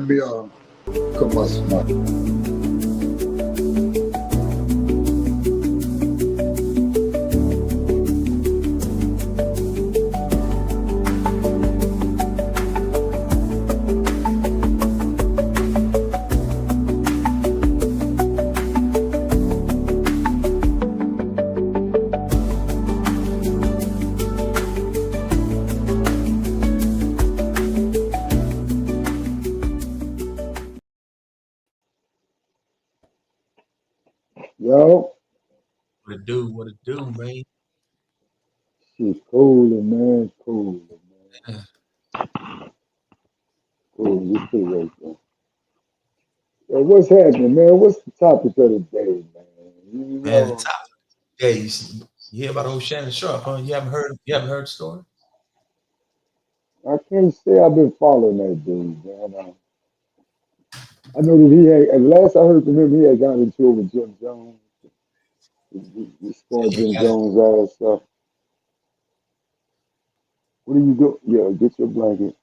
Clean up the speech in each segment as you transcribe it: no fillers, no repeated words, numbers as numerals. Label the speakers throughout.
Speaker 1: me cut my smart. Yo,
Speaker 2: What it do, man?
Speaker 1: shit cool, man. Cool, man. Cool. We still right there. Yo, what's happening, man? What's the topic of the day, man? You
Speaker 2: Man, the
Speaker 1: know,
Speaker 2: top days. You hear about old Shannon Sharpe, huh? You haven't heard the story?
Speaker 1: I can't say I've been following that dude, man. I know that he had, at last I heard from him, he had gotten into it with Jim Jones. He scored
Speaker 2: Yeah, he
Speaker 1: Jim
Speaker 2: got it.
Speaker 1: Jones' ass stuff. What do you do? Yeah, get your blanket.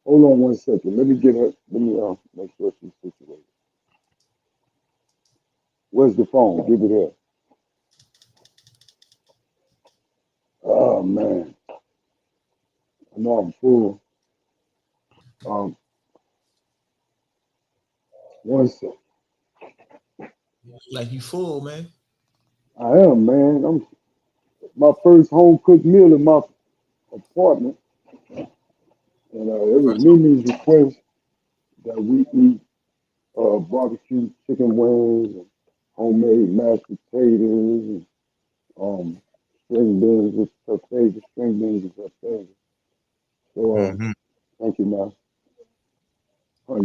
Speaker 1: Hold on one second. Let me get her. Let me make sure she's situated. Where's the phone? Give it here. Oh man, I know I'm full. Um, one second.
Speaker 2: Like you fool, man.
Speaker 1: I am, man. I'm my first home cooked meal in my apartment, and it was
Speaker 2: First,
Speaker 1: Mimi's request that we eat barbecue chicken wings and homemade mashed potatoes and um, string beans with her favorite. String beans is her favorite. So
Speaker 2: mm-hmm.
Speaker 1: thank you, man.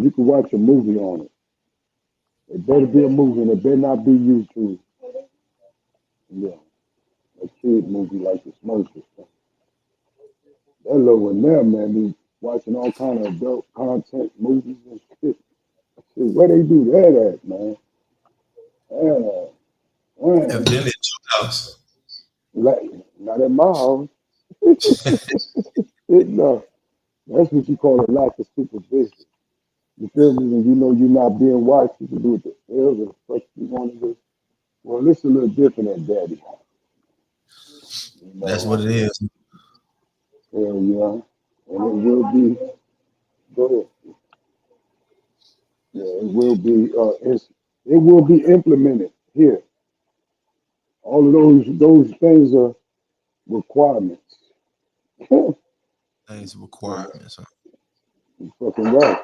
Speaker 1: You can watch a movie on it. It better be a movie, and it better not be YouTube. Yeah, a kid movie like the Smurfs. That little one there, man, be watching all kind of adult content movies and shit. Shit, where they do that at, man? Yeah, man.
Speaker 2: Evidently at your house.
Speaker 1: Like, not at my house. No, that's what you call a lack of supervision. You feel me? When you know you're not being watched, you can do what the hell the fuck you want to do. Well, this is a little different at daddy house. You
Speaker 2: That's what
Speaker 1: know,
Speaker 2: it is.
Speaker 1: hell yeah. And it will be, go ahead. Yeah, it will be implemented here. All of those things are requirements. You
Speaker 2: Things
Speaker 1: know,
Speaker 2: requirements. Huh?
Speaker 1: you fucking right.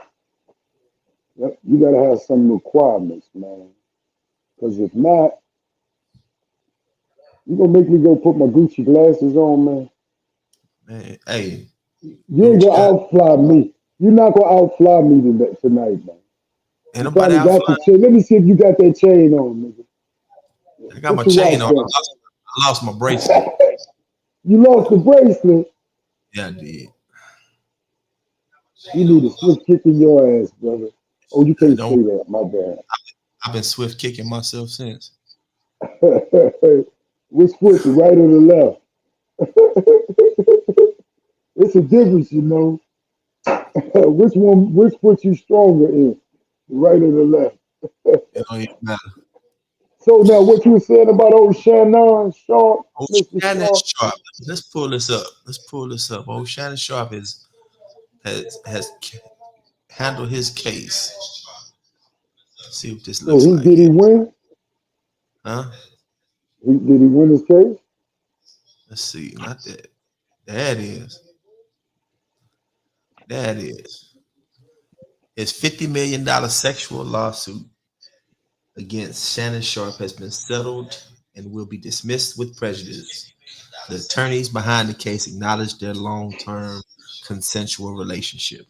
Speaker 1: Yep, you gotta have some requirements, man. Because if not, you gonna make me go put my Gucci glasses on, man.
Speaker 2: Man, hey,
Speaker 1: You
Speaker 2: do
Speaker 1: ain't
Speaker 2: what you
Speaker 1: gonna
Speaker 2: got.
Speaker 1: outfly me. You're not gonna outfly me tonight, man.
Speaker 2: Ain't
Speaker 1: You
Speaker 2: nobody
Speaker 1: probably
Speaker 2: out
Speaker 1: got the
Speaker 2: flying.
Speaker 1: chain. Let me see if you got that chain on, nigga.
Speaker 2: I got my
Speaker 1: Put your
Speaker 2: chain
Speaker 1: watch
Speaker 2: on.
Speaker 1: down.
Speaker 2: I lost my bracelet.
Speaker 1: You lost the bracelet.
Speaker 2: Yeah, I did.
Speaker 1: You need a swift kick in your ass, brother. Oh, you can't
Speaker 2: Don't.
Speaker 1: say that. My bad.
Speaker 2: I've been swift kicking myself since.
Speaker 1: Which foot, the right or the left? It's a difference, you know. Which foot you stronger in, the right or the left?
Speaker 2: It don't even matter.
Speaker 1: So now, what you were saying about old Shannon Sharp,
Speaker 2: Oh,
Speaker 1: Mr.
Speaker 2: Shannon
Speaker 1: Sharp?
Speaker 2: Sharp. Let's pull this up. Let's pull this up. Oh, Shannon Sharp has handled his case. Let's see what this
Speaker 1: So
Speaker 2: looks
Speaker 1: he
Speaker 2: like
Speaker 1: did he
Speaker 2: here.
Speaker 1: win?
Speaker 2: Huh?
Speaker 1: Did he win his case?
Speaker 2: Let's see. Not that. That is. That is. His $50 million sexual lawsuit against Shannon Sharp has been settled and will be dismissed with prejudice. The attorneys behind the case acknowledged their long-term consensual relationship.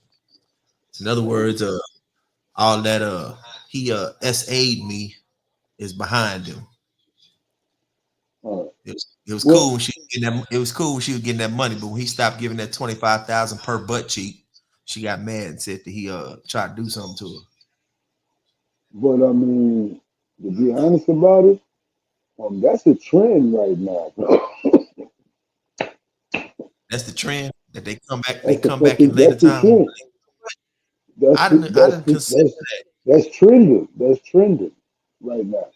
Speaker 2: In other words, all that he SA'd me is behind him.
Speaker 1: Uh,
Speaker 2: It was cool
Speaker 1: well,
Speaker 2: when she was getting that. It was cool when she was getting that money, but when he stopped giving that 25,000 per butt cheek, she got mad and said that he tried to do something to her.
Speaker 1: but I mean, to be honest about it, that's a trend right now.
Speaker 2: That's the trend that they come back. They
Speaker 1: That's the
Speaker 2: come back in
Speaker 1: fucking
Speaker 2: later
Speaker 1: that's the
Speaker 2: time.
Speaker 1: trend. That's
Speaker 2: I didn't consider that.
Speaker 1: that's trending. That's trending right now.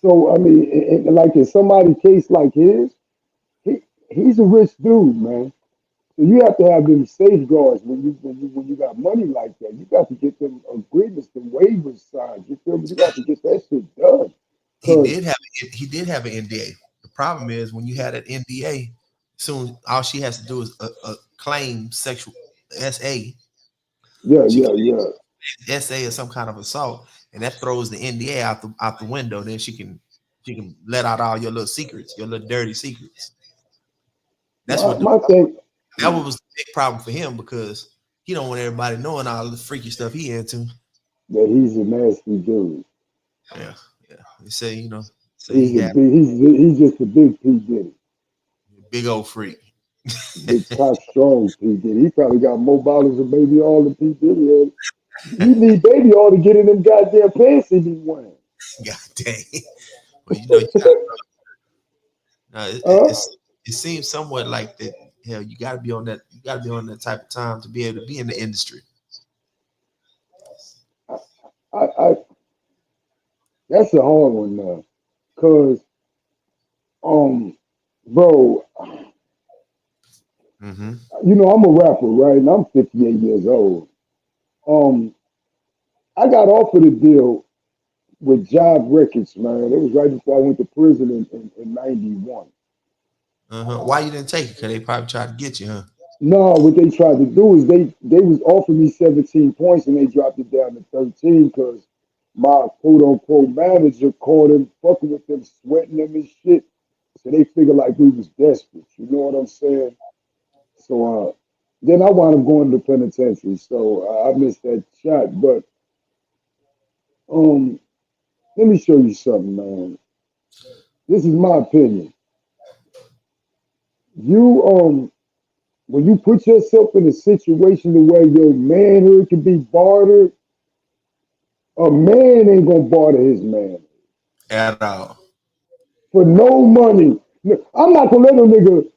Speaker 1: So I mean, like in somebody case like his, he he's a rich dude, man. So you have to have them safeguards when you got money like that. You got to get them agreements, the waivers signed. You feel me? You got to get that shit done.
Speaker 2: He
Speaker 1: Cause
Speaker 2: did have he did have an NDA. The problem is when you had an NDA, soon all she has to do is claim sexual SA.
Speaker 1: yeah,
Speaker 2: She
Speaker 1: yeah, yeah.
Speaker 2: SA is some kind of assault, and that throws the NDA out the window. Then she can let out all your little secrets, your little dirty secrets. That's
Speaker 1: My
Speaker 2: what the
Speaker 1: my thing
Speaker 2: that was the big problem for him because he don't want everybody knowing all the freaky stuff he into.
Speaker 1: that he's a nasty dude.
Speaker 2: Yeah, yeah. They say say
Speaker 1: He's
Speaker 2: he
Speaker 1: a
Speaker 2: had
Speaker 1: big. He's just a big P Diddy,
Speaker 2: a big old freak.
Speaker 1: big cock strong P Diddy. He probably got more bottles of baby all than P Diddy had. He need baby all to get in them goddamn pants he be wearing.
Speaker 2: God dang. Well, you got
Speaker 1: uh,
Speaker 2: it seems somewhat like that. Hell, you got to be on that. You got to be on that type of time to be able to be in the industry.
Speaker 1: I that's a hard one now, cause um, bro,
Speaker 2: Mm-hmm.
Speaker 1: I'm a rapper, right? And I'm 58 years old. Um, I got offered a deal with Job Records, man. It was right before I went to prison in 91.
Speaker 2: Uh-huh. Why you didn't take it? Because they probably tried to get you, huh?
Speaker 1: No, what they tried to do is they was offering me 17 points and they dropped it down to 13 because my quote unquote manager caught him fucking with them, sweating them and shit. So they figured like we was desperate. You know what I'm saying? So then I wound up going to the penitentiary. So I missed that shot. But um, let me show you something, man. This is my opinion. You when you put yourself in a situation the way your manhood can be bartered, a man ain't gonna barter his man
Speaker 2: At all.
Speaker 1: for no money. Look, I'm not gonna let no nigga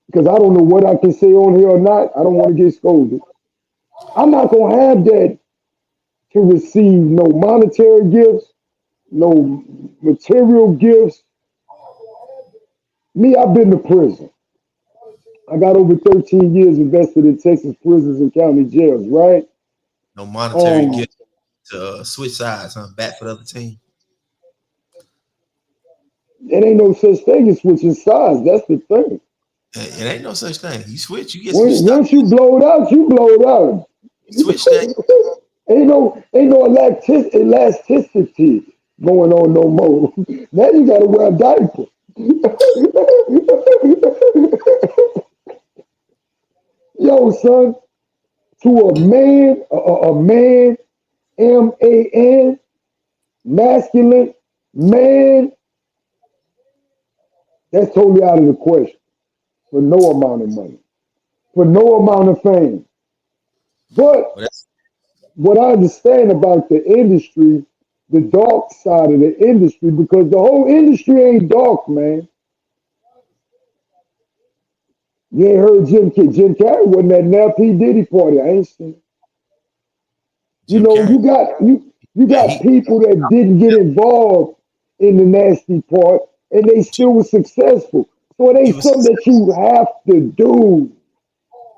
Speaker 1: because I don't know what I can say on here or not. I don't want to get scolded. I'm not gonna have that to receive no monetary gifts, no material gifts. Me, I've been to prison. I got over 13 years invested in Texas prisons and county jails, right?
Speaker 2: No monetary
Speaker 1: Um,
Speaker 2: gift to switch sides, huh? Bat for the other team.
Speaker 1: it ain't no such thing as switching sides. That's the thing.
Speaker 2: It ain't no such thing. You switch, you
Speaker 1: When,
Speaker 2: stop.
Speaker 1: once you blow it out, you blow it out.
Speaker 2: You switch that.
Speaker 1: Ain't no elasticity going on no more. Now you gotta wear a diaper. Yo, son, to a man, a man, man, masculine man, that's totally out of the question for no amount of money, for no amount of fame. But
Speaker 2: Well, that's
Speaker 1: what I understand about the industry, the dark side of the industry, because the whole industry ain't dark, man. You ain't heard Jim Carrey wasn't at now P. Diddy party. I ain't seen. You
Speaker 2: Jim
Speaker 1: know,
Speaker 2: Carrey.
Speaker 1: you
Speaker 2: Yeah,
Speaker 1: got people that didn't get involved in the nasty part and they still was successful. So it
Speaker 2: he
Speaker 1: ain't
Speaker 2: was
Speaker 1: something that you have to do.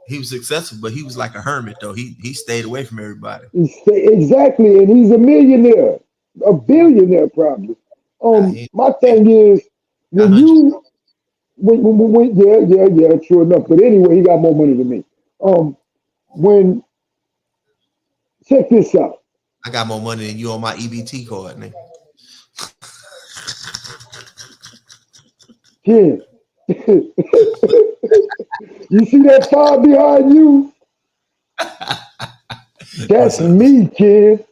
Speaker 2: he was successful, but he was like a hermit though. He stayed away from everybody.
Speaker 1: Exactly, and he's a millionaire, a billionaire probably.
Speaker 2: Nah, he
Speaker 1: My
Speaker 2: ain't
Speaker 1: thing is
Speaker 2: got
Speaker 1: when
Speaker 2: hundreds.
Speaker 1: you yeah, true enough. But anyway, he got more money than me. When check this out,
Speaker 2: I got more money than you on my EBT card, nigga.
Speaker 1: kid. You see that fire behind you? That's
Speaker 2: What's up?
Speaker 1: me, kid.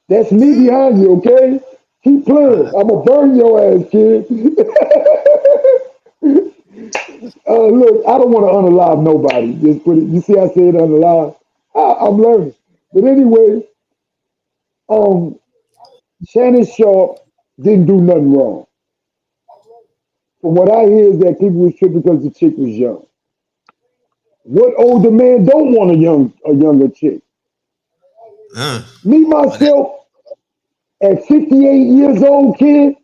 Speaker 1: That's me behind you, okay? Keep playing.
Speaker 2: Uh,
Speaker 1: I'm gonna burn your ass, kid. Look, I don't want to unalive nobody. Just put it. You see, I said unalive. I'm learning. But anyway, um, Shannon Sharpe didn't do nothing wrong. From what I hear is that people was tripping because the chick was young. What older man don't want a younger chick?
Speaker 2: Uh,
Speaker 1: Me
Speaker 2: but that,
Speaker 1: myself at 58 years old, kid.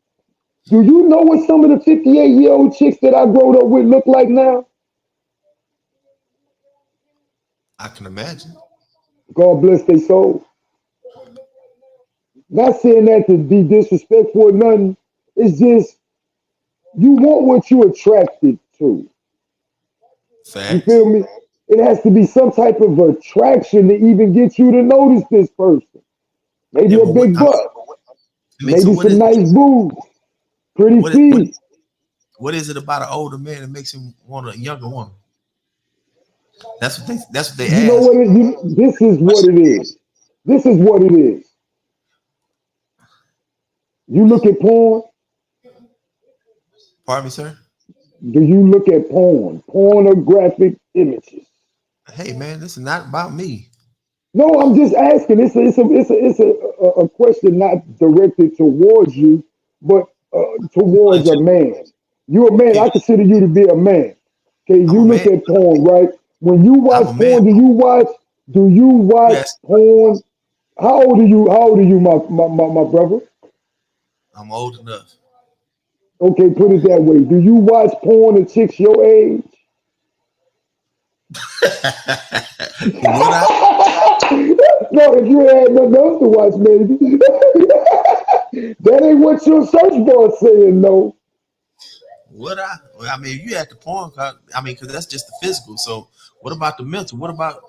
Speaker 1: Do you know what some of the 58-year-old chicks that I growed up with look like now?
Speaker 2: I can imagine.
Speaker 1: God bless their soul. Not saying that to be disrespectful or nothing. It's just you want what you're attracted to. You
Speaker 2: Facts.
Speaker 1: feel me? It has to be some type of attraction to even get you to notice this person.
Speaker 2: Yeah,
Speaker 1: Maybe a
Speaker 2: but what
Speaker 1: big butt,
Speaker 2: so
Speaker 1: maybe some nice boobs, pretty
Speaker 2: what is what
Speaker 1: feet.
Speaker 2: what is it about an older man that makes him want a younger woman? That's what they
Speaker 1: You know
Speaker 2: ask.
Speaker 1: what? This is what it is. This is what it is. You look at porn.
Speaker 2: Pardon me, sir.
Speaker 1: Do you look at porn? Pornographic images.
Speaker 2: Hey man, this is not about me.
Speaker 1: No, I'm just asking. It's a question not directed towards you, but
Speaker 2: People in
Speaker 1: towards a
Speaker 2: general,
Speaker 1: man. You're a man. I
Speaker 2: people,
Speaker 1: consider you to be a man. Okay,
Speaker 2: I'm
Speaker 1: you
Speaker 2: a
Speaker 1: look
Speaker 2: man.
Speaker 1: at porn, right? When you
Speaker 2: I'm
Speaker 1: watch
Speaker 2: a man.
Speaker 1: porn, do you
Speaker 2: You
Speaker 1: watch
Speaker 2: ask,
Speaker 1: porn? How old are you? How old are you, my brother?
Speaker 2: I'm old enough.
Speaker 1: Okay, put it that way. Do you watch porn at chicks your age?
Speaker 2: Would I?
Speaker 1: No, if you had nothing else to watch, maybe. That ain't what your search bar saying, no.
Speaker 2: Would I? Well, I mean, if you had the porn, I mean, because that's just the physical. So, what about the mental? What about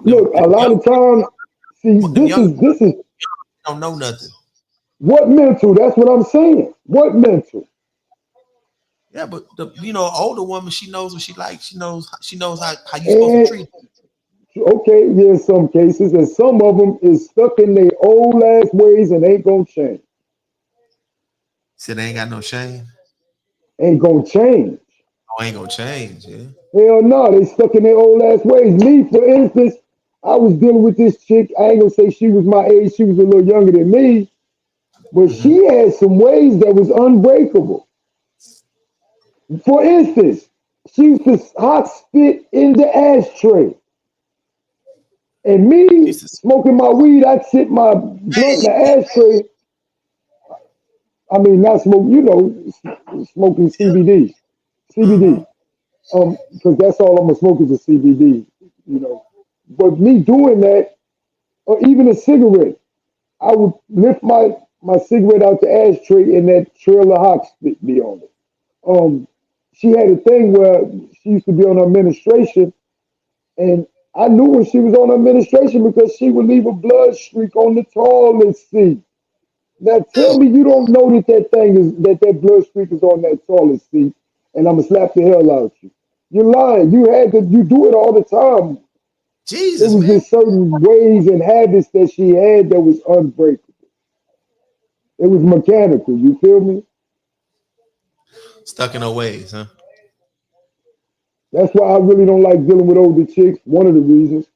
Speaker 1: Look, a
Speaker 2: them
Speaker 1: lot
Speaker 2: young
Speaker 1: of times, see,
Speaker 2: them young
Speaker 1: this is
Speaker 2: don't know nothing.
Speaker 1: what mental. That's what I'm saying. What mental?
Speaker 2: Yeah, but the older woman, she knows what she likes. She knows how you supposed to
Speaker 1: And
Speaker 2: treat her.
Speaker 1: okay, yeah, in some cases, and some of them is stuck in their old ass ways and ain't gonna change.
Speaker 2: Said they ain't got no shame.
Speaker 1: Ain't gonna change.
Speaker 2: Oh, ain't gonna change. Yeah.
Speaker 1: Hell no, they stuck in their old ass ways. Me, for instance, I was dealing with this chick. I ain't gonna say she was my age. She was a little younger than me, but
Speaker 2: Hmm.
Speaker 1: she had some ways that was unbreakable. For instance, she used to hot spit in the ashtray. And me
Speaker 2: Jesus.
Speaker 1: smoking my weed, I'd sit my blunt in the ashtray. I mean, not smoke, smoking CBD.
Speaker 2: Hmm.
Speaker 1: CBD. Because that's all I'm gonna smoke is a CBD, you know. But me doing that, or even a cigarette, I would lift my cigarette out the ashtray and that trail of hot spit be on it. Um, she had a thing where she used to be on her administration, and I knew when she was on her administration because she would leave a blood streak on the toilet seat. Now tell me you don't know that blood streak is on that toilet seat, and I'm gonna slap the hell out you. You're lying. You do it all the time. It
Speaker 2: Jesus,
Speaker 1: was
Speaker 2: man.
Speaker 1: just certain ways and habits that she had that was unbreakable. It was mechanical. You feel me?
Speaker 2: Stuck in her ways, huh?
Speaker 1: That's why I really don't like dealing with older chicks. One of the reasons.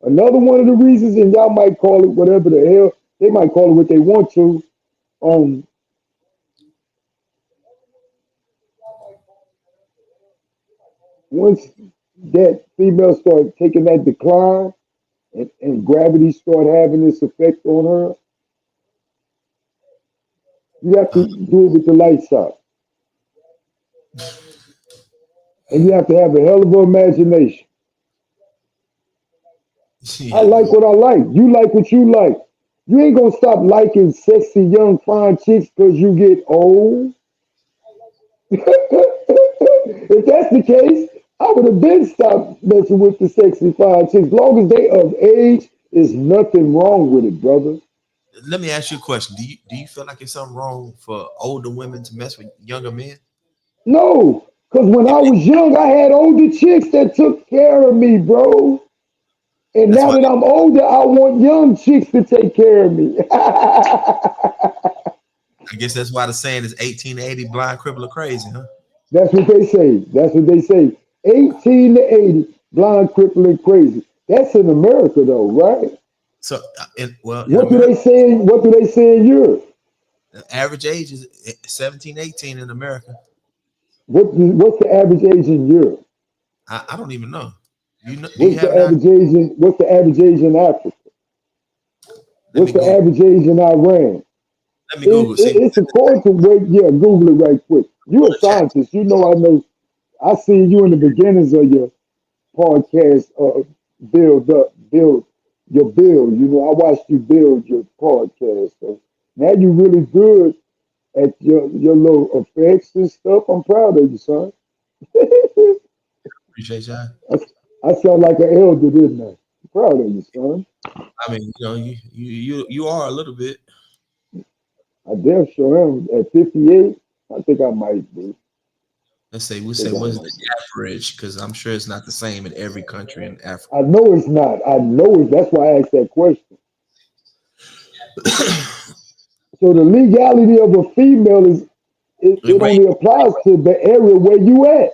Speaker 1: Another one of the reasons, and y'all might call it whatever the hell they might call it what they want to. Um, Once that female start taking that decline and gravity start having this effect on her, you have to
Speaker 2: Uh,
Speaker 1: do it with the lights out, and you have to have a hell of an imagination. I
Speaker 2: yeah,
Speaker 1: like what I like. You like what you like. You ain't gonna stop liking sexy young fine chicks because you get old. If that's the case, I would have been stopped messing with the sexy fine chicks. As long as they of age, there's nothing wrong with it, brother.
Speaker 2: let me ask you a question. Do you feel like it's something wrong for older women to mess with younger men?
Speaker 1: No, because when I was young, I had older chicks that took care of me, bro. And
Speaker 2: That's
Speaker 1: now
Speaker 2: why.
Speaker 1: that I'm older, I want young chicks to take care of me.
Speaker 2: I guess that's why the saying is 1880 blind, cripple, or crazy, huh?
Speaker 1: That's what they say. That's what they say. 18 to 80, blind, crippling, crazy. That's in America, though, right?
Speaker 2: So, in
Speaker 1: What do
Speaker 2: America,
Speaker 1: they say? What do they say in Europe?
Speaker 2: the average age is 17, 18 in America.
Speaker 1: What's the average age in Europe?
Speaker 2: I don't even know. You know? Do you
Speaker 1: What's
Speaker 2: have
Speaker 1: the
Speaker 2: an idea?
Speaker 1: average age in What's the average age in Africa?
Speaker 2: Let me
Speaker 1: What's the
Speaker 2: Google.
Speaker 1: average age in Iran?
Speaker 2: Let me Google. See,
Speaker 1: It's according to what. Yeah, Google it right quick. You
Speaker 2: on
Speaker 1: a
Speaker 2: the chat.
Speaker 1: scientist. You know I know. I see you in the beginnings of your podcast. Build your build. You know I watched you build your podcast. So now you really good at your little effects and stuff. I'm proud of you, son.
Speaker 2: Appreciate y'all.
Speaker 1: I, I sound like an elder, didn't I? I'm proud of you, son.
Speaker 2: I mean, you are a little bit.
Speaker 1: I damn sure am. At 58, I think I might be.
Speaker 2: Let's say we
Speaker 1: I
Speaker 2: say
Speaker 1: think I
Speaker 2: what's
Speaker 1: might
Speaker 2: the
Speaker 1: be.
Speaker 2: average? Because I'm sure it's not the same in every country in Africa.
Speaker 1: I know it's not. I know it. That's why I asked that question. So the legality of a female is
Speaker 2: It
Speaker 1: it
Speaker 2: range,
Speaker 1: only applies to the area where you at.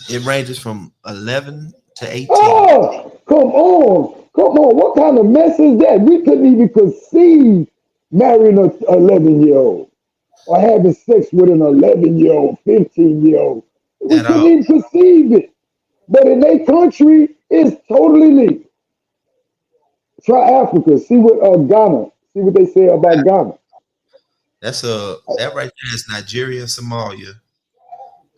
Speaker 2: it ranges from 11 to 18.
Speaker 1: Oh, come on. Come on. What kind of mess is that? We couldn't even conceive marrying a 11-year-old or having sex with an 11-year-old, 15-year-old. We
Speaker 2: At
Speaker 1: couldn't
Speaker 2: all.
Speaker 1: even conceive it. But in their country, it's totally legal. Try Africa. See what Ghana. See what they say about Ghana.
Speaker 2: That right there is Nigeria, Somalia.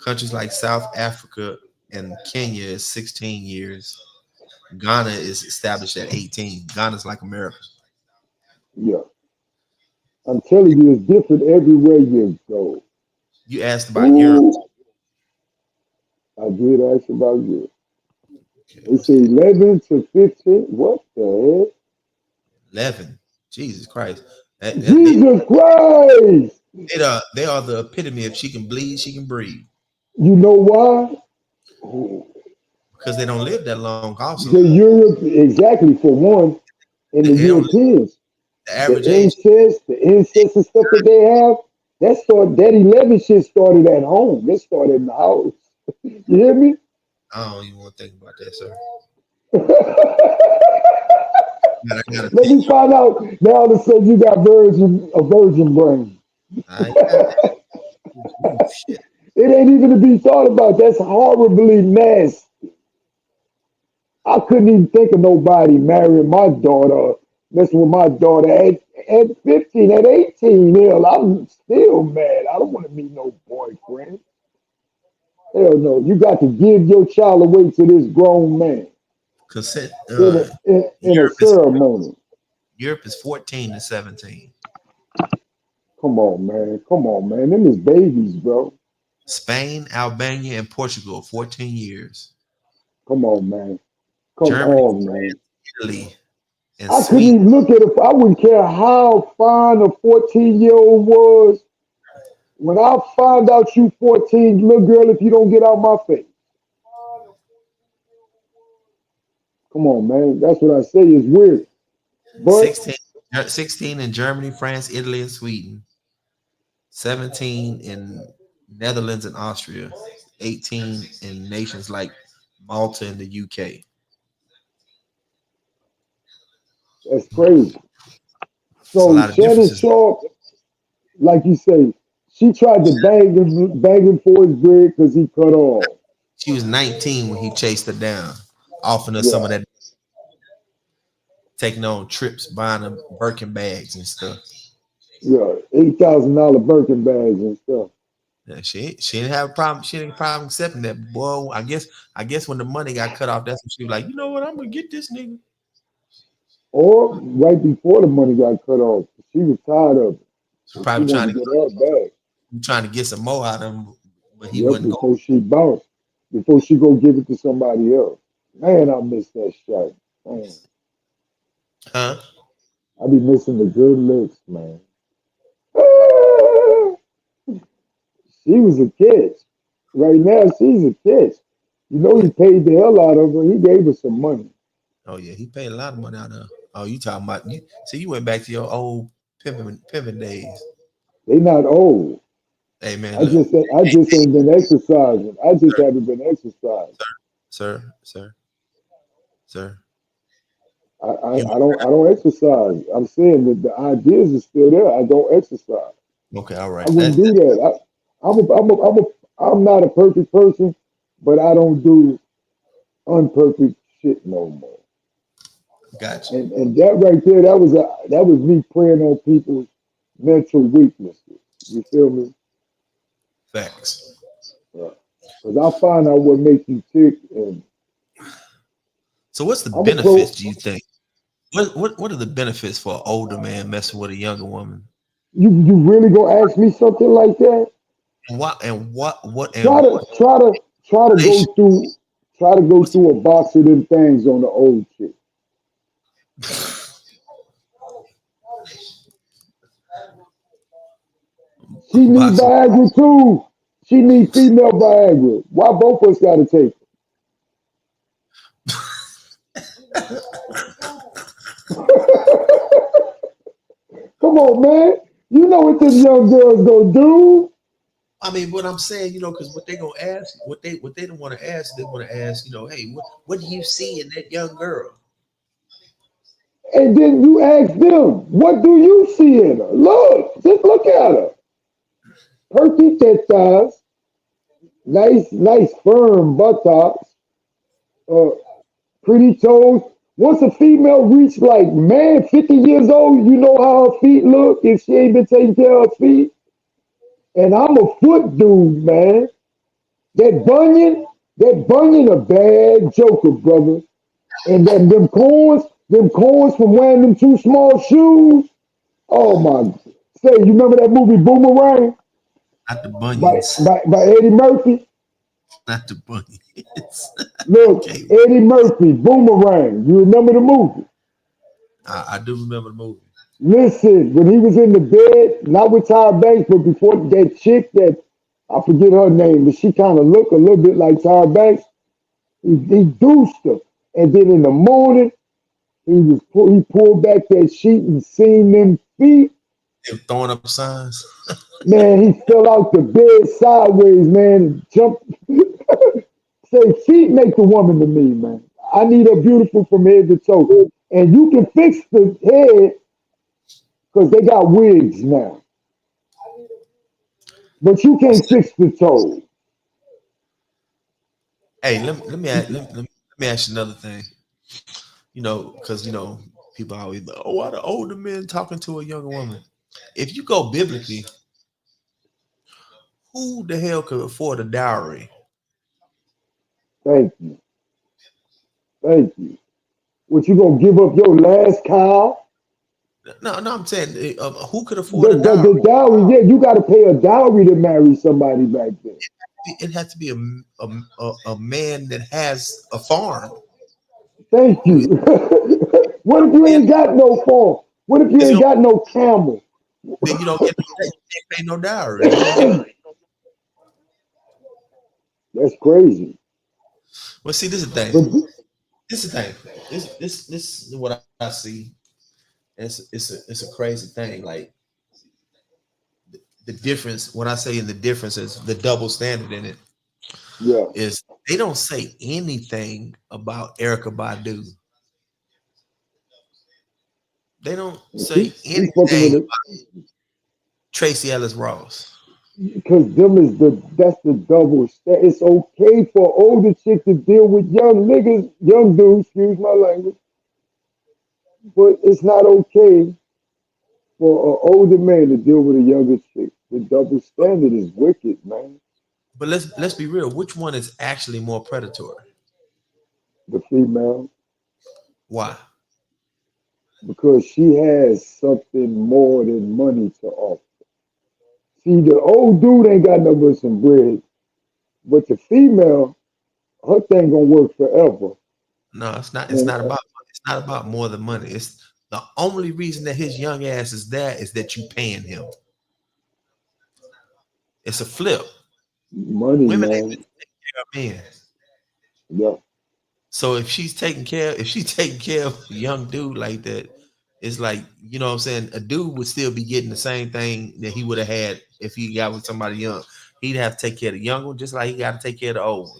Speaker 2: Countries like South Africa and Kenya is 16 years. Ghana is established at 18. Ghana's like America.
Speaker 1: Yeah, I'm telling you, it's different everywhere you go.
Speaker 2: You asked about Europe.
Speaker 1: Ooh, I did ask about you.
Speaker 2: Okay,
Speaker 1: They
Speaker 2: what's
Speaker 1: say
Speaker 2: that?
Speaker 1: 11 to 15. What the
Speaker 2: 11. Jesus Christ.
Speaker 1: heck? Jesus Christ!
Speaker 2: They are the epitome of she can bleed, she can breathe.
Speaker 1: You know why?
Speaker 2: Because they don't live that long, also.
Speaker 1: The Europe, exactly, for one, and the
Speaker 2: They don't live
Speaker 1: Europeans,
Speaker 2: the average age.
Speaker 1: the incest and stuff that they have, that 11 shit started at home. It started in the house. You hear me?
Speaker 2: I don't even want to think about that, sir.
Speaker 1: Let
Speaker 2: Man, I gotta tell
Speaker 1: me find out. Now all of a sudden you got a virgin brain.
Speaker 2: you. I got ooh, shit.
Speaker 1: It ain't even to be thought about. That's horribly nasty. I couldn't even think of nobody marrying my daughter, messing with my daughter at 15, at 18. Hell, I'm still mad. I don't want to meet no boyfriend. Hell no. You got to give your child away to this grown man
Speaker 2: Consent.
Speaker 1: in a
Speaker 2: Europe is
Speaker 1: ceremony.
Speaker 2: Europe is 14 to 17.
Speaker 1: Come on, man. Come on, man. Them is babies, bro.
Speaker 2: Spain, Albania, and Portugal, 14 years.
Speaker 1: Come on, man. Come
Speaker 2: Germany,
Speaker 1: on, man.
Speaker 2: Italy, and
Speaker 1: I couldn't
Speaker 2: Sweden.
Speaker 1: even look at it. I wouldn't care how fine a 14-year-old was. When I find out you 14, little girl, if you don't get out my face. Come on, man. That's what I say is weird. But
Speaker 2: 16, 16 in Germany, France, Italy, and Sweden. 17 in Netherlands and Austria. 18 in nations like Malta and the UK.
Speaker 1: that's crazy.
Speaker 2: It's a
Speaker 1: So
Speaker 2: lot of
Speaker 1: Shannon
Speaker 2: differences.
Speaker 1: Sharpe, like you say, she tried to bang him for his bread because he cut off.
Speaker 2: She was 19 when he chased her down, offering her some of
Speaker 1: Yeah,
Speaker 2: that, taking on trips, buying her Birkin bags and stuff.
Speaker 1: yeah. $8,000 Birkin bags and stuff.
Speaker 2: Yeah, she didn't have a problem. She didn't have a problem accepting that. Boy, I guess when the money got cut off, that's when she was like, you know what, I'm gonna get this nigga.
Speaker 1: Or right before the money got cut off, she was tired of it.
Speaker 2: She
Speaker 1: And she
Speaker 2: probably
Speaker 1: wanted to get her back.
Speaker 2: trying to get some more out of him, but he
Speaker 1: Yep,
Speaker 2: wasn't going.
Speaker 1: before she bounced, before she go give it to somebody else. Man, I miss that shot. Man,
Speaker 2: Huh?
Speaker 1: I be missing the good looks, man. Ah, she was a catch. Right now, she's a catch. You know,
Speaker 2: Yeah.
Speaker 1: he paid the hell out of her. He gave her some money.
Speaker 2: Oh yeah, he paid a lot of money out of her. Oh, you talking about you? See, you went back to your old pimping days.
Speaker 1: They not old.
Speaker 2: Hey man,
Speaker 1: I
Speaker 2: look,
Speaker 1: just I just ain't been exercising. I just haven't been exercising.
Speaker 2: sir, sir, sir. You
Speaker 1: I don't exercise. I'm saying that the ideas are still there. I don't exercise.
Speaker 2: okay? All
Speaker 1: I
Speaker 2: right.
Speaker 1: wouldn't do that. I'm not a perfect person, but I don't do. unperfect shit no more.
Speaker 2: Gotcha.
Speaker 1: And that right there, that was me preying on people's mental weaknesses. You feel me?
Speaker 2: Facts.
Speaker 1: Because I find out what makes you tick, and
Speaker 2: So what's the
Speaker 1: I'm a pro.
Speaker 2: benefits, do you think? What are the benefits for an older man messing with a younger woman?
Speaker 1: You really gonna ask me something like that?
Speaker 2: And what
Speaker 1: Try
Speaker 2: and
Speaker 1: to try to try to go
Speaker 2: relation
Speaker 1: through try to go
Speaker 2: what's
Speaker 1: through a box of them things on the old chick. She need
Speaker 2: box of
Speaker 1: Viagra too. She need female Viagra. Why both of us gotta take it? Come on, man. You know what them young girls gonna do.
Speaker 2: I mean, what I'm saying, because what they gonna ask, what they don't want to ask, they want to ask, hey, what do you see in that young girl?
Speaker 1: And then you ask them, what do you see in her? Look, just look at her. Perky tetas, nice firm buttocks, uh, pretty toes. Once a female reach like man 50 years old, you know how her feet look if she ain't been taking care of her feet. And I'm a foot dude, man. That bunion a bad joker, brother. And then them corns from wearing them too small shoes. Oh my! Say, you remember that movie Boomerang
Speaker 2: Not the bunions,
Speaker 1: by Eddie Murphy?
Speaker 2: not the bunions.
Speaker 1: Look,
Speaker 2: Okay,
Speaker 1: Eddie Murphy, Boomerang. You remember the movie?
Speaker 2: I do remember the movie.
Speaker 1: Listen, when he was in the bed, not with Tyra Banks, but before that chick that I forget her name, but she kind of looked a little bit like Tyra Banks. He deuced her, and then in the morning he pulled back that sheet and seen them feet.
Speaker 2: They were throwing up signs.
Speaker 1: Man, he fell out the bed sideways, man, and jumped. Say, feet make the woman to me, man. I need her beautiful from head to toe. And you can fix the head because they got wigs now. But you can't fix the toes.
Speaker 2: Hey, let me ask you another thing. Because people always, oh, why the older men talking to a younger woman? If you go biblically, who the hell could afford a dowry?
Speaker 1: Thank you. Thank you. What you gonna give up your last cow?
Speaker 2: No, no, I'm saying, who could afford a dowry?
Speaker 1: The dowry, yeah, you gotta pay a dowry to marry somebody back then.
Speaker 2: It has to be a man that has a farm.
Speaker 1: Thank
Speaker 2: You,
Speaker 1: you. What if you
Speaker 2: then
Speaker 1: ain't got no farm? What if you
Speaker 2: you
Speaker 1: ain't
Speaker 2: don't
Speaker 1: got no camel?
Speaker 2: then you don't get you can't pay no dowry. You don't get.
Speaker 1: That's crazy.
Speaker 2: Well, see, this is the thing.
Speaker 1: But
Speaker 2: This is the thing. This is what I see. It's a crazy thing. Like the difference. When I say in the difference is the double standard in it
Speaker 1: yeah,
Speaker 2: is they don't say anything about Erica Badu. They don't say
Speaker 1: she fucking
Speaker 2: anything
Speaker 1: with it
Speaker 2: about Tracy Ellis Ross.
Speaker 1: because them is that's the double. It's okay for older chick to deal with young niggas, young dudes. Excuse my language, but it's not okay for an older man to deal with a younger chick. The double standard is wicked, man.
Speaker 2: But let's be real. Which one is actually more predatory?
Speaker 1: The female,
Speaker 2: Why?
Speaker 1: because she has something more than money to offer. See, the old dude ain't got no but some bread, but the female, her thing gonna work forever.
Speaker 2: No, it's not. It's
Speaker 1: And
Speaker 2: not about. It's not about more than money. It's the only reason that his young ass is there is that you paying him. It's a flip.
Speaker 1: money,
Speaker 2: Women ain't
Speaker 1: man.
Speaker 2: taking care of men.
Speaker 1: Yeah.
Speaker 2: So if she's taking care of a young dude like that, it's like, what I'm saying, a dude would still be getting the same thing that he would have had if he got with somebody young. He'd have to take care of the young one just like he got to take care of the old one.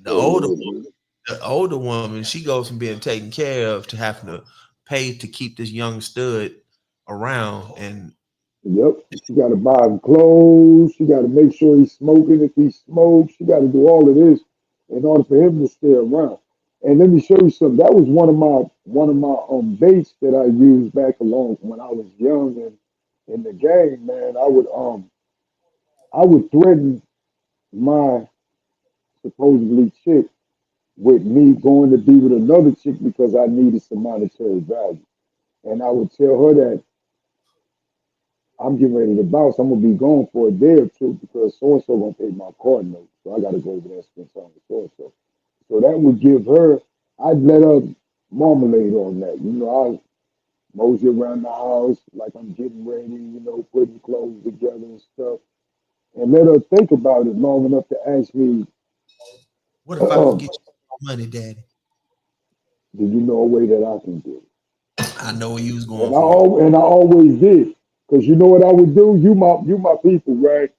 Speaker 2: The older
Speaker 1: Uh,
Speaker 2: the older woman, she goes from being taken care of to having to pay to keep this young stud around. And
Speaker 1: Yep. She got to buy him clothes. She got to make sure he's smoking if he smokes. She got to do all of this in order for him to stay around. And let me show you something. That was one of my baits that I used back along when I was young and in the game, man. I would threaten my supposedly chick with me going to be with another chick because I needed some monetary value. And I would tell her that I'm getting ready to bounce. I'm gonna be gone for a day or two because so and so gonna pay my card note. So I gotta go over there and spend time with so and so. So that would give her. I'd let her marmalade on that. I mosey around the house like I'm getting ready. Putting clothes together and stuff, and let her think about it long enough to ask me,
Speaker 2: What if I go
Speaker 1: "Did
Speaker 2: get you money, Daddy?
Speaker 1: you know a way that I can do it?"
Speaker 2: I know where you was going
Speaker 1: And I
Speaker 2: for it.
Speaker 1: al- and I always did. Because you know what I would do? You my people, right?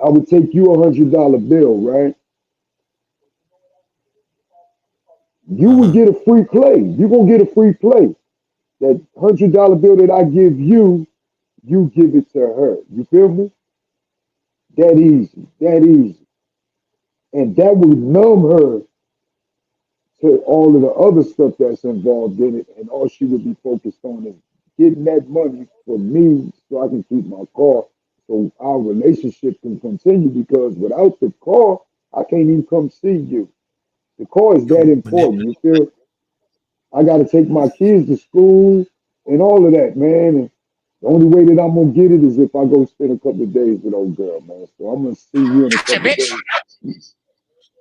Speaker 1: I would take you $100 bill, right? You
Speaker 2: Uh
Speaker 1: would
Speaker 2: huh.
Speaker 1: get a free play. You're gonna get a free play. That $100 bill that I give you, you give it to her. You feel me? That easy. That easy. And that would numb her to all of the other stuff that's involved in it. And all she would be focused on is getting that money for me so I can keep my car so our relationship can continue because without the car, I can't even come see you. The car is
Speaker 2: You
Speaker 1: that
Speaker 2: would never.
Speaker 1: important. You feel? I got to take my kids to school and all of that, man. And the only way that I'm gonna get it is if I go spend a couple of days with old girl, man. So I'm gonna see you in a
Speaker 3: Gotcha,
Speaker 1: couple of
Speaker 3: bitch.
Speaker 1: days.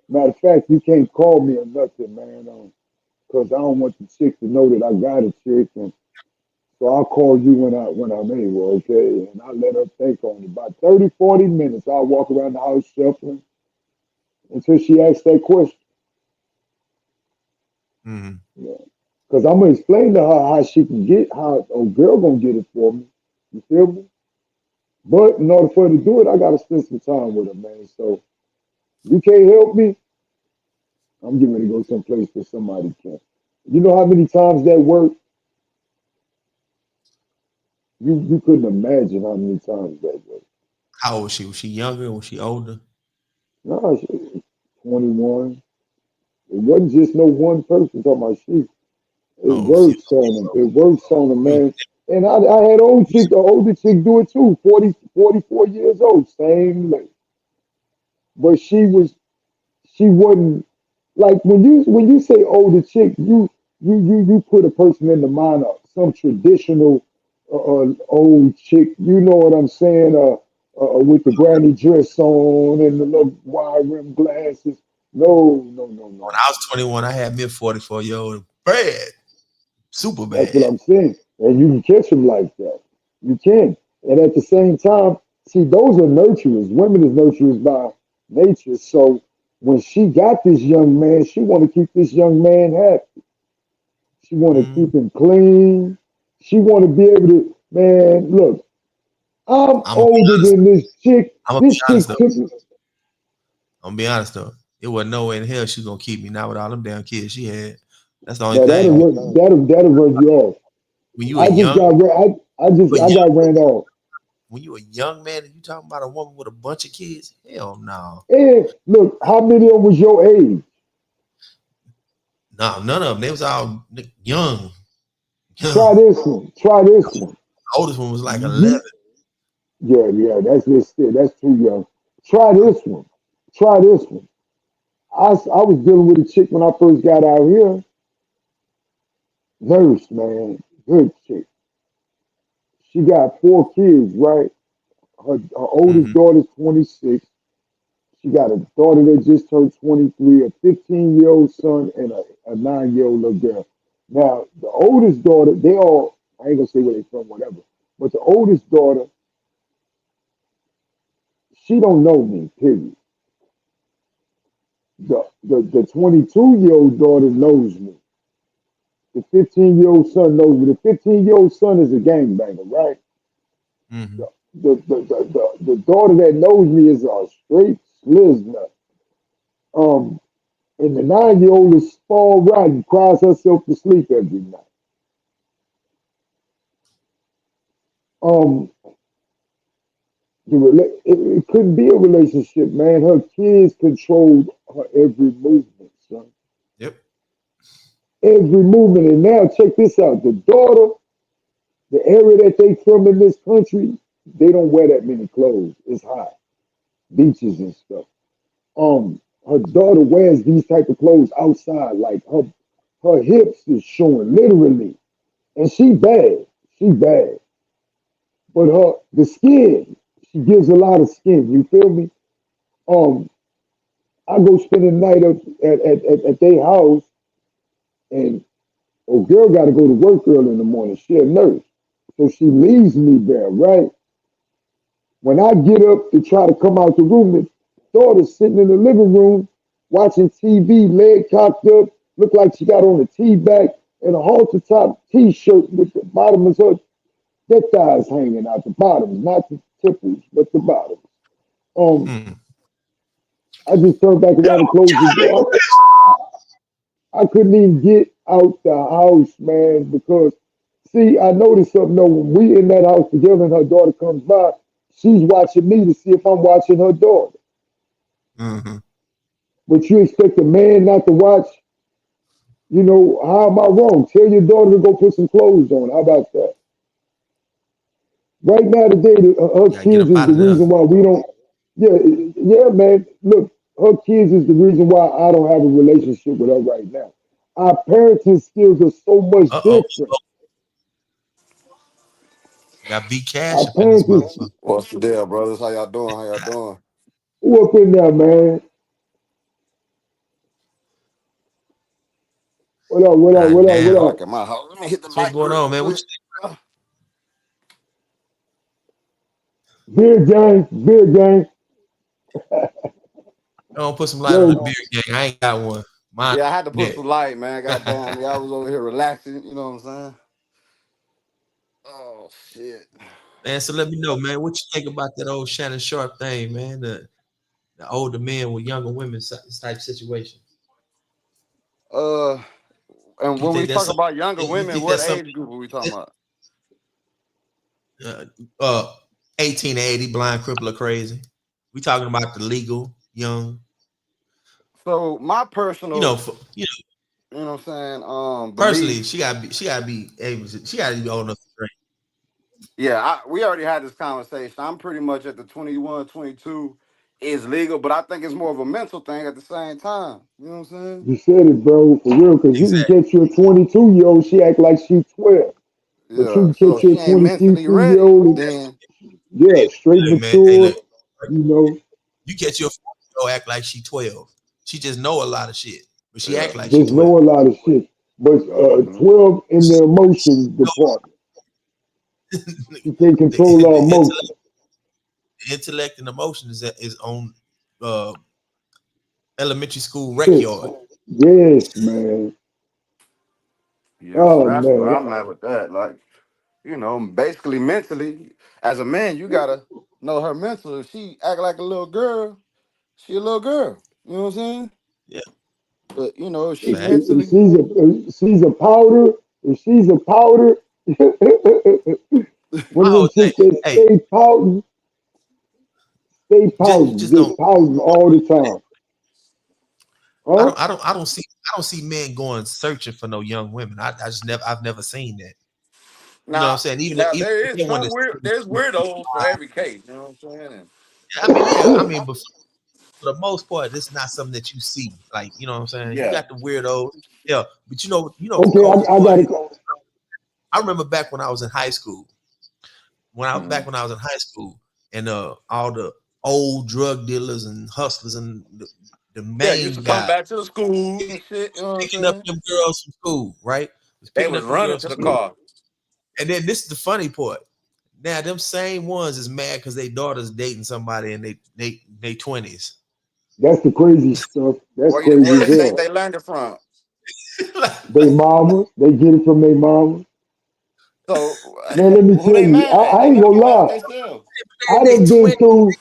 Speaker 1: Matter of fact, you can't call me or nothing, man, because I don't want the chick to know that I got a chick, and so I'll call you when I'm able, okay? And I let her think on it. About 30, 40 minutes, I'll walk around the house shuffling until she asks that question.
Speaker 2: Mm-hmm.
Speaker 1: Yeah. Because I'm gonna explain to her how she can get how a girl gonna get it for me. You feel me? But in order for her to do it, I gotta spend some time with her, man. So you can't help me. I'm getting ready to go someplace where somebody can. You know how many times that worked? You couldn't imagine how many times that worked.
Speaker 2: How old was she? Was she younger? Was she older?
Speaker 1: No, she was 21. It wasn't just no one person talking about she. It
Speaker 2: Oh, she.
Speaker 1: works on them. It works on them,
Speaker 2: You,
Speaker 1: man. And I had older chick do it too, 40, 44 years old, same lady. But she wasn't like when you say older chick, you put a person in the mind of some traditional old chick. You know what I'm saying? With the granny dress on and the little wide rim glasses. No, no, no, no,
Speaker 2: when
Speaker 1: no.
Speaker 2: I was 21, I had me a 44-year-old bad, super
Speaker 1: That's what
Speaker 2: bad.
Speaker 1: I'm saying. And you can catch them like that. You can. And at the same time, see, those are nurturers. Women is nurturers by nature. So when she got this young man, she want to keep this young man happy. She want to
Speaker 2: Mm,
Speaker 1: keep him clean. She want to be able to, man, look, I'm
Speaker 2: I'm gonna be
Speaker 1: older
Speaker 2: honest.
Speaker 1: than this chick.
Speaker 2: I'm gonna be
Speaker 1: This
Speaker 2: honest
Speaker 1: chick
Speaker 2: though.
Speaker 1: took me.
Speaker 2: I'm gonna be honest though. It wasn't no way in hell she was gonna keep me. Not with all them damn kids she had. That's the only
Speaker 1: Now
Speaker 2: thing.
Speaker 1: that'll run you off.
Speaker 2: When you a
Speaker 1: I just
Speaker 2: young,
Speaker 1: got
Speaker 2: a
Speaker 1: I
Speaker 2: young
Speaker 1: got ran off.
Speaker 2: when you a young man and you talking about a woman with a bunch of kids, hell no.
Speaker 1: And look, how many of them was your age?
Speaker 2: No, none of them. They was all young, young.
Speaker 1: Try this one. Try this one.
Speaker 2: The oldest one was like
Speaker 1: You,
Speaker 2: 11.
Speaker 1: yeah, that's just it. That's too young. Try this one. Try this one. I was dealing with a chick when I first got out here. Nurse, man. Good chick. She got 4 kids, right? Her oldest
Speaker 2: Mm-hmm.
Speaker 1: daughter's 26. She got a daughter that just turned 23, a 15-year-old son, and a 9-year-old little girl. Now, the oldest daughter, I ain't gonna say where they from, whatever. But the oldest daughter, she don't know me, period. The 22-year-old daughter knows me. The 15-year-old son knows me. The 15-year-old son is a gangbanger, right?
Speaker 2: Mm-hmm.
Speaker 1: The daughter that knows me is a straight sliznut. Um, and the 9-year-old is spoiled rotten, cries herself to sleep every night. Um, it couldn't be a relationship, man. Her kids controlled her every movement, son.
Speaker 2: Yep.
Speaker 1: Every movement. And now check this out. The daughter, the area that they from in this country, they don't wear that many clothes. It's hot. Beaches and stuff. Her daughter wears these type of clothes outside. Like her hips is showing literally. And she bad. She bad. But the skin, she gives a lot of skin. You feel me? Um, I go spend the night up at their house, and girl got to go to work early in the morning. She a nurse, so she leaves me there. Right when I get up to try to come out the room, the daughter's sitting in the living room watching TV, leg cocked up, look like she got on a tea bag and a halter top T-shirt with the bottom of her thighs hanging out the bottoms, not the tipples, but the bottoms. Um,
Speaker 2: Mm.
Speaker 1: I just turned back around and closed the door. I couldn't even get out the house, man, because see, I noticed something though. When we in that house together and her daughter comes by, she's watching me to see if I'm watching her daughter.
Speaker 2: Mm-hmm.
Speaker 1: But you expect a man not to watch, how am I wrong? Tell your daughter to go put some clothes on. How about that? Right now today, her
Speaker 2: You gotta get
Speaker 1: kids
Speaker 2: up
Speaker 1: is
Speaker 2: out
Speaker 1: the
Speaker 2: of there.
Speaker 1: reason why we don't. Yeah, yeah, man. Look, her kids is the reason why I don't have a relationship with her right now. Our parenting skills are so much
Speaker 2: Uh-oh.
Speaker 1: different.
Speaker 2: Got big
Speaker 1: Our
Speaker 2: cash up in this
Speaker 1: parenting,
Speaker 2: motherfucker.
Speaker 3: What's the deal, brothers? How y'all doing? How y'all doing?
Speaker 1: who up in there, man? What up? What up?
Speaker 2: God
Speaker 1: What up? What
Speaker 2: damn.
Speaker 3: Dark
Speaker 1: up?
Speaker 3: in my house. Let me hit the
Speaker 2: So what's
Speaker 3: light
Speaker 2: going
Speaker 3: real
Speaker 2: on, man?
Speaker 3: quick. Uh,
Speaker 1: Beer gang, beer gang.
Speaker 2: I don't put some light on the
Speaker 1: Yo,
Speaker 2: beer gang. I ain't got one. Mine
Speaker 3: Yeah, I had to put
Speaker 2: net.
Speaker 3: some light, man. Goddamn, yeah, I was over here relaxing. You know what I'm saying? Oh shit.
Speaker 2: Man, so let me know, man, what you think about that old Shannon Sharpe thing, man? The older men with younger women type situation.
Speaker 3: Uh, and
Speaker 2: You
Speaker 3: when we
Speaker 2: think that's
Speaker 3: talk
Speaker 2: something?
Speaker 3: about younger
Speaker 2: You
Speaker 3: women,
Speaker 2: think
Speaker 3: what
Speaker 2: that's something?
Speaker 3: age group are we talking about?
Speaker 2: Uh, uh, 18 to 80, blind, cripple, or crazy. We talking about the legal, young.
Speaker 3: So my personal,
Speaker 2: You
Speaker 3: you know what I'm saying,
Speaker 2: personally,
Speaker 3: belief.
Speaker 2: she gotta be able to, she gotta be old enough to drink.
Speaker 3: Yeah, we already had this conversation. I'm pretty much at the 21, 22 is legal, but I think it's more of a mental thing at the same time. You know what I'm saying?
Speaker 1: you said it, bro, for real. Cause you can
Speaker 2: Exactly.
Speaker 1: catch you a 22-year-old, she act like she 12. But you
Speaker 3: Yeah.
Speaker 1: can
Speaker 3: So
Speaker 1: catch
Speaker 3: if
Speaker 1: you a
Speaker 3: she ain't mentally
Speaker 1: 22 year
Speaker 3: ready,
Speaker 1: old,
Speaker 3: then
Speaker 1: yeah, straight
Speaker 2: Hey, man. Hey,
Speaker 1: mature.
Speaker 2: look.
Speaker 1: You know,
Speaker 2: You catch your 40 act like she 12. She just know a lot of shit, but she
Speaker 3: yeah.
Speaker 2: act like she
Speaker 1: just
Speaker 2: 12.
Speaker 1: know a lot of shit. But
Speaker 3: Hmm.
Speaker 1: 12 in the emotion department, she can't
Speaker 2: the,
Speaker 1: control her
Speaker 2: the
Speaker 1: emotion.
Speaker 2: intellect and emotion is on uh, elementary school rec
Speaker 1: Six.
Speaker 2: yard.
Speaker 1: Yes, man.
Speaker 3: Yeah, so
Speaker 1: Oh
Speaker 3: that's where
Speaker 1: man.
Speaker 3: I'm at with that. Like, basically mentally, as a man, you gotta know her mental. If she act like a little girl, she a little girl. You know what I'm saying?
Speaker 2: Yeah,
Speaker 3: But if she
Speaker 2: fact.
Speaker 1: If
Speaker 3: mentally,
Speaker 1: she's a powder, if she's a powder, one
Speaker 2: My
Speaker 1: of
Speaker 2: whole
Speaker 1: them
Speaker 2: thing,
Speaker 1: chicks that
Speaker 2: hey,
Speaker 1: stay
Speaker 2: you
Speaker 1: pouting,
Speaker 2: just don't.
Speaker 1: just pouting all the time. Huh?
Speaker 2: I don't see men going searching for no young women. I just never, I've never seen that. You know what I'm
Speaker 3: now,
Speaker 2: saying?
Speaker 3: now
Speaker 2: Even
Speaker 3: there is
Speaker 2: someone
Speaker 3: some
Speaker 2: that's,
Speaker 3: weird. There's weirdos for every case. You know what I'm saying?
Speaker 2: I mean, yeah, I
Speaker 1: Yeah.
Speaker 2: mean, but for the most part, it's not something that you see. Like, you know what I'm saying? You
Speaker 3: Yeah.
Speaker 2: got the weirdos, yeah. But the
Speaker 1: Okay,
Speaker 2: coldest
Speaker 1: I
Speaker 2: part
Speaker 1: gotta
Speaker 2: is
Speaker 1: go.
Speaker 2: I remember back when I was in high school.
Speaker 3: Mhm.
Speaker 2: When I was in high school, and all the old drug dealers and hustlers and the
Speaker 3: Yeah, used
Speaker 2: main
Speaker 3: to come
Speaker 2: guy
Speaker 3: back to the schools and shit. You know what I'm
Speaker 2: picking up
Speaker 3: saying?
Speaker 2: them girls from school, right? Was
Speaker 3: They
Speaker 2: picking
Speaker 3: was
Speaker 2: up them
Speaker 3: running
Speaker 2: girls
Speaker 3: to
Speaker 2: from
Speaker 3: the
Speaker 2: school.
Speaker 3: car.
Speaker 2: And then this is the funny part. Now them same ones is mad because their daughter's dating somebody in they 20s.
Speaker 1: That's the crazy stuff. That's
Speaker 3: Where
Speaker 1: crazy as
Speaker 3: you think
Speaker 1: hell.
Speaker 3: they learned it from?
Speaker 1: They mama, they get it from their mama.
Speaker 3: So
Speaker 1: Man, let me
Speaker 3: who
Speaker 1: tell
Speaker 3: they
Speaker 1: you,
Speaker 3: mad at?
Speaker 1: I
Speaker 3: They
Speaker 1: ain't
Speaker 3: gotta
Speaker 1: gonna
Speaker 3: be mad at
Speaker 1: lie.
Speaker 3: themselves.
Speaker 1: I
Speaker 2: They
Speaker 1: done been
Speaker 2: 20,
Speaker 1: through.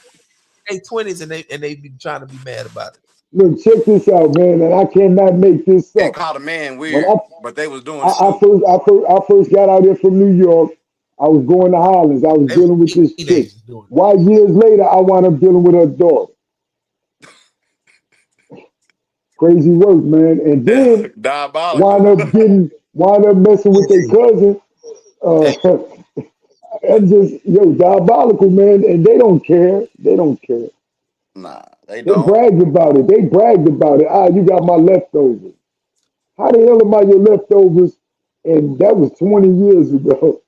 Speaker 2: they 20s and they be trying to be mad about it.
Speaker 1: Look, check this out, man, and I cannot make this
Speaker 3: And
Speaker 1: up.
Speaker 3: called a man
Speaker 1: When
Speaker 3: weird, but they was doing
Speaker 1: I,
Speaker 3: it
Speaker 1: I
Speaker 3: too.
Speaker 1: first I first I first got out there from New York, I was going to Highlands. I was
Speaker 2: They were
Speaker 1: dealing with this chick.
Speaker 2: teenagers doing
Speaker 1: Why years later I wound up dealing with her daughter? Crazy work, man. And then
Speaker 3: Diabolical.
Speaker 1: wind up messing with their cousin.
Speaker 2: it.
Speaker 1: Uh,
Speaker 2: Hey,
Speaker 1: and just diabolical, man. And they don't care. They don't care.
Speaker 3: Nah, they
Speaker 1: They
Speaker 3: don't.
Speaker 1: bragged about it. They bragged about it. Ah, you got my leftovers. How the hell am I your leftovers? And that was 20 years ago.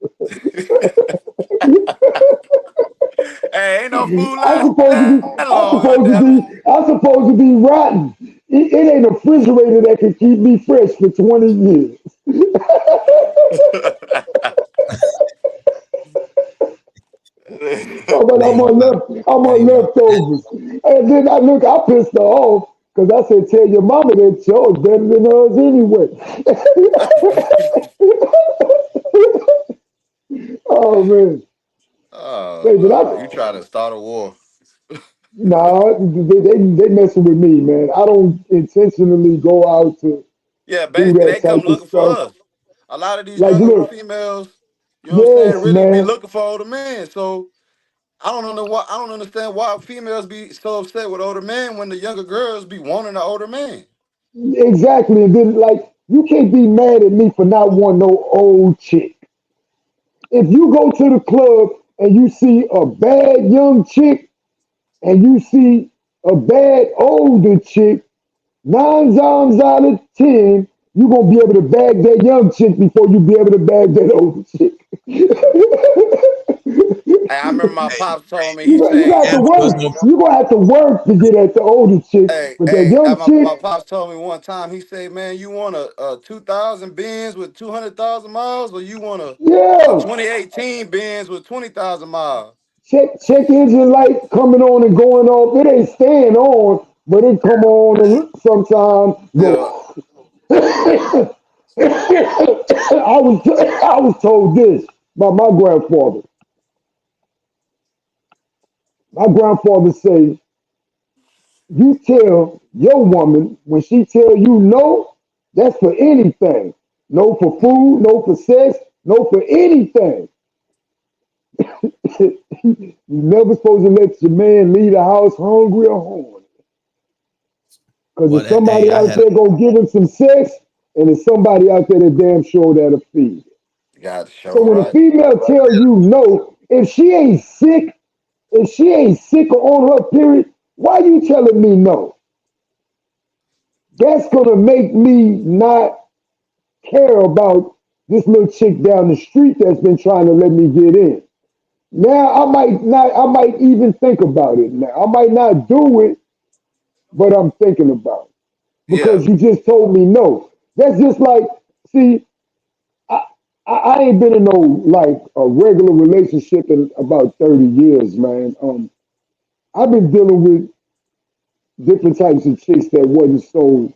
Speaker 3: Hey, ain't no food
Speaker 1: I'm
Speaker 3: last
Speaker 1: supposed to
Speaker 3: that
Speaker 1: be. I'm
Speaker 3: long out
Speaker 1: supposed to
Speaker 3: there.
Speaker 1: be. I'm supposed to be rotten. It ain't a refrigerator that can keep me fresh for 20 years. So, but
Speaker 2: man, you wild.
Speaker 1: I'm
Speaker 2: Man,
Speaker 1: on
Speaker 2: you wild.
Speaker 1: leftovers. And then I pissed her off because I said, tell your mama that yours better than hers anyway. Oh man.
Speaker 3: Oh
Speaker 1: Hey, but
Speaker 3: Lord, you try to start a war.
Speaker 1: nah, they messing with me, man. I don't intentionally go out to
Speaker 3: Yeah,
Speaker 1: do
Speaker 3: basically
Speaker 1: that
Speaker 3: they come
Speaker 1: type of
Speaker 3: looking for
Speaker 1: stuff.
Speaker 3: us. A lot of these
Speaker 1: Like,
Speaker 3: younger
Speaker 1: look,
Speaker 3: females, you know what I'm saying,
Speaker 1: yes,
Speaker 3: really be
Speaker 1: man.
Speaker 3: looking for older men. So I don't understand why females be so upset with older men when the younger girls be wanting an older man.
Speaker 1: Exactly. And then, like, you can't be mad at me for not wanting no old chick. If you go to the club and you see a bad young chick and you see a bad older chick, nine times out of ten, you're gonna be able to bag that young chick before you be able to bag that older chick.
Speaker 3: Hey, I remember my
Speaker 2: Hey,
Speaker 3: pops told me, he
Speaker 1: You
Speaker 3: say,
Speaker 1: got to
Speaker 2: damn sure
Speaker 1: work.
Speaker 2: no
Speaker 1: You're gonna have to work to get at the older chick, but that young chick,
Speaker 3: my pops told me one time, he said, man, you want a 2000 Benz with 200,000 miles, or you want a
Speaker 1: yeah.
Speaker 3: 2018 Benz with 20,000 miles?
Speaker 1: Check engine light coming on and going off. It ain't staying on, but it come on and sometimes
Speaker 3: Yeah.
Speaker 1: go. I was told this by my grandfather. My grandfather said, "You tell your woman when she tell you no, that's for anything. No for food, no for sex, no for anything. You never supposed to let your man leave the house hungry or horny. Because
Speaker 2: Well,
Speaker 1: there's
Speaker 2: that, hey,
Speaker 1: somebody
Speaker 2: I
Speaker 1: out
Speaker 2: had a
Speaker 1: there gonna give him some sex, and there's somebody out there that damn sure that'll feed it.
Speaker 3: Got to
Speaker 1: So
Speaker 3: show
Speaker 1: when a
Speaker 3: right.
Speaker 1: female tell you no, if she ain't sick or on her period, why you telling me no? That's gonna make me not care about this little chick down the street that's been trying to let me get in. Now I might even think about it now. I might not do it, but I'm thinking about it
Speaker 3: Yeah.
Speaker 1: because you just told me no. That's just like, see, I ain't been in no like a regular relationship in about 30 years, man. I've been dealing with different types of chicks that wasn't so,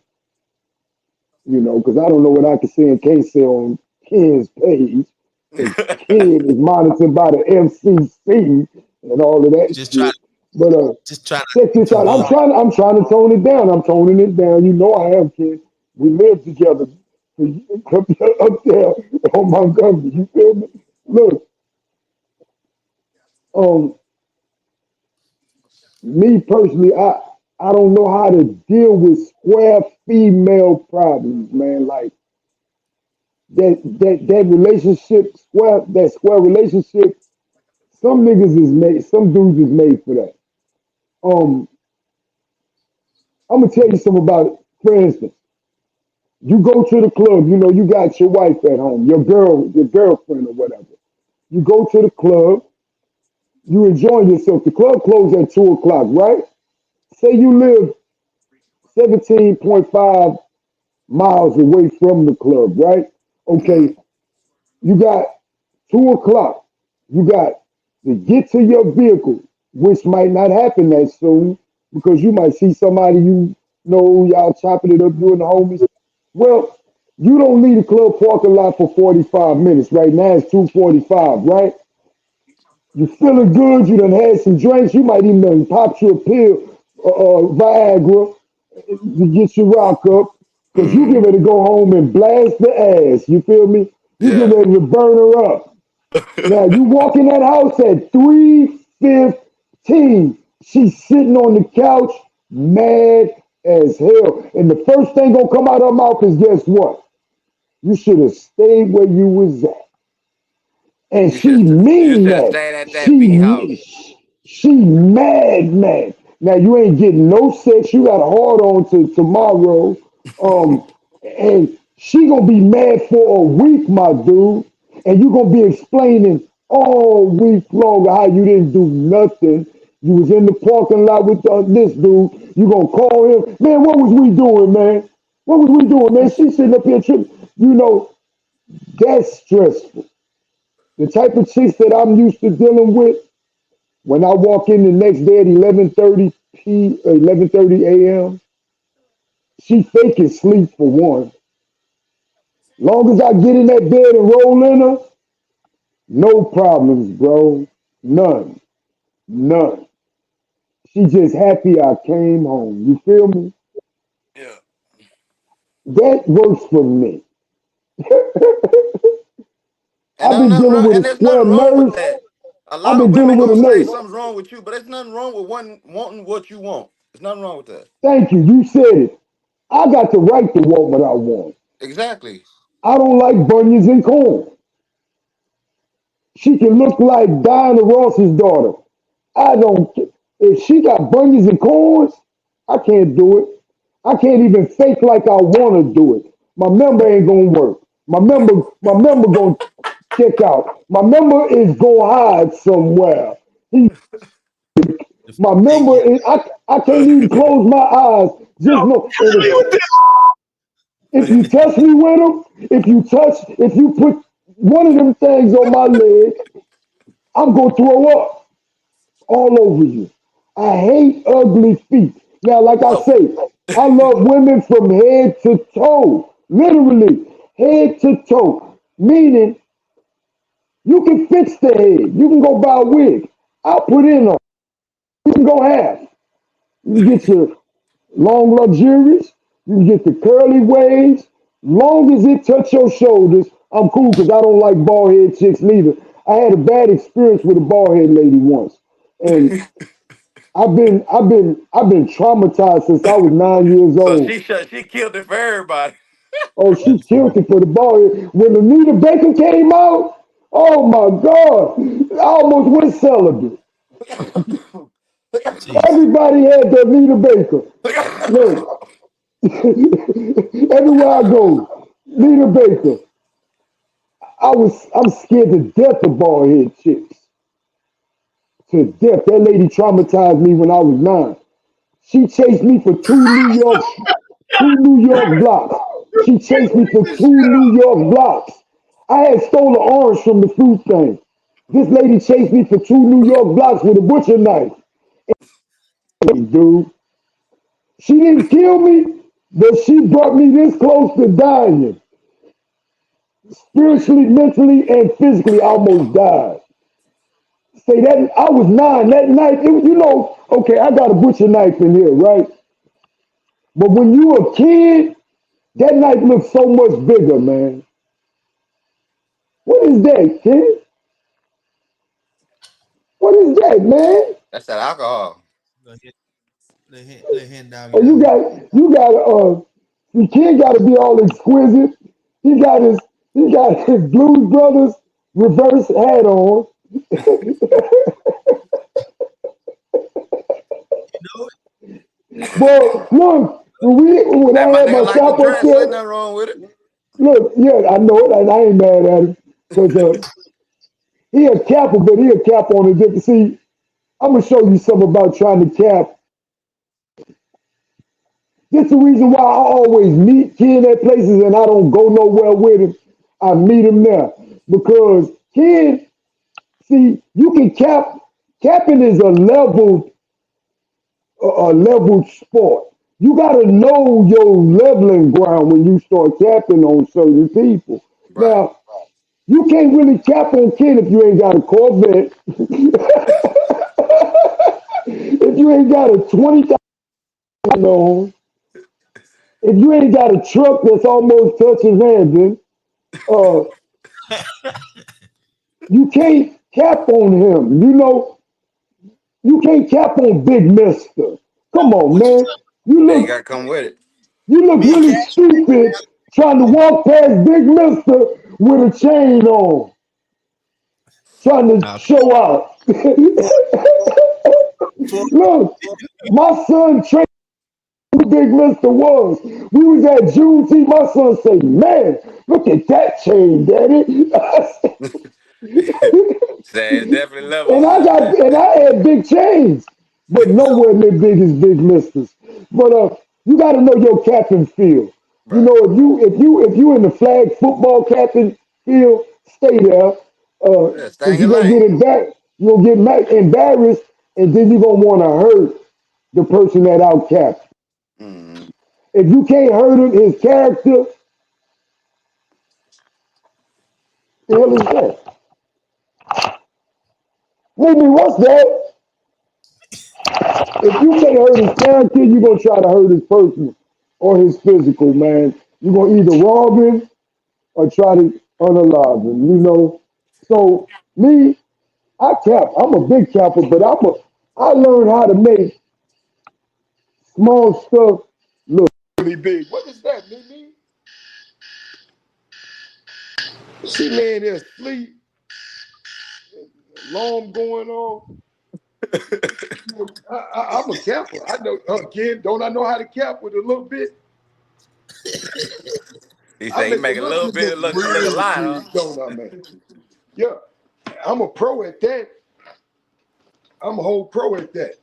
Speaker 1: because I don't know what I can say and can't say on Ken's page, because Ken is monitored by the FCC and all of that
Speaker 2: just trying
Speaker 1: shit. But
Speaker 2: just trying
Speaker 1: check this
Speaker 2: to
Speaker 1: out.
Speaker 2: warn.
Speaker 1: I'm trying to tone it down. I'm toning it down. You know I am, Ken. We live together up there on Montgomery. You feel me? Look, um, me personally, I don't know how to deal with square female problems, man. Like that relationship square relationship. Some dudes is made for that. Um, I'm gonna tell you something about it. For instance, you go to the club. You got your wife at home, your girlfriend or whatever. You go to the club. You enjoying yourself. The club closes at 2 o'clock, right? Say you live 17.5 miles away from the club, right?
Speaker 3: Mhm.
Speaker 1: Okay, you got 2 o'clock. You got to get to your vehicle, which might not happen that soon because you might see somebody y'all chopping it up, doing the homies. Well, you don't leave the club parking lot for 45 minutes. Right now it's 2:45, right? You feeling good, you done had some drinks, you might even done popped you a pill, Viagra, to get your rock up, because you get
Speaker 3: Mhm.
Speaker 1: ready to go home and blast the ass. You feel me? You get
Speaker 3: Yeah.
Speaker 1: ready to burn her up. Now you walk in that house at 3:15. She's sitting on the couch, mad as hell. And the first thing gonna come out of her mouth is guess what? You should have stayed where you was at. And she
Speaker 3: You
Speaker 1: mean
Speaker 3: should have
Speaker 1: that.
Speaker 3: stayed at that B house.
Speaker 1: She mad, man. Now you ain't getting no sex. You got a hard on to tomorrow. Um, and she gonna be mad for a week, my dude. And you gonna be explaining all week long how you didn't do nothing. You was in the parking lot with this dude. You gonna call him, man? What was we doing, man? What was we doing, man? She sitting up here tripping. You know that's stressful. The type of chicks that I'm used to dealing with, when I walk in the next day at 11:30 a.m., she faking sleep for one. Long as I get in that bed and roll in her, no problems, bro. None. None. She just happy I came home. You feel me?
Speaker 3: Yeah.
Speaker 1: That works for me.
Speaker 3: And
Speaker 1: I've
Speaker 3: there's
Speaker 1: been
Speaker 3: nothing
Speaker 1: dealing
Speaker 3: wrong.
Speaker 1: with
Speaker 3: And
Speaker 1: a
Speaker 3: there's
Speaker 1: square
Speaker 3: nothing wrong with
Speaker 1: nurse.
Speaker 3: that. A
Speaker 1: I've
Speaker 3: lot of
Speaker 1: been
Speaker 3: women
Speaker 1: dealing with a
Speaker 3: gonna say
Speaker 1: nurse.
Speaker 3: something's wrong with you, but there's nothing wrong with one wanting what you want. There's nothing wrong with that.
Speaker 1: Thank you. You said it. I got the right to want what I want.
Speaker 3: Exactly.
Speaker 1: I don't like bunions and corn. She can look like Diana Ross's daughter. I don't care. If she got bunions and corns, I can't do it. I can't even fake like I want to do it. My member ain't gonna work. My member gonna check out. My member is gonna hide somewhere.
Speaker 2: The
Speaker 1: My
Speaker 2: thing
Speaker 1: member
Speaker 2: is,
Speaker 1: is. I can't even close my eyes. Just know. And if you touch me with them, if you put one of them things on my leg, I'm gonna throw up all over you. I hate ugly feet. Now, like I
Speaker 3: Oh,
Speaker 1: say, I love women from head to toe. Literally, head to toe. Meaning, you can fix the head. You can go buy a wig. I'll put in on. You can go half. You can get your long luxurious. You can get the curly waves. Long as it touch your shoulders, I'm cool because I don't like bald head chicks neither. I had a bad experience with a bald head lady once, and I've been traumatized since I was 9 years
Speaker 3: so
Speaker 1: old.
Speaker 3: she killed it for everybody.
Speaker 1: Oh, she killed it for the bald head. When Anita Baker came out, oh my God, I almost went celibate.
Speaker 2: jeez.
Speaker 1: Everybody had the Anita Baker. Look, everywhere I go, Anita Baker. I'm scared to death of bald head chicks. To death. That lady traumatized me when I was 9. She chased me for two New York blocks. She chased me for two New York blocks. I had stolen orange from the fruit thing. This lady chased me for two New York blocks with a butcher knife. Dude, she didn't kill me, but she brought me this close to dying. Spiritually, mentally, and physically, I almost died. Say that I was 9 that night. Okay, I got a butcher knife in here, right? But when you a kid, that knife looks so much bigger, man. What is that, kid? What is that, man?
Speaker 3: That's that alcohol.
Speaker 2: Little hen, little hen doggy
Speaker 1: Oh,
Speaker 2: dog.
Speaker 1: the kid got to be all exquisite. He got his, he got his Blues Brothers reverse hat on.
Speaker 2: You know it.
Speaker 1: Boy, look, when
Speaker 3: That
Speaker 1: I
Speaker 3: my
Speaker 1: had
Speaker 3: nigga
Speaker 1: my
Speaker 3: like to
Speaker 1: shop up
Speaker 3: dress. Ain't
Speaker 1: there,
Speaker 3: nothing wrong with it.
Speaker 1: look, yeah, I know it, and I ain't mad at him because he a capper, but he a cap on a different. See, I'm gonna show you something about trying to cap. This is the reason why I always meet Ken at places and I don't go nowhere with him. I meet him there because Ken, see, you can cap. Capping is a leveled sport. You got to know your leveling ground when you start capping on certain people.
Speaker 3: Right.
Speaker 1: Now, you can't really cap on Ken if you ain't got a Corvette, if you ain't got a 20,000 on, if you ain't got a truck that's almost touching Landon, uh, You can't cap on him. You can't cap on Big Mister. Come on,
Speaker 2: What you
Speaker 1: man.
Speaker 2: say?
Speaker 1: You
Speaker 3: Yeah, you
Speaker 1: look
Speaker 3: gotta come with it.
Speaker 1: you look
Speaker 2: Me and
Speaker 1: really
Speaker 2: Cash?
Speaker 1: stupid trying to walk past Big Mister with a chain on, trying to
Speaker 2: Nah,
Speaker 1: show out.
Speaker 2: before,
Speaker 1: Look, my son trained who Big Mister was. We was at Juneteenth. My son said, "Man, look at that chain, Daddy."
Speaker 3: Say it's definitely
Speaker 1: And
Speaker 3: levels.
Speaker 1: I had big chains, but nowhere near big as Big Misters. But you got to know your captain field. You
Speaker 3: Right.
Speaker 1: know, if you in the flag football captain field, stay there,
Speaker 3: Yeah, stay
Speaker 1: because
Speaker 3: in your
Speaker 1: you're gonna get
Speaker 3: lane.
Speaker 1: embarrassed. You're gonna get embarrassed, and then you're gonna want to hurt the person that out capped.
Speaker 3: Mm-hmm.
Speaker 1: If you can't hurt him, his character, the hell is that? Maybe what's that? If you can't hurt his character, you're gonna try to hurt his personal or his physical, man. You're gonna either rob him or try to unalive him, So me, I cap. I'm a big capper, but I learned how to make small stuff look really big. What is that, Mimi? She laying there asleep, alarm going on. I'm a capper. I know again, don't I know how to cap with a little bit?
Speaker 3: He
Speaker 1: I
Speaker 3: said he
Speaker 1: make a
Speaker 3: make a
Speaker 1: little
Speaker 3: little
Speaker 1: bit
Speaker 3: bit
Speaker 1: look
Speaker 3: look a
Speaker 1: real
Speaker 3: lot, huh?
Speaker 1: big, don't I, man? Yeah, I'm a pro at that. I'm a whole pro at that.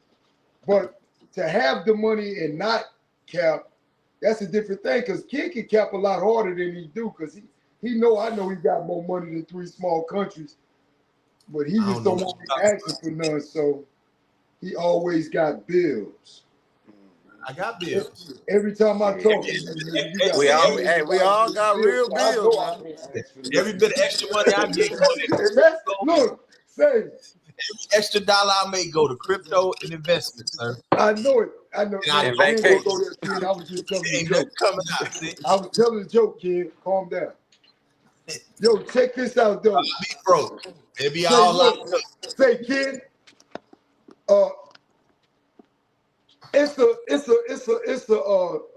Speaker 1: But to have the money and not cap, that's a different thing. Because Kid can cap a lot harder than he do. Because I know he got more money than three small countries. But he
Speaker 2: I
Speaker 1: just
Speaker 2: don't know
Speaker 1: don't
Speaker 2: what
Speaker 1: want
Speaker 2: you're
Speaker 1: me
Speaker 2: talking
Speaker 1: asking for none. So he always got bills.
Speaker 2: about. I got bills.
Speaker 1: Every time I
Speaker 3: Yeah.
Speaker 1: talk to you, nigga, you got
Speaker 3: We
Speaker 2: Every,
Speaker 3: all
Speaker 2: every,
Speaker 3: hey, we
Speaker 1: $1 million
Speaker 3: all
Speaker 1: in
Speaker 3: got
Speaker 1: bills.
Speaker 3: real
Speaker 1: So I
Speaker 3: bills
Speaker 1: know I
Speaker 3: now.
Speaker 1: can't ask for
Speaker 2: every
Speaker 1: nothing.
Speaker 2: bit of extra money I get go to
Speaker 1: And that's
Speaker 2: crypto.
Speaker 1: look, say
Speaker 2: Extra dollar I make go to crypto and investment, sir.
Speaker 1: I know it. I know,
Speaker 2: And I
Speaker 1: man.
Speaker 3: In
Speaker 1: We ain't gonna
Speaker 2: don't
Speaker 1: go
Speaker 3: vacation.
Speaker 1: there, kid. I was just telling the
Speaker 2: ain't nothing
Speaker 1: joke.
Speaker 2: coming out. See,
Speaker 1: I was telling the joke, kid. Calm down. Yo, check this out, though.
Speaker 2: be broke. It be
Speaker 1: Say,
Speaker 2: all locked
Speaker 1: look,
Speaker 2: up.
Speaker 1: say, kid. Uh, it's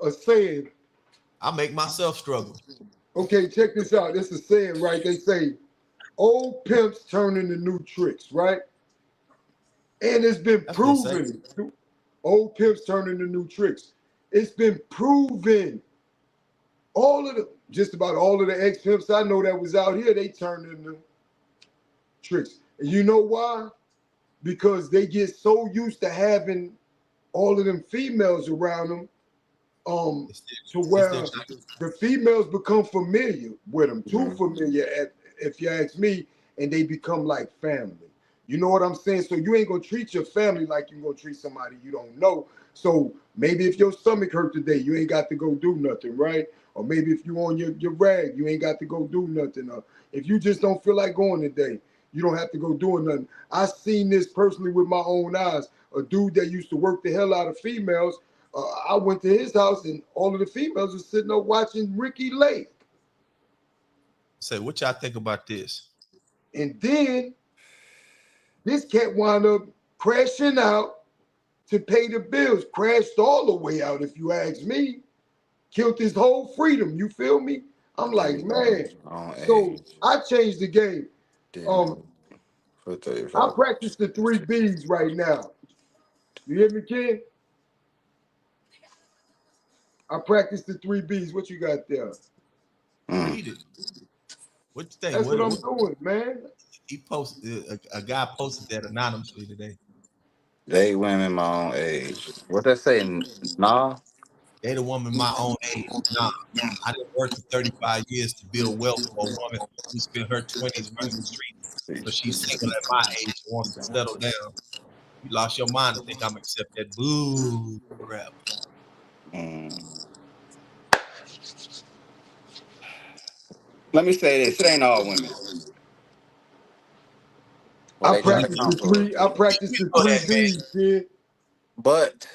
Speaker 1: a saying.
Speaker 2: I make myself struggle.
Speaker 1: Okay, check this out. It's a saying, right? They say old pimps turn into new tricks, right? And it's been
Speaker 2: That's what they say.
Speaker 1: proven. Old pimps turn into new tricks. It's been proven. Just about all of the ex pimps I know that was out here, they turned into tricks. And you know why? Because they get so used to having all of them females around them,
Speaker 2: It's
Speaker 1: to
Speaker 2: still, it's still
Speaker 1: where the females become familiar with them, too
Speaker 3: Mm-hmm.
Speaker 1: familiar, if you ask me, and they become like family. You know what I'm saying? So you ain't gonna treat your family like you're gonna treat somebody you don't know. So maybe if your stomach hurt today, you ain't got to go do nothing, right? Or maybe if you on your rag, you ain't got to go do nothing. Or if you just don't feel like going today, you don't have to go doing nothing. I seen this personally with my own eyes. A dude that used to work the hell out of females. I went to his house and all of the females were sitting up watching Ricky Lake.
Speaker 2: say, what y'all think about this?
Speaker 1: And then this cat wound up crashing out to pay the bills. Crashed all the way out, if you ask me. Killed his whole freedom. You feel me? I'm
Speaker 3: At
Speaker 1: like,
Speaker 3: his
Speaker 1: man.
Speaker 3: own
Speaker 1: So
Speaker 3: age.
Speaker 1: I changed the game.
Speaker 3: Didn't
Speaker 1: Um,
Speaker 3: know for
Speaker 1: I
Speaker 3: 35.
Speaker 1: practice the three B's right now. You hear me, kid? I practice the three B's. What you got there?
Speaker 3: Mm.
Speaker 2: Read it. What you think?
Speaker 1: That's what I'm
Speaker 2: What
Speaker 1: doing, man.
Speaker 2: he posted? A guy posted that anonymously today.
Speaker 3: They women my own age. What they say? Nah.
Speaker 2: Date a woman my own age. Nah, I didn't work for 35 years to build wealth for a woman who spent her 20s running the streets. So she's single at my age and wants to settle down. You lost your mind to think I'm accept that boo crap.
Speaker 3: Mm. Let me say this: it ain't all women. Well,
Speaker 1: I
Speaker 3: they got a
Speaker 1: practice the
Speaker 3: comfort.
Speaker 1: three. I practice
Speaker 2: You
Speaker 1: the
Speaker 2: know
Speaker 1: three
Speaker 2: that, man.
Speaker 1: B's, kid.
Speaker 3: But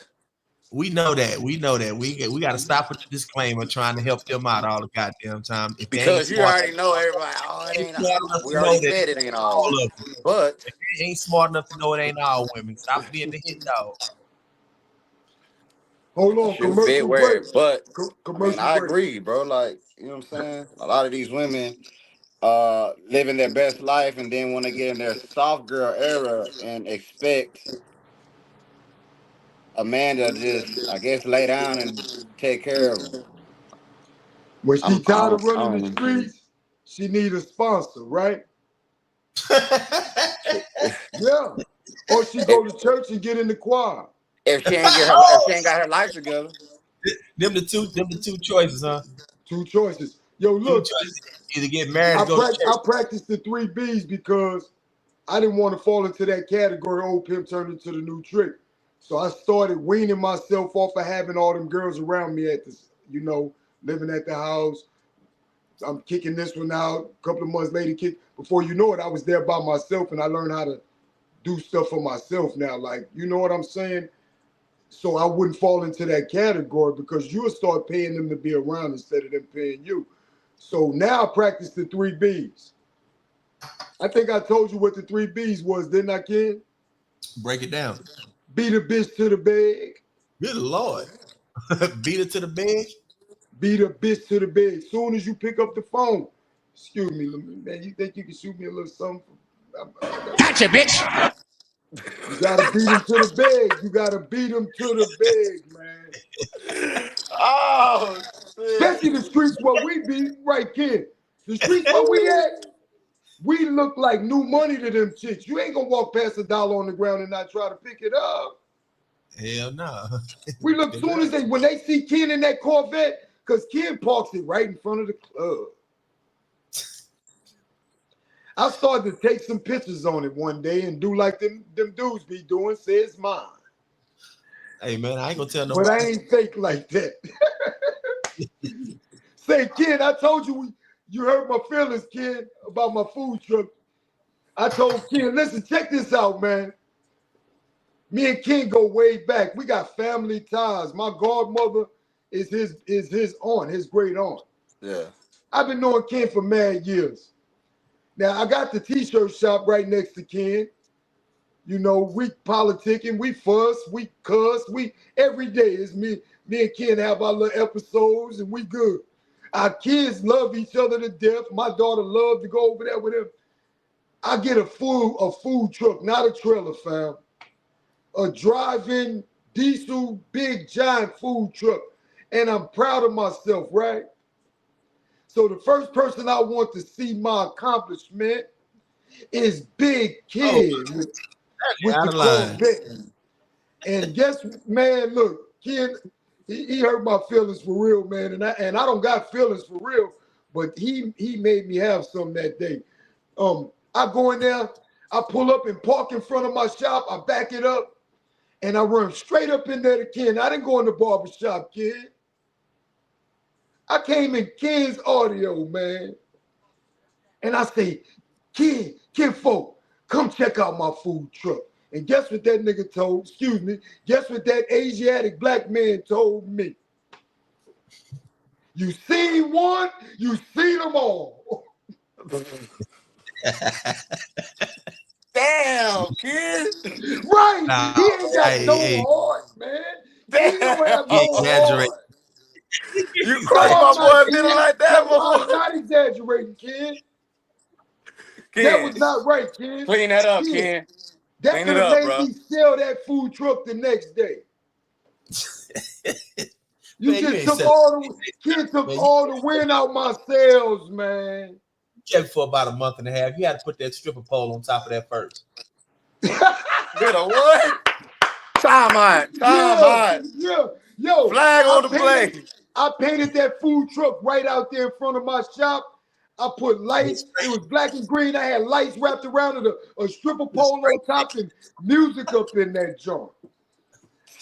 Speaker 2: We know that. We know that. We got to stop with the disclaimer trying to help them out all the goddamn time. If they ain't
Speaker 3: Because you
Speaker 2: smart,
Speaker 3: already know everybody. Oh, it
Speaker 2: they ain't
Speaker 3: ain't.
Speaker 2: smart enough
Speaker 3: We
Speaker 2: to know
Speaker 3: already
Speaker 2: that
Speaker 3: said it
Speaker 2: it's
Speaker 3: ain't all
Speaker 2: all
Speaker 3: women,
Speaker 2: of them.
Speaker 3: but
Speaker 2: If they ain't smart enough to know it ain't all women, stop being the hit dog.
Speaker 1: Hold on,
Speaker 3: shoot, big
Speaker 1: commercial break.
Speaker 3: word. But I mean,
Speaker 1: Commercial
Speaker 3: I
Speaker 1: break.
Speaker 3: agree, bro. Like, you know what I'm saying? A lot of these women living their best life and then when they get in their soft girl era and expect a man to just, I guess, lay down and take care of them.
Speaker 1: When she tired of
Speaker 3: I
Speaker 1: running the
Speaker 3: don't
Speaker 1: streets, she need a sponsor, right?
Speaker 3: if,
Speaker 1: Yeah. Or she go to church and get in the choir.
Speaker 3: if she ain't if she ain't got her life together.
Speaker 2: Them the two choices, huh?
Speaker 1: Two choices. Yo,
Speaker 2: Two
Speaker 1: look,
Speaker 2: choices. Either get married or go to church.
Speaker 1: I practiced the 3 Bs because I didn't want to fall into that category. Old pimp turned into the new trick. So I started weaning myself off of having all them girls around me at this, living at the house. I'm kicking this one out. A couple of months later, before you know it, I was there by myself and I learned how to do stuff for myself now. Like, you know what I'm saying? So I wouldn't fall into that category because you'll start paying them to be around instead of them paying you. So now I practice the 3 Bs. I think I told you what the 3 Bs was, didn't I, Ken?
Speaker 2: Break it down.
Speaker 1: Beat a bitch to the bed.
Speaker 2: Good Lord. Beat it to the bed.
Speaker 1: Beat a bitch to the bed. Soon as you pick up the phone, excuse me, man, you think you can shoot me a little something?
Speaker 4: Gotcha, bitch.
Speaker 1: You gotta beat him to the bed. You gotta beat him to the bed, man.
Speaker 3: Oh shit.
Speaker 1: Especially the streets where we be, right, Ken? The streets where we at, we look like new money to them chicks. You ain't gonna walk past $1 on the ground and not try to pick it up.
Speaker 2: Hell no.
Speaker 1: We look soon as when they see Ken in that Corvette, because Ken parks it right in front of the club. I started to take some pictures on it one day and do like them dudes be doing, say it's mine.
Speaker 2: Hey man, I ain't gonna tell
Speaker 1: But
Speaker 2: nobody.
Speaker 1: I ain't fake like that. Say, Ken, I told you hurt my feelings, Ken, about my food truck. I told Ken, listen, check this out, man. Me and Ken go way back. We got family ties. My godmother is his aunt, his great aunt.
Speaker 3: Yeah.
Speaker 1: I've been knowing Ken for mad years. Now I got the t-shirt shop right next to Ken. You know, we politicking, we fuss, we cuss, we every day is me and Ken have our little episodes and we good. Our kids love each other to death. My daughter loved to go over there with him. I get a food truck, not a trailer, fam. A drive-in diesel big giant food truck. And I'm proud of myself, right? So the first person I want to see my accomplishment is Big
Speaker 2: Oh,
Speaker 1: Kid with
Speaker 2: out
Speaker 1: the
Speaker 2: of line.
Speaker 1: Corvette. And guess, man, look, Ken, he hurt my feelings for real, man. And I don't got feelings for real, but he made me have some that day. I go in there, I pull up and park in front of my shop, I back it up, and I run straight up in there to Ken. I didn't go in the barber shop, kid. I came in Ken's audio, man. And I say, Ken, folk, come check out my food truck. And guess what that nigga told, excuse me, guess what that Asiatic black man told me? You seen one, you seen them all.
Speaker 3: Damn, kid.
Speaker 1: Right,
Speaker 2: Nah,
Speaker 1: he ain't got no
Speaker 2: hey,
Speaker 1: heart, man. He don't
Speaker 3: Damn.
Speaker 1: have
Speaker 2: he
Speaker 1: no
Speaker 2: exaggerate.
Speaker 1: heart.
Speaker 3: You
Speaker 1: No,
Speaker 3: crossed
Speaker 1: I'm
Speaker 3: my
Speaker 1: not,
Speaker 3: boy feeling
Speaker 1: kid.
Speaker 3: like that,
Speaker 1: No,
Speaker 3: my
Speaker 1: I'm
Speaker 3: boy.
Speaker 1: not exaggerating, kid. That was
Speaker 3: Kid,
Speaker 1: not right, kid.
Speaker 3: clean that up,
Speaker 1: Kid,
Speaker 3: Ken.
Speaker 1: that
Speaker 3: Clean it
Speaker 1: could have
Speaker 3: up,
Speaker 1: made
Speaker 3: bro.
Speaker 1: me sell that food truck the next day. You
Speaker 2: Man, you
Speaker 1: just
Speaker 2: ain't
Speaker 1: took
Speaker 2: selling.
Speaker 1: kid took
Speaker 2: Man, you
Speaker 1: all the wind out my sails, man.
Speaker 2: kept for about a month and a half. You had to put that stripper pole on top of that first.
Speaker 3: Did a what? Time out. Time
Speaker 1: Yeah,
Speaker 3: out.
Speaker 1: yeah. Yo,
Speaker 3: Flag on the play.
Speaker 1: I painted that food truck right out there in front of my shop. I put lights. It was black and green. I had lights wrapped around it, a stripper pole on top, and music up in that joint.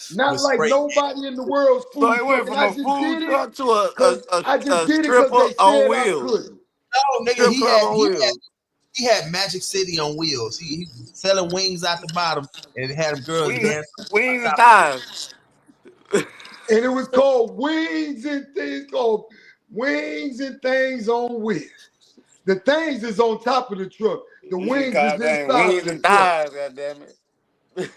Speaker 2: With
Speaker 1: Not like
Speaker 2: spray.
Speaker 1: nobody in the world's
Speaker 3: So
Speaker 1: food
Speaker 3: it
Speaker 1: truck.
Speaker 3: went
Speaker 1: And
Speaker 3: from
Speaker 1: I
Speaker 3: a
Speaker 1: just
Speaker 3: food
Speaker 1: did it
Speaker 3: truck to
Speaker 1: because I just
Speaker 3: a
Speaker 1: did it because
Speaker 3: stripper
Speaker 1: they
Speaker 3: on
Speaker 1: said I
Speaker 3: wheels.
Speaker 1: couldn't.
Speaker 2: No, nigga,
Speaker 3: Strip club on wheels.
Speaker 2: he had Magic City on wheels. He was selling wings out the bottom and had them girls
Speaker 3: Wings,
Speaker 2: dance on
Speaker 3: wings and
Speaker 2: top.
Speaker 3: thighs.
Speaker 1: And it was called Wings and Things, called Wings and Things on Wheels. The things is on top of the truck. The
Speaker 3: You should
Speaker 1: wings
Speaker 3: call
Speaker 1: is
Speaker 3: that
Speaker 1: inside of
Speaker 3: wings
Speaker 1: the
Speaker 3: and
Speaker 1: truck.
Speaker 3: thighs, goddammit.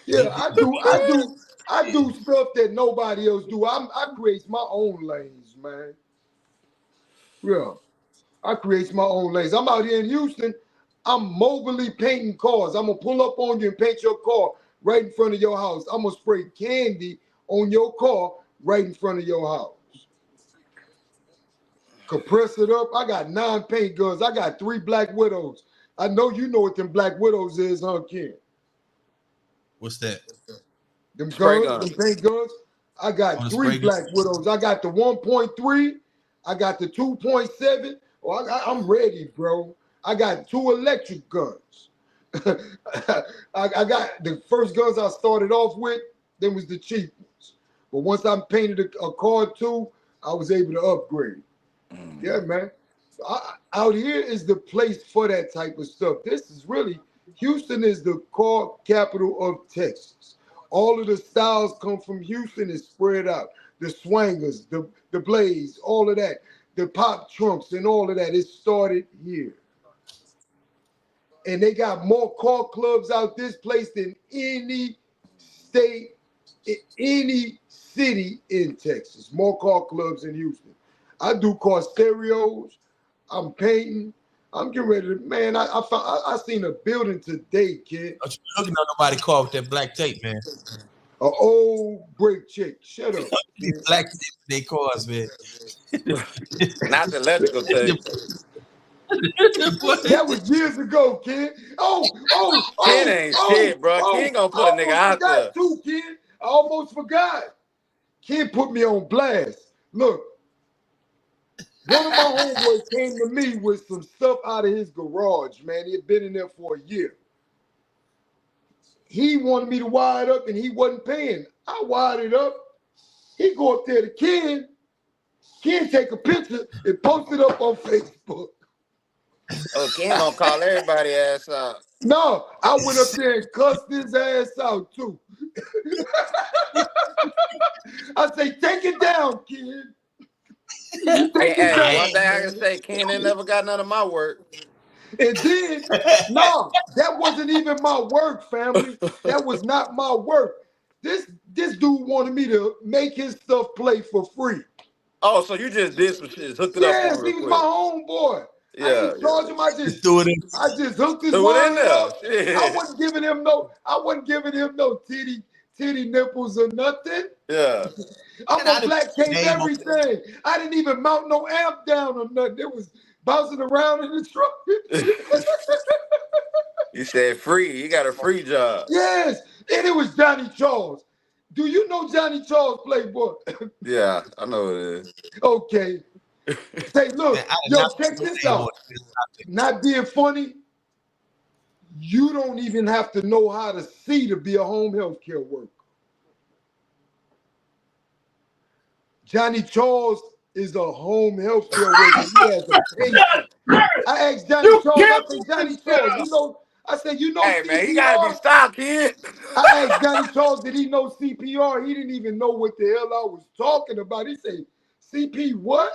Speaker 1: Yeah, I do stuff that nobody else do. I create my own lanes, man. Yeah, I create my own lanes. I'm out here in Houston. I'm mobilely painting cars. I'm gonna pull up on you and paint your car right in front of your house. I'm gonna spray candy on your car right in front of your house. Compress it up. I got 9 paint guns. I got 3 Black Widows. I know you know what them Black Widows is, huh, Ken?
Speaker 2: What's that?
Speaker 1: Them
Speaker 3: Spray
Speaker 1: guns,
Speaker 3: gun.
Speaker 1: them paint guns. I
Speaker 2: On
Speaker 1: got
Speaker 2: the
Speaker 1: 3
Speaker 2: spray gun?
Speaker 1: Black Widows. I got the 1.3. I got the 2.7. Oh, I'm ready, bro. I got 2 electric guns. I got the first guns I started off with. Them was the cheap ones. But once I painted a car too, I was able to upgrade. Yeah, man. Out here is the place for that type of stuff. This is really Houston is the car capital of Texas. All of the styles come from Houston and spread out. The swangers, the blades, all of that, the pop trunks and all of that. It started here. And they got more car clubs out this place than any state, any city in Texas. More car clubs in Houston. I do car stereos. I'm painting. I'm getting ready to, man. I seen a building today, kid.
Speaker 2: Don't you looking at nobody car with that black tape, man?
Speaker 1: An old brake chick. Shut up.
Speaker 2: These
Speaker 1: Kid.
Speaker 2: black tape in their cars, man.
Speaker 3: Not the electrical tape.
Speaker 1: That was years ago, kid.
Speaker 3: Ken ain't shit, bro. Ken gonna
Speaker 1: I
Speaker 3: put a nigga
Speaker 1: almost
Speaker 3: out there.
Speaker 1: forgot too, kid. I almost forgot. Kid put me on blast. Look, one of my homeboys came to me with some stuff out of his garage, man. He had been in there for a year. He wanted me to wire it up and he wasn't paying. I wired it up. He go up there to Ken. Ken take a picture and post it up on Facebook.
Speaker 3: Oh, Ken gonna call everybody ass out.
Speaker 1: No, I went up there and cussed his ass out too. I say, take it down, kid. You take it
Speaker 3: Hey,
Speaker 1: down.
Speaker 3: one thing I
Speaker 1: Man.
Speaker 3: can say, Ken ain't never got none of my work.
Speaker 1: And then, no, that wasn't even my work, family. That was not my work. This dude wanted me to make his stuff play for free.
Speaker 3: Oh, so you just did some shit, hooked it up on
Speaker 1: Yes,
Speaker 3: him
Speaker 1: he
Speaker 3: real
Speaker 1: was my
Speaker 3: quick.
Speaker 1: homeboy. I
Speaker 3: Yeah,
Speaker 1: didn't charge him. I
Speaker 2: Just threw it in.
Speaker 1: just hooked his
Speaker 3: threw it in
Speaker 1: wire
Speaker 3: there.
Speaker 1: up.
Speaker 3: Shit.
Speaker 1: I wasn't giving him no titty nipples or nothing.
Speaker 3: Yeah.
Speaker 1: I'm
Speaker 2: And I
Speaker 1: gonna black tape
Speaker 2: name on
Speaker 1: everything. I didn't even mount no amp down or nothing. It was bouncing around in the truck.
Speaker 3: You said free. You got a free job.
Speaker 1: Yes, and it was Johnny Charles. Do you know Johnny Charles, Playboy?
Speaker 3: Yeah, I know what it is.
Speaker 1: Okay. Say, look,
Speaker 2: Man, I did
Speaker 1: yo,
Speaker 2: not
Speaker 1: check
Speaker 2: put no
Speaker 1: this
Speaker 2: name
Speaker 1: out.
Speaker 2: on it.
Speaker 1: Not being funny, you don't even have to know how to see to be a home health care worker. Johnny Charles is a home health care worker. He has a patient. I asked Johnny Charles, I said, Johnny Charles, you know
Speaker 3: Hey,
Speaker 1: CPR?
Speaker 3: man, he got to be stopped, kid.
Speaker 1: I asked Johnny Charles, did he know CPR? He didn't even know what the hell I was talking about. He said, CP what?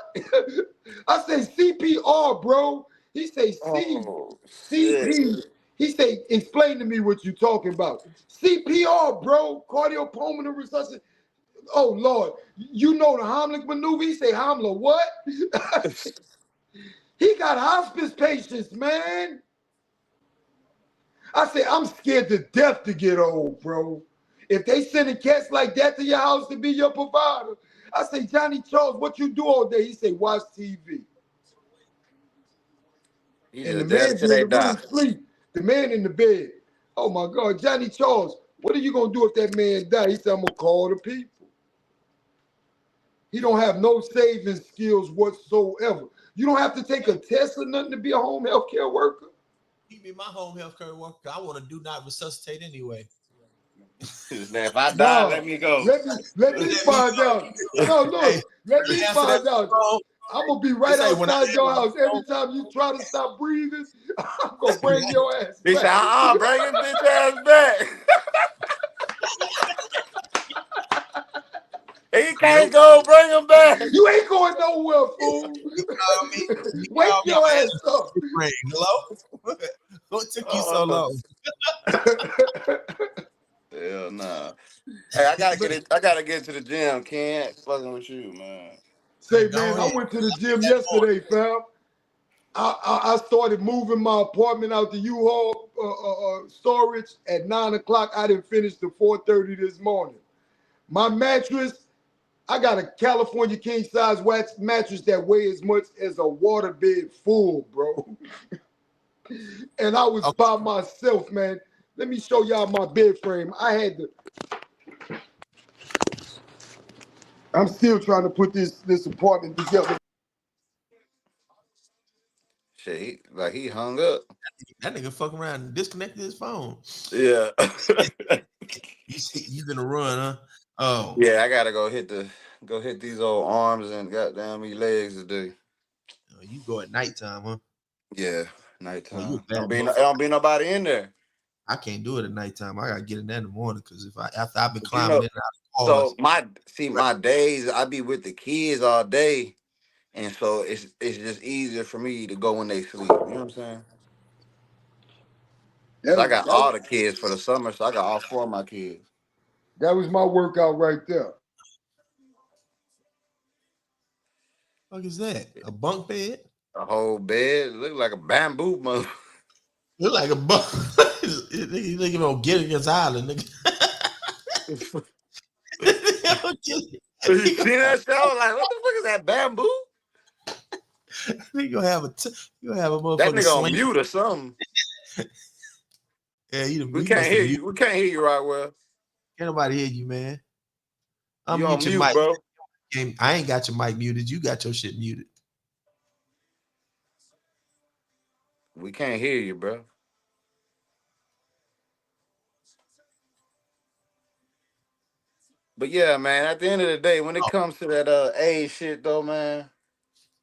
Speaker 1: I said, CPR, bro. He said, CP. He said, explain to me what you're talking about. CPR, bro. Cardiopulmonary resuscitation. Oh, Lord. You know the Heimlich maneuver? He say, Heimlich what? He got hospice patients, man. I say, I'm scared to death to get old, bro. If they sending cats like that to your house to be your provider, I say, Johnny Charles, what you do all day? He say, watch TV.
Speaker 3: He
Speaker 1: And the
Speaker 3: just there
Speaker 1: man
Speaker 3: till
Speaker 1: be in
Speaker 3: they
Speaker 1: the
Speaker 3: die.
Speaker 1: room sleep. The man in the bed. Oh my God, Johnny Charles, what are you gonna do if that man die? He said, I'm gonna call the people. He don't have no saving skills whatsoever. You don't have to take a test or nothing to be a home health care worker.
Speaker 2: He be my home health care worker. I want to do not resuscitate anyway.
Speaker 3: Now, if I die,
Speaker 1: No,
Speaker 3: let me go.
Speaker 1: let me find out. No, look,
Speaker 2: Hey,
Speaker 1: let me
Speaker 2: answer
Speaker 1: find
Speaker 2: that
Speaker 1: out.
Speaker 2: phone.
Speaker 1: I'm gonna be right
Speaker 2: Say, when I
Speaker 1: outside your
Speaker 2: answer
Speaker 1: house.
Speaker 2: the
Speaker 1: Every
Speaker 2: phone,
Speaker 1: time you try to stop breathing, I'm gonna bring your ass
Speaker 3: He said,
Speaker 1: back.
Speaker 3: bring his bitch ass back. He can't go. Bring him back.
Speaker 1: You ain't going nowhere, fool.
Speaker 2: You call me. You
Speaker 1: Wake
Speaker 2: call me.
Speaker 1: your ass up.
Speaker 2: Ring. Hello. What took you so long?
Speaker 3: Hell nah. Hey, I gotta get it. I gotta get to the gym. Can't fucking with you, man.
Speaker 1: Say,
Speaker 2: Go
Speaker 1: man, I
Speaker 2: ahead.
Speaker 1: went to the gym yesterday, fam. I started moving my apartment out the U-Haul storage at 9 o'clock. I didn't finish till 4:30 this morning. My mattress, I got a California king size wax mattress that weighs as much as a waterbed full, bro. And I was by myself, man. Let me show y'all my bed frame. I'm still trying to put this apartment together.
Speaker 3: Shit, he hung up.
Speaker 2: That nigga fucking around and disconnected his phone.
Speaker 3: Yeah.
Speaker 2: You gonna run, huh? Oh.
Speaker 3: Yeah, I gotta go hit these old arms and goddamn me legs today.
Speaker 2: You go at nighttime, huh?
Speaker 3: Yeah,
Speaker 2: Well, you a
Speaker 3: nighttime.
Speaker 2: bad
Speaker 3: Don't be nobody in there.
Speaker 2: I can't do it at nighttime. I gotta get in there in the morning because after I've been
Speaker 3: But
Speaker 2: climbing in and out of
Speaker 3: so
Speaker 2: cars.
Speaker 3: my days I be with the kids all day, and so it's just easier for me to go when they sleep. You know what I'm saying? So I got all the kids for the summer, so I got all 4 of my kids.
Speaker 1: That was my workout right there.
Speaker 2: What is that? A bunk bed?
Speaker 3: A whole bed look like a bamboo mother.
Speaker 2: Look like a bunk. You think gonna get against Island, nigga.
Speaker 3: You see that show? Like, what the fuck is that bamboo?
Speaker 2: You gonna have a motherfucker
Speaker 3: That nigga on
Speaker 2: sling.
Speaker 3: mute or something.
Speaker 2: Yeah,
Speaker 3: We can't hear you. We can't hear you right well.
Speaker 2: Can't nobody hear you, man.
Speaker 3: You on
Speaker 2: Unmute your
Speaker 3: mute,
Speaker 2: mic.
Speaker 3: bro.
Speaker 2: I ain't got your mic muted. You got your shit muted.
Speaker 3: We can't hear you, bro. But yeah, man, at the end of the day, when it comes to that age shit though, man,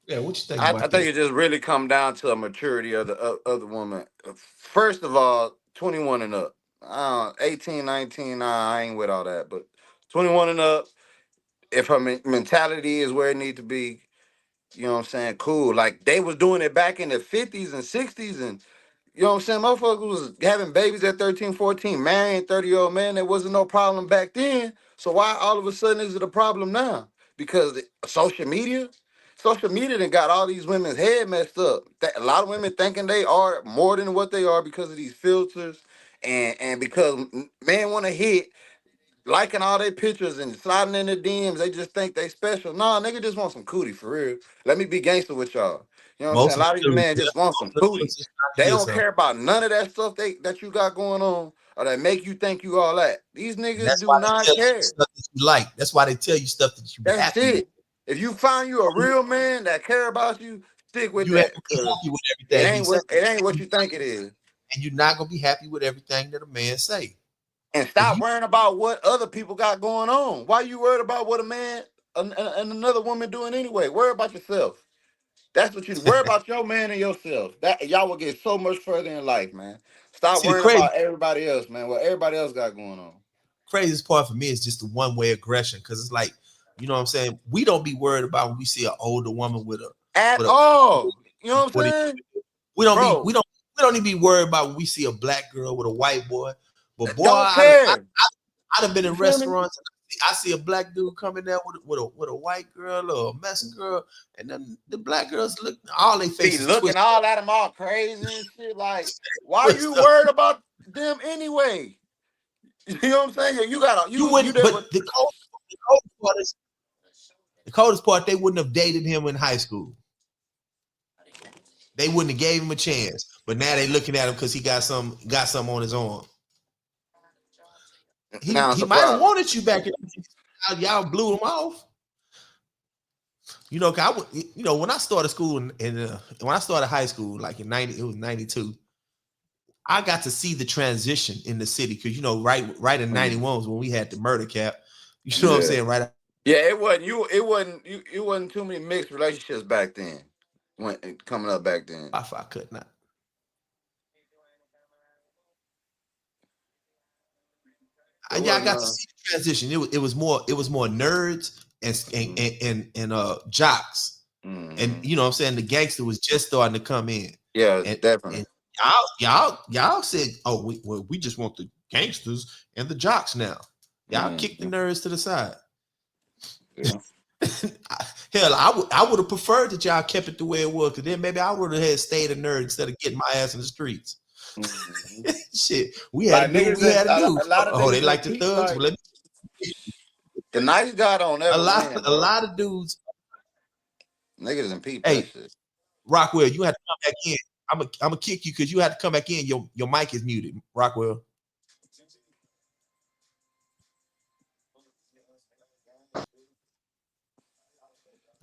Speaker 2: Yeah, what you think
Speaker 3: I
Speaker 2: about
Speaker 3: think
Speaker 2: that?
Speaker 3: it just really come down to a maturity of the woman. First of all, 21 and up. 18, 19, nah, I ain't with all that. But 21 and up, if her mentality is where it need to be, you know what I'm saying? Cool. Like they was doing it back in the 50s and 60s, and you know what I'm saying? Motherfuckers was having babies at 13, 14, marrying 30-year-old man. There wasn't no problem back then. So why all of a sudden is it a problem now? Because social media done got all these women's head messed up. A lot of women thinking they are more than what they are because of these filters, and because men want to hit, liking all their pictures and sliding in the DMs, they just think they special. Nah, nigga just want some cootie for real. Let me be gangster with y'all. You know what I'm saying?
Speaker 2: Most
Speaker 3: A
Speaker 2: of
Speaker 3: lot of these men just want some
Speaker 2: the
Speaker 3: cootie.
Speaker 2: sisters
Speaker 3: They
Speaker 2: trying to get
Speaker 3: don't
Speaker 2: some.
Speaker 3: care about none of that stuff that you got going on or that make you think you all that. These
Speaker 2: And
Speaker 3: niggas
Speaker 2: that's
Speaker 3: do
Speaker 2: why they
Speaker 3: not
Speaker 2: tell you
Speaker 3: care.
Speaker 2: stuff that you like. That's why they tell you stuff that you
Speaker 3: That's
Speaker 2: happy with.
Speaker 3: it. If you find you a real man that care about you, stick with
Speaker 2: You have
Speaker 3: that.
Speaker 2: to be
Speaker 3: Cause
Speaker 2: happy with everything he says.
Speaker 3: it ain't what you think it is.
Speaker 2: And you're not gonna be happy with everything that a man say.
Speaker 3: And
Speaker 2: If
Speaker 3: stop
Speaker 2: you
Speaker 3: worrying about what other people got going on. Why you worried about what a man and another woman doing anyway? Worry about yourself. That's what you worry about, your man and yourself. That y'all will get so much further in life, man. Stop
Speaker 2: see the
Speaker 3: worrying about everybody else, man. What everybody else got going on.
Speaker 2: craziest part for me is just the one way aggression. Cause it's like, you know what I'm saying? We don't be worried about when we see an older woman with
Speaker 3: At
Speaker 2: a
Speaker 3: all. You know what I'm
Speaker 2: 40.
Speaker 3: saying?
Speaker 2: We don't be
Speaker 3: Bro,
Speaker 2: we don't even be worried about when we see a black girl with a white boy. But boy,
Speaker 3: don't care.
Speaker 2: I'd have been
Speaker 3: You
Speaker 2: in
Speaker 3: feel me?
Speaker 2: restaurants and I see a black dude coming there with a white girl or a Mexican girl, and then the black girls look all their
Speaker 3: Be
Speaker 2: faces
Speaker 3: looking
Speaker 2: twisted.
Speaker 3: all at them all crazy and shit. Like, why you worried about them anyway? You know what I'm saying? You got
Speaker 2: You
Speaker 3: you
Speaker 2: wouldn't,
Speaker 3: there
Speaker 2: but
Speaker 3: with
Speaker 2: the coldest part, they wouldn't have dated him in high school. They wouldn't have gave him a chance. But now they looking at him because he got some on his arm.
Speaker 3: now
Speaker 2: He might have
Speaker 3: surprise.
Speaker 2: wanted you back in y'all blew him off. You know, when I started school when I started high school, like in 90, it was 92. I got to see the transition in the city because right in 91 was when we had the murder cap. You know what I'm saying? Right.
Speaker 3: Yeah, it wasn't too many mixed relationships back then. When coming up back then.
Speaker 2: I could not.
Speaker 3: It
Speaker 2: I got
Speaker 3: wasn't
Speaker 2: to see the transition. It was more nerds and jocks. And you know what I'm saying, the gangster was just starting to come in.
Speaker 3: Yeah,
Speaker 2: and,
Speaker 3: definitely.
Speaker 2: and y'all said, oh, we just want the gangsters and the jocks now. Y'all kick the nerds to the side.
Speaker 3: Yeah.
Speaker 2: Hell, I would have preferred that y'all kept it the way it was, because then maybe I would have had stayed a nerd instead of getting my ass in the streets. Shit, we had to do what we had to do.
Speaker 3: A lot of
Speaker 2: Oh, they
Speaker 3: niggas
Speaker 2: like
Speaker 3: in
Speaker 2: the
Speaker 3: peace,
Speaker 2: thugs.
Speaker 3: like, the nice guy don't ever win,
Speaker 2: A
Speaker 3: bro.
Speaker 2: lot of dudes.
Speaker 3: Niggas in peep that
Speaker 2: Hey,
Speaker 3: shit.
Speaker 2: Rockwell, you had to come back in. I'm gonna kick you because you had to come back in. Your mic is muted, Rockwell.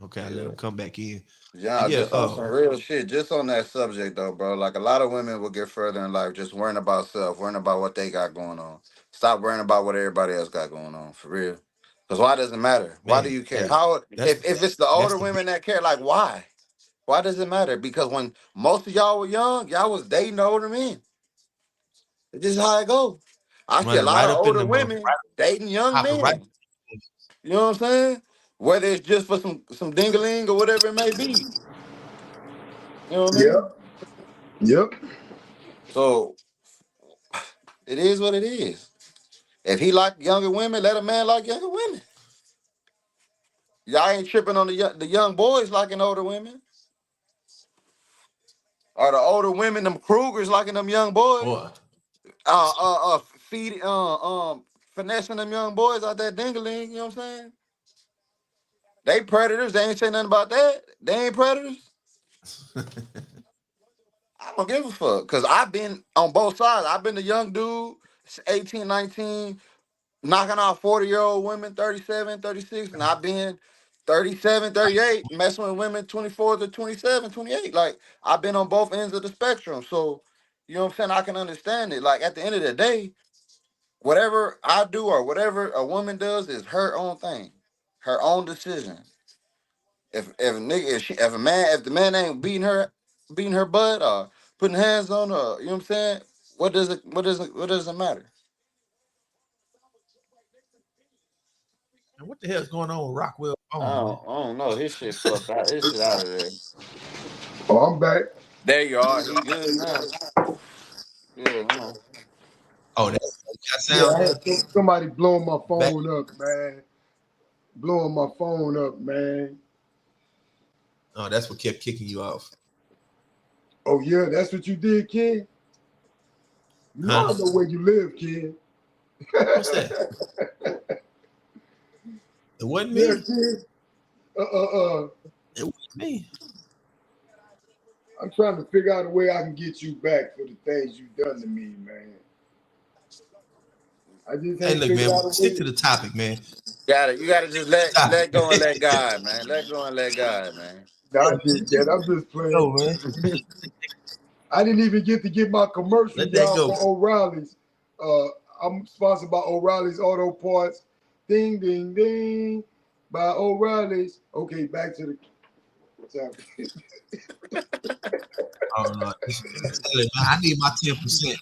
Speaker 2: Okay, I let him come back in.
Speaker 3: Yeah, just on some real shit. Just on that subject though, bro. Like a lot of women will get further in life just worrying about self, worrying about what they got going on. Stop worrying about what everybody else got going on, for real. Because why does it matter? Why do
Speaker 2: Man,
Speaker 3: you care?
Speaker 2: hey,
Speaker 3: How
Speaker 2: that's
Speaker 3: if it's the older women that care, like why? Why does it matter? Because when most of y'all were young, y'all was dating older men. It's just how it goes. I see a
Speaker 2: running
Speaker 3: lot
Speaker 2: right
Speaker 3: of
Speaker 2: up in
Speaker 3: older
Speaker 2: the mouth,
Speaker 3: women dating young
Speaker 2: hopping right.
Speaker 3: men. You know what I'm saying? Whether it's just for some dingaling or whatever it may be. You know what I mean?
Speaker 1: Yep.
Speaker 3: So it is what it is. If he like younger women, let a man like younger women. Y'all ain't tripping on the young boys liking older women. Or the older women, them Krugers liking them young boys.
Speaker 2: Boy.
Speaker 3: Feed finessing them young boys out that dingaling, you know what I'm saying? They predators, they ain't say nothing about that. They ain't predators. I don't give a fuck. Because I've been on both sides. I've been the young dude, 18, 19, knocking off 40-year-old women, 37, 36. And I've been 37, 38, messing with women 24 to 27, 28. Like, I've been on both ends of the spectrum. So, you know what I'm saying? I can understand it. Like, at the end of the day, whatever I do or whatever a woman does is her own thing, her own decision. If the man ain't beating her butt or putting hands on her, you know what I'm saying? What does it matter?
Speaker 2: And what the hell's going on with Rockwell
Speaker 3: I
Speaker 2: phone, man?
Speaker 3: don't, I don't know. His shit fucked out. His shit out of there.
Speaker 1: Oh, I'm back.
Speaker 3: There you are. He good now. Good now.
Speaker 2: Oh, that
Speaker 1: Yeah,
Speaker 2: sound
Speaker 1: I had somebody blowing my
Speaker 2: back.
Speaker 1: phone up, man. Blowing my phone up, man.
Speaker 2: Oh, that's what kept kicking you off.
Speaker 1: Oh yeah, that's what you did, Ken. You know I know where you live, Ken.
Speaker 2: What's that? It wasn't me.
Speaker 1: Yeah, Ken.
Speaker 2: It wasn't me.
Speaker 1: I'm trying to figure out a way I can get you back for the things you've done to me, man. I just
Speaker 2: Hey,
Speaker 1: ain't
Speaker 2: look,
Speaker 1: figured
Speaker 2: man,
Speaker 1: out a
Speaker 2: stick
Speaker 1: way.
Speaker 2: to the topic, man.
Speaker 3: You gotta just let go and let God, man. Let go and let God, man.
Speaker 1: Nah, I did that. I'm just
Speaker 2: Go,
Speaker 1: playing.
Speaker 2: man.
Speaker 1: I didn't even get to get my commercial,
Speaker 2: Let that
Speaker 1: y'all,
Speaker 2: go.
Speaker 1: for O'Reilly's. I'm sponsored by O'Reilly's Auto Parts. Ding, ding, ding. By O'Reilly's. Okay, back to the topic.
Speaker 2: Oh no, look, man, I need my 10%.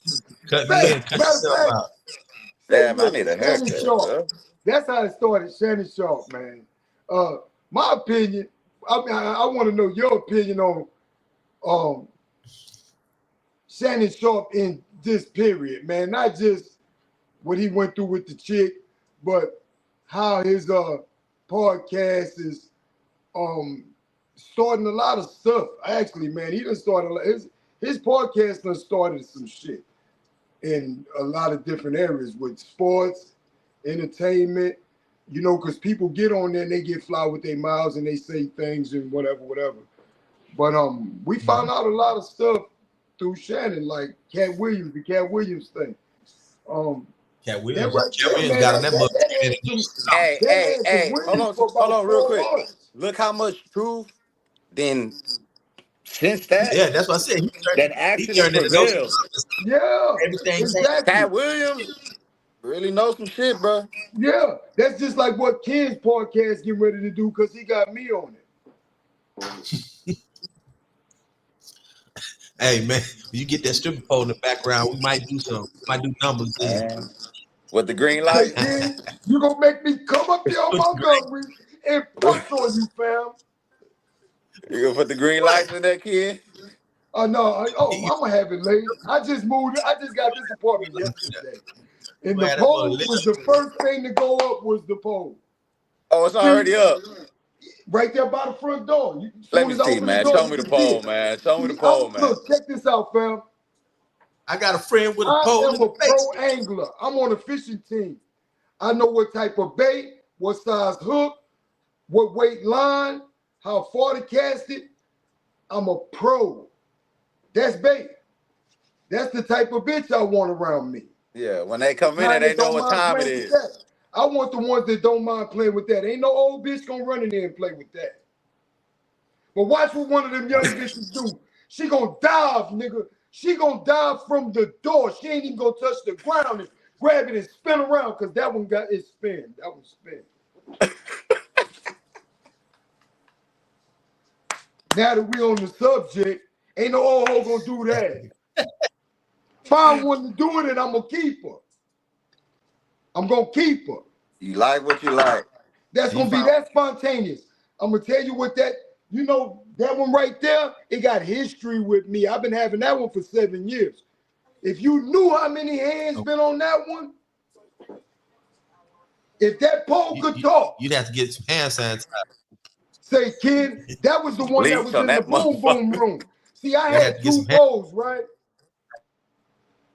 Speaker 2: Cut me
Speaker 1: Matter
Speaker 2: in, cut
Speaker 1: of
Speaker 2: yourself
Speaker 1: fact,
Speaker 2: out.
Speaker 1: hey,
Speaker 3: Damn, I
Speaker 1: look,
Speaker 3: need a
Speaker 1: Shannon
Speaker 3: haircut,
Speaker 1: Sharpe.
Speaker 3: bro.
Speaker 1: That's how it started, Shannon Sharpe, man. My opinion, I want to know your opinion on Shannon Sharpe in this period, man. Not just what he went through with the chick, but how his podcast is starting a lot of stuff. Actually, man, he done started his podcast done started some shit in a lot of different areas with sports, entertainment, you know, because people get on there and they get fly with their mouths and they say things and whatever. But we found out a lot of stuff through Shannon, like Cat Williams, the Cat Williams thing.
Speaker 2: Cat
Speaker 1: That
Speaker 2: Williams,
Speaker 1: right
Speaker 2: Cat
Speaker 1: there,
Speaker 2: Williams
Speaker 1: man,
Speaker 2: got on that mother.
Speaker 3: Hey,
Speaker 1: that
Speaker 3: hold
Speaker 1: wins
Speaker 3: on,
Speaker 1: for about
Speaker 3: real
Speaker 1: 4
Speaker 3: quick.
Speaker 1: months.
Speaker 3: Look how much truth then since that
Speaker 2: Yeah, that's what I said. He
Speaker 3: actually
Speaker 2: turned into Ghost.
Speaker 3: prevailed.
Speaker 1: Yeah,
Speaker 2: Everything changed.
Speaker 1: exactly.
Speaker 3: Cat Williams really knows some shit, bro.
Speaker 1: Yeah, that's just like what Ken's podcast getting ready to do because he got me on it.
Speaker 2: Hey man, when you get that stripper pole in the background, we might do something. We might do numbers then.
Speaker 3: With the green
Speaker 1: Hey,
Speaker 3: light.
Speaker 1: Ken, you gonna make me come up there on
Speaker 2: With
Speaker 1: my
Speaker 2: the
Speaker 1: gun, and punch on you, fam.
Speaker 3: You gonna put the green lights in that kid?
Speaker 1: No, I'm gonna have it laid. I just moved. I just got this apartment yesterday, and the
Speaker 2: Man, that boy
Speaker 1: pole was the first thing to go up. Was the pole?
Speaker 3: Oh, it's
Speaker 1: See,
Speaker 3: already up.
Speaker 1: right there by the front door. As
Speaker 3: Let
Speaker 1: soon
Speaker 3: me
Speaker 1: as I
Speaker 3: see,
Speaker 1: open the
Speaker 3: man.
Speaker 1: door,
Speaker 3: Show
Speaker 1: you
Speaker 3: me the
Speaker 1: can see
Speaker 3: pole,
Speaker 1: it.
Speaker 3: man. Show me the
Speaker 1: See,
Speaker 3: pole, man.
Speaker 1: look, check this out, fam.
Speaker 2: I got a friend with a
Speaker 1: I
Speaker 2: pole
Speaker 1: am
Speaker 2: in
Speaker 1: a
Speaker 2: the
Speaker 1: pro
Speaker 2: basement.
Speaker 1: angler. I'm on a fishing team. I know what type of bait, what size hook, what weight line, how far to cast it. I'm a pro. That's bait. That's the type of bitch I want around me.
Speaker 3: Yeah, when they
Speaker 1: The
Speaker 3: come in there,
Speaker 1: kind
Speaker 3: they
Speaker 1: that
Speaker 3: know
Speaker 1: don't
Speaker 3: what
Speaker 1: mind
Speaker 3: time it
Speaker 1: playing with
Speaker 3: is.
Speaker 1: that. I want the ones that don't mind playing with that. Ain't no old bitch gonna run in there and play with that. But watch what one of them young bitches do. She gonna dive, nigga. She gonna dive from the door. She ain't even gonna touch the ground and grab it and spin around because that one got it spin. That one spin. Now that we on the subject, ain't no old hoe gonna do that. Find one to do it and I'm gonna keep her. I'm gonna keep her.
Speaker 3: You like what you like.
Speaker 1: That's gonna be that spontaneous. I'm gonna tell you what that, that one right there, it got history with me. I've been having that one for 7 years. If you knew how many hands been on that one, if that pole could talk,
Speaker 2: You'd have to get some hand sanitizer.
Speaker 1: say, Ken, that was the one that
Speaker 3: Bleach
Speaker 1: was
Speaker 3: on
Speaker 1: in the
Speaker 3: that
Speaker 1: boom boom
Speaker 3: motherfucker.
Speaker 1: room. See, I
Speaker 2: You'd have
Speaker 1: had
Speaker 2: to get
Speaker 1: two
Speaker 2: some hand
Speaker 1: poles, right?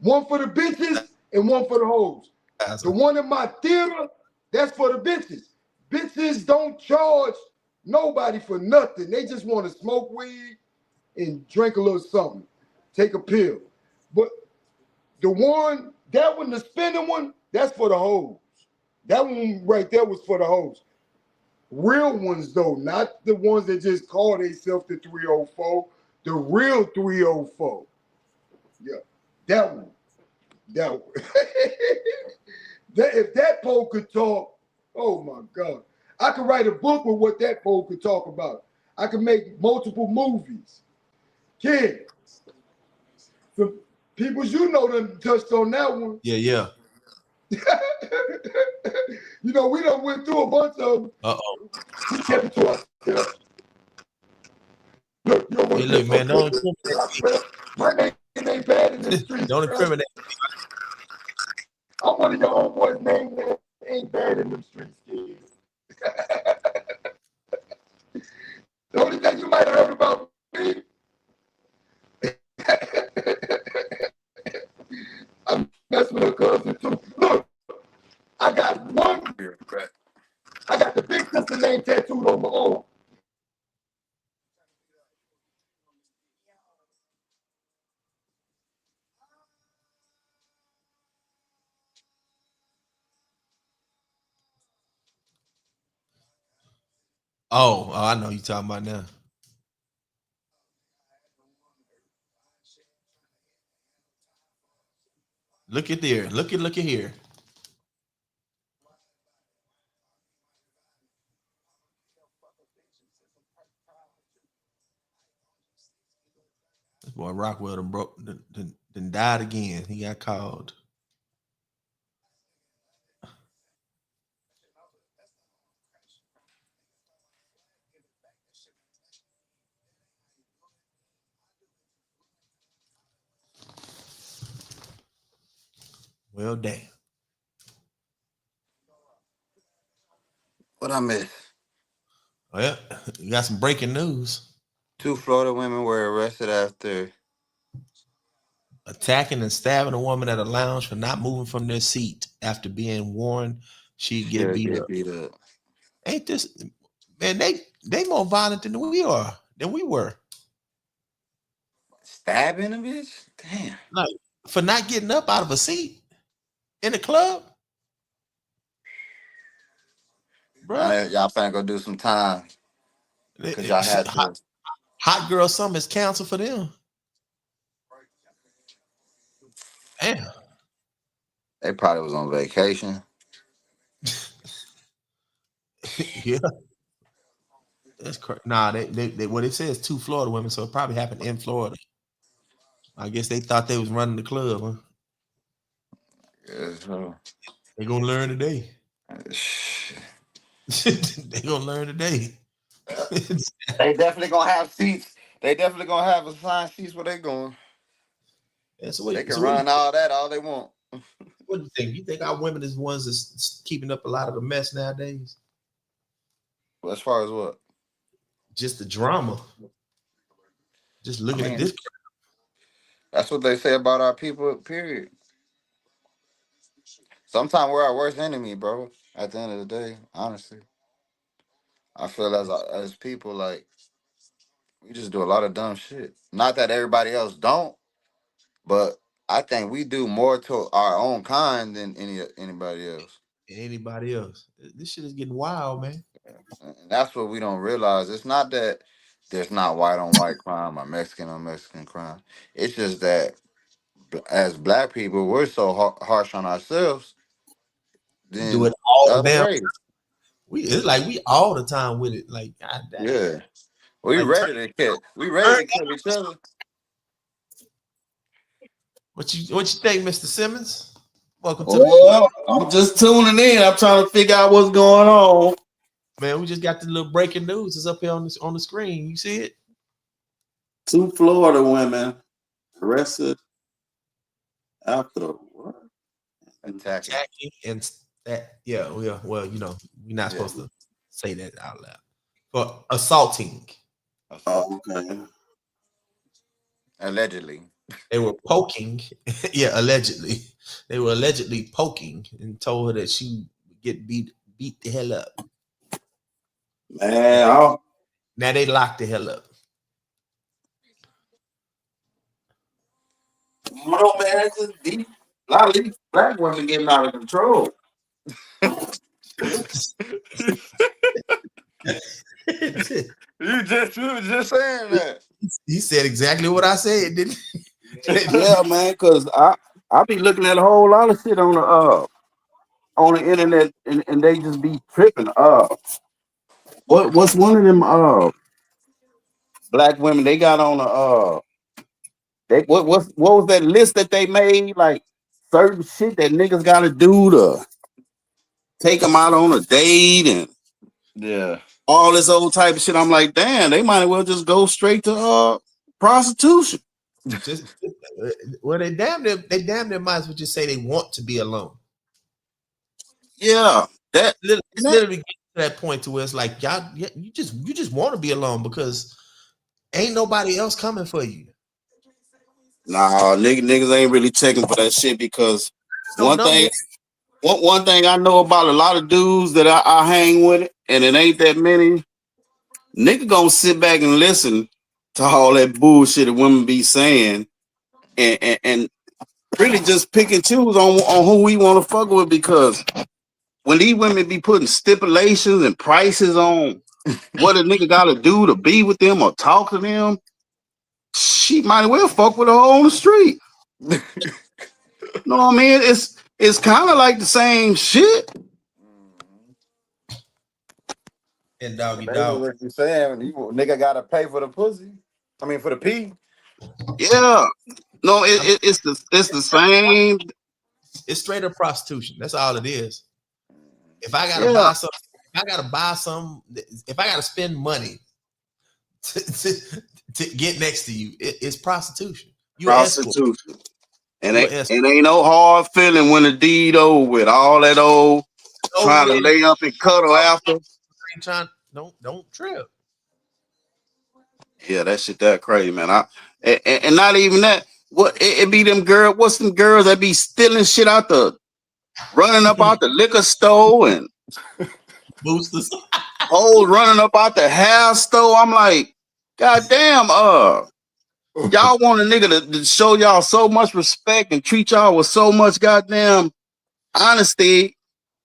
Speaker 1: One for the bitches and one for the hoes. The
Speaker 2: sanitizer.
Speaker 1: one in my theater, that's for the bitches. Bitches don't charge nobody for nothing. They just want to smoke weed and drink a little something, take a pill. But that one, the spinning one, that's for the hoes. That one right there was for the hoes. Real ones though, not the ones that just call themselves the 304. The real 304. Yeah, that one. That one. If that pole could talk, oh my God. I could write a book with what that pole could talk about. I could make multiple movies. Kid, the people you know done touched on that one.
Speaker 2: Yeah.
Speaker 1: We done went through a bunch of them. We kept it to ourselves. Look, you don't want
Speaker 2: Hey,
Speaker 1: to get
Speaker 2: look,
Speaker 1: so
Speaker 2: man, don't
Speaker 1: close.
Speaker 2: incriminate.
Speaker 1: My name ain't bad in the streets.
Speaker 2: Don't
Speaker 1: Bro.
Speaker 2: incriminate.
Speaker 1: I'm one of your homeboys' names that ain't bad in the streets, kid. The only thing you might have heard about me, I'm messing with a cousin too. Look, I got one. I got the big sister name tattooed on my arm.
Speaker 2: I know you talking about now. Look at there. Look at here. This boy Rockwell done broke, then died again. He got called. Well, damn.
Speaker 3: What I miss?
Speaker 2: Well, you got some breaking news.
Speaker 3: 2 Florida women were arrested after
Speaker 2: Attacking and stabbing a woman at a lounge for not moving from their seat after being warned she'd get
Speaker 3: she'll
Speaker 2: beat
Speaker 3: get
Speaker 2: up.
Speaker 3: beat up.
Speaker 2: Ain't this, man? They more violent than we were.
Speaker 3: Stabbing a bitch? Damn.
Speaker 2: Like, for not getting up out of a seat in the club,
Speaker 3: I
Speaker 2: bruh.
Speaker 3: know y'all finna go do some time because y'all had
Speaker 2: Hot,
Speaker 3: to.
Speaker 2: hot girl summer is canceled for them. Damn.
Speaker 3: They probably was on vacation.
Speaker 2: Yeah, that's correct. Nah, they what it says 2 Florida women, so it probably happened in Florida. I guess they thought they was running the club. Huh?
Speaker 3: Yeah, so,
Speaker 2: They gonna learn today.
Speaker 3: shit.
Speaker 2: They gonna learn today.
Speaker 3: They definitely gonna have seats. They definitely gonna have assigned seats where they going.
Speaker 2: Yeah, so
Speaker 3: They
Speaker 2: what?
Speaker 3: can
Speaker 2: So what do you
Speaker 3: run all that all they want.
Speaker 2: what do you think? You think our women is ones that's keeping up a lot of the mess nowadays?
Speaker 3: As far as what?
Speaker 2: Just the drama. Just
Speaker 3: I
Speaker 2: looking at
Speaker 3: mean,
Speaker 2: this.
Speaker 3: that's what they say about our people. Period. Sometimes we're our worst enemy, bro. At the end of the day, honestly, I feel as people like we just do a lot of dumb shit. Not that everybody else don't, but I think we do more to our own kind than anybody else.
Speaker 2: Anybody else. This shit is getting wild, man.
Speaker 3: And that's what we don't realize. It's not that there's not white on white crime or Mexican on Mexican crime. It's just that as black people, we're so harsh on ourselves
Speaker 2: We do
Speaker 3: than
Speaker 2: it all
Speaker 3: the
Speaker 2: the
Speaker 3: other
Speaker 2: damn.
Speaker 3: race.
Speaker 2: It's like we all the time with it. Like God damn.
Speaker 3: Yeah, we
Speaker 2: Like
Speaker 3: ready to kill. We ready
Speaker 2: turn
Speaker 3: to kill each other.
Speaker 2: what you think, Mr. Simmons? Welcome to the
Speaker 5: Well, I'm just tuning in. I'm trying to figure out what's going on.
Speaker 2: man. We just got the little breaking news. It's up here on the screen. You see it?
Speaker 5: 2 Florida women arrested after what?
Speaker 3: Attacking.
Speaker 2: Attacking and that. Yeah. Well, you know, we're not
Speaker 3: Yeah,
Speaker 2: supposed to say that out loud. For assaulting.
Speaker 3: assault.
Speaker 5: Oh, okay.
Speaker 3: Allegedly.
Speaker 2: They were poking. Yeah, allegedly. They were allegedly poking and told her that she would get beat the hell up.
Speaker 5: Man,
Speaker 2: Now they locked the hell up.
Speaker 5: no, man, it's just deep. A lot of these black women getting out of control.
Speaker 3: You were just saying that.
Speaker 2: He said exactly what I said, didn't he?
Speaker 5: Yeah, man, because I be looking at a whole lot of shit on the internet and they just be tripping. What's one of them black women they got on the they what was that list that they made, like certain shit that niggas gotta do to take them out on a date and
Speaker 3: Yeah.
Speaker 5: all this old type of shit. I'm like, damn, they might as well just go straight to prostitution.
Speaker 2: just well, they damn near might as well just say they want to be alone.
Speaker 5: Yeah, that,
Speaker 2: It's
Speaker 5: that
Speaker 2: literally getting to that point to where it's like y'all, you just want to be alone because ain't nobody else coming for you.
Speaker 5: nah, niggas ain't really checking for that shit because
Speaker 2: No
Speaker 5: one
Speaker 2: number.
Speaker 5: thing one thing I know about a lot of dudes that I hang with, and it ain't that many, nigga gonna sit back and listen to all that bullshit that women be saying and really just pick and choose on who we want to fuck with, because when these women be putting stipulations and prices on what a nigga gotta do to be with them or talk to them, she might as well fuck with a hoe on the street. You know what I mean? It's kind of like the same shit.
Speaker 2: And doggy
Speaker 3: Basically
Speaker 2: dog.
Speaker 3: what you saying, you nigga gotta pay for the pussy. I mean for the pee.
Speaker 5: Yeah. No, it's the same.
Speaker 2: It's straight up prostitution. That's all it is. If I gotta
Speaker 5: Yeah.
Speaker 2: buy some, if I gotta spend money to get next to you, it's prostitution. You an escort.
Speaker 5: Prostitution. And
Speaker 2: You an escort.
Speaker 5: ain't no hard feeling when the deed over with all that old
Speaker 2: Over
Speaker 5: trying to
Speaker 2: with.
Speaker 5: lay up and cuddle after.
Speaker 2: Ain't trying. Don't trip.
Speaker 5: Yeah, that shit that crazy, man. And not even that. What it be them girl? What's them girls that be stealing shit out running up out the liquor store and
Speaker 2: Boosters.
Speaker 5: hoes running up out the hair store? I'm like, God damn, y'all want a nigga to show y'all so much respect and treat y'all with so much goddamn honesty,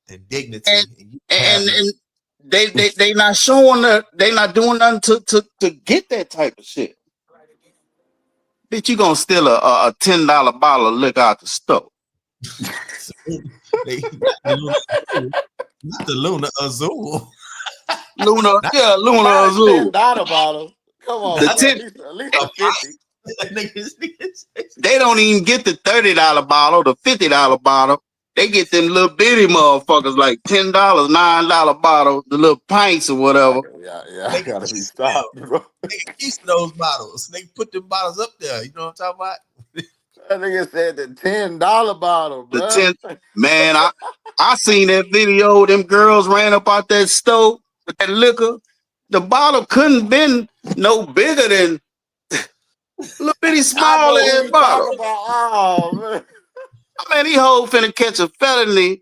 Speaker 2: And dignity.
Speaker 5: and
Speaker 2: And you have
Speaker 5: and,
Speaker 2: none.
Speaker 5: and they not showing that, they not doing nothing to get that type of shit. Bitch, you gonna steal a $10 bottle of liquor out the store?
Speaker 2: Not the Luna Azul.
Speaker 5: Luna,
Speaker 2: Not,
Speaker 5: yeah, Luna
Speaker 3: Not a
Speaker 5: Azul.
Speaker 3: $10 bottle. Come on,
Speaker 5: The
Speaker 2: not
Speaker 3: bro.
Speaker 5: 10,
Speaker 3: At least a 50.
Speaker 2: niggas.
Speaker 5: they don't even get the $30 bottle, the $50 bottle. They get them little bitty motherfuckers like $10, $9 bottles, the little pints or whatever.
Speaker 3: Yeah, I
Speaker 2: They
Speaker 3: gotta be
Speaker 2: sell.
Speaker 3: stopped, bro.
Speaker 2: They got keys to those bottles. They put them bottles up there. You know what I'm talking about?
Speaker 3: That nigga said the $10 bottle,
Speaker 5: The
Speaker 3: bro.
Speaker 5: 10 man, I seen that video. Them girls ran up out that stove with that liquor. The bottle couldn't been no bigger than a little bitty
Speaker 3: I
Speaker 5: small
Speaker 3: know who
Speaker 5: ass
Speaker 3: you
Speaker 5: bottle.
Speaker 3: talking about. Oh man.
Speaker 5: I mean, these hoes finna catch a felony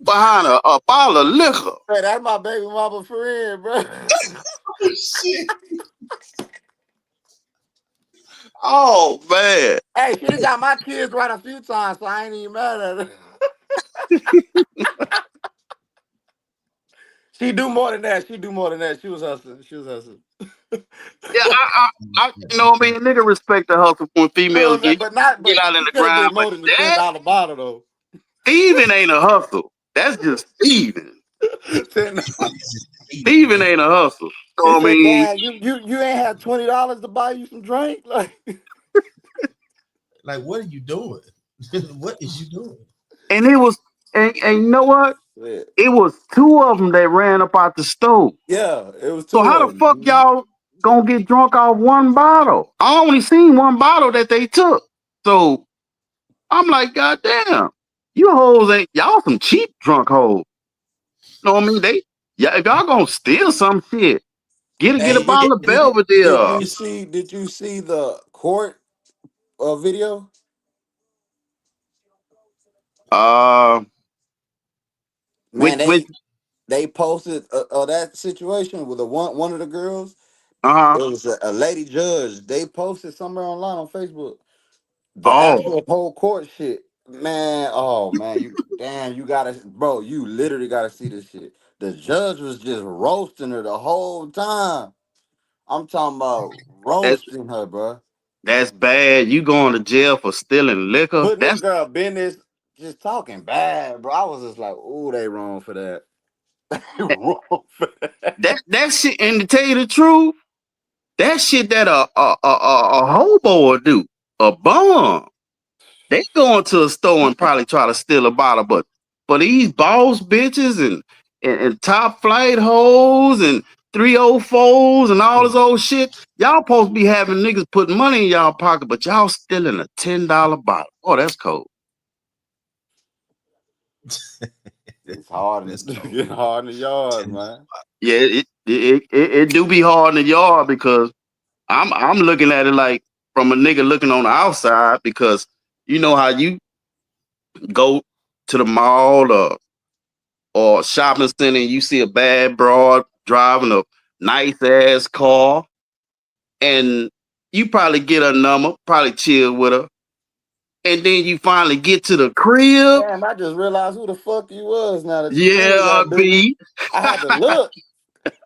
Speaker 5: behind a bottle of liquor.
Speaker 3: Hey, that's my baby mama friend, bro.
Speaker 2: Oh, shit.
Speaker 5: Oh man.
Speaker 3: Hey, she done got my kids right a few times, so I ain't even mad at her. She do more than that. She do more than that. She was hustling. She was hustling.
Speaker 5: Yeah, you know what I mean? Nigga respect the hustle when
Speaker 3: You know what
Speaker 5: females
Speaker 3: I'm saying?
Speaker 5: get
Speaker 3: But
Speaker 5: out in
Speaker 3: she
Speaker 5: the
Speaker 3: could have
Speaker 5: grind.
Speaker 3: did
Speaker 5: But
Speaker 3: more than the
Speaker 5: that
Speaker 3: $10 bottle though.
Speaker 5: thieving ain't a hustle. That's just thieving.
Speaker 3: 10.
Speaker 2: It's just eating,
Speaker 5: Thieving
Speaker 2: man.
Speaker 5: ain't a hustle.
Speaker 3: He
Speaker 5: So I
Speaker 3: said,
Speaker 5: mean,
Speaker 3: "Damn, you ain't had $20 to buy you some drink." Like,
Speaker 2: Like, what are you doing? What is you doing?
Speaker 5: and it was, and you know what?
Speaker 3: shit.
Speaker 5: It was two of them that ran up out the stove.
Speaker 3: Yeah, it was
Speaker 5: So
Speaker 3: two
Speaker 5: how
Speaker 3: of
Speaker 5: the fuck
Speaker 3: them.
Speaker 5: y'all gonna get drunk off one bottle? I only seen one bottle that they took. So I'm like, God damn, you hoes ain't y'all some cheap drunk hoes. You know what I mean? Yeah, if y'all gonna steal some shit, get a
Speaker 3: Hey,
Speaker 5: bottle of
Speaker 3: did
Speaker 5: Belvedere.
Speaker 3: you see? Did you see the court video?
Speaker 5: Uh,
Speaker 3: Man,
Speaker 5: which
Speaker 3: they posted that situation with one of the girls.
Speaker 5: uh
Speaker 3: It was a lady judge. They posted somewhere online on Facebook the
Speaker 5: oh
Speaker 3: actual whole court shit. Man, oh man, you gotta, bro, you literally gotta see this shit. The judge was just roasting her the whole time. I'm talking about
Speaker 5: that
Speaker 3: roasting her, bro.
Speaker 5: that's bad. You going to jail for stealing liquor?
Speaker 3: Putting this girl business, just talking bad, bro. I was just like, ooh, they wrong for that. Wrong for that.
Speaker 5: That shit. And to tell you the truth, that shit that a hobo will do, a bum. They go into a store and probably try to steal a bottle, but for these boss bitches and top flight hoes and 304s and all this old shit, y'all supposed to be having niggas putting money in y'all pocket, but y'all stealing a $10 bottle. Oh, that's cold.
Speaker 3: It's hard
Speaker 2: That's
Speaker 3: and
Speaker 2: cold.
Speaker 3: getting hard in the yard,
Speaker 2: $10.
Speaker 3: man.
Speaker 5: Yeah, it do be hard in the yard because I'm looking at it like from a nigga looking on the outside because you know how you go to the mall or shopping center and you see a bad broad driving a nice ass car and you probably get her number, probably chill with her, and then you finally get to the crib.
Speaker 3: Damn, I just realized who the fuck you was now that you told me
Speaker 5: Yeah,
Speaker 3: that, dude.
Speaker 5: B.
Speaker 3: I had to look.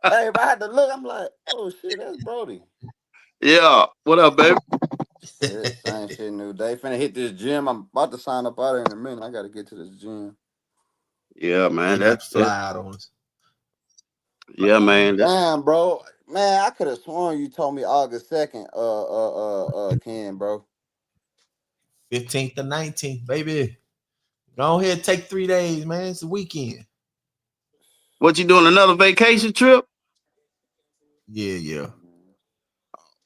Speaker 3: Hey, if I had to look, I'm like, oh shit, that's Brody.
Speaker 5: Yeah. What up, baby?
Speaker 3: Shit, same shit, new day. Finna hit this gym. I'm about to sign up out of here in a minute. I gotta get to this gym.
Speaker 5: Yeah, man.
Speaker 2: He about to fly out on us.
Speaker 5: Yeah, man.
Speaker 3: Damn, bro. Man, I could have sworn you told me August 2nd, Ken, bro.
Speaker 2: 15th to 19th, baby. Go ahead, take 3 days, man. It's the weekend.
Speaker 5: What you doing? Another vacation trip?
Speaker 2: Yeah, yeah.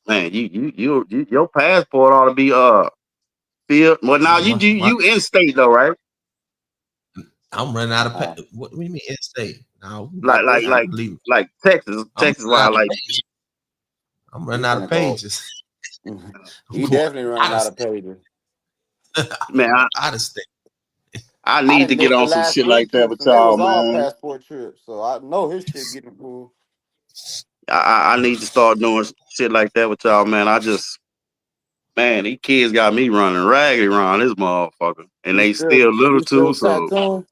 Speaker 5: Man, your passport ought to be filled. Well, now you in state though, right?
Speaker 2: I'm running out of
Speaker 3: Nah,
Speaker 2: what do you mean in state? No,
Speaker 5: Like like
Speaker 3: nah.
Speaker 5: like
Speaker 2: I'm leaving.
Speaker 5: like Texas,
Speaker 2: I'm
Speaker 5: Texas
Speaker 2: running out
Speaker 5: wise,
Speaker 2: of
Speaker 5: like
Speaker 2: pages. I'm
Speaker 3: He
Speaker 2: running out of
Speaker 3: finna go.
Speaker 2: pages. I'm
Speaker 3: He
Speaker 2: going
Speaker 3: definitely running
Speaker 2: out of
Speaker 3: out of
Speaker 2: state.
Speaker 3: pages.
Speaker 5: man,
Speaker 2: I'm going out of state.
Speaker 5: I
Speaker 3: I
Speaker 5: need to
Speaker 3: done
Speaker 5: get
Speaker 3: missed the
Speaker 5: on some
Speaker 3: last
Speaker 5: shit
Speaker 3: three
Speaker 5: like that
Speaker 3: trips,
Speaker 5: with
Speaker 3: and they
Speaker 5: y'all,
Speaker 3: was all
Speaker 5: man.
Speaker 3: passport trips. So I know his shit getting full.
Speaker 5: I need to start doing shit like that with y'all, man. Man, these kids got me running ragged around this motherfucker, and they still little
Speaker 3: You
Speaker 5: too.
Speaker 3: still
Speaker 5: So
Speaker 3: tattooing?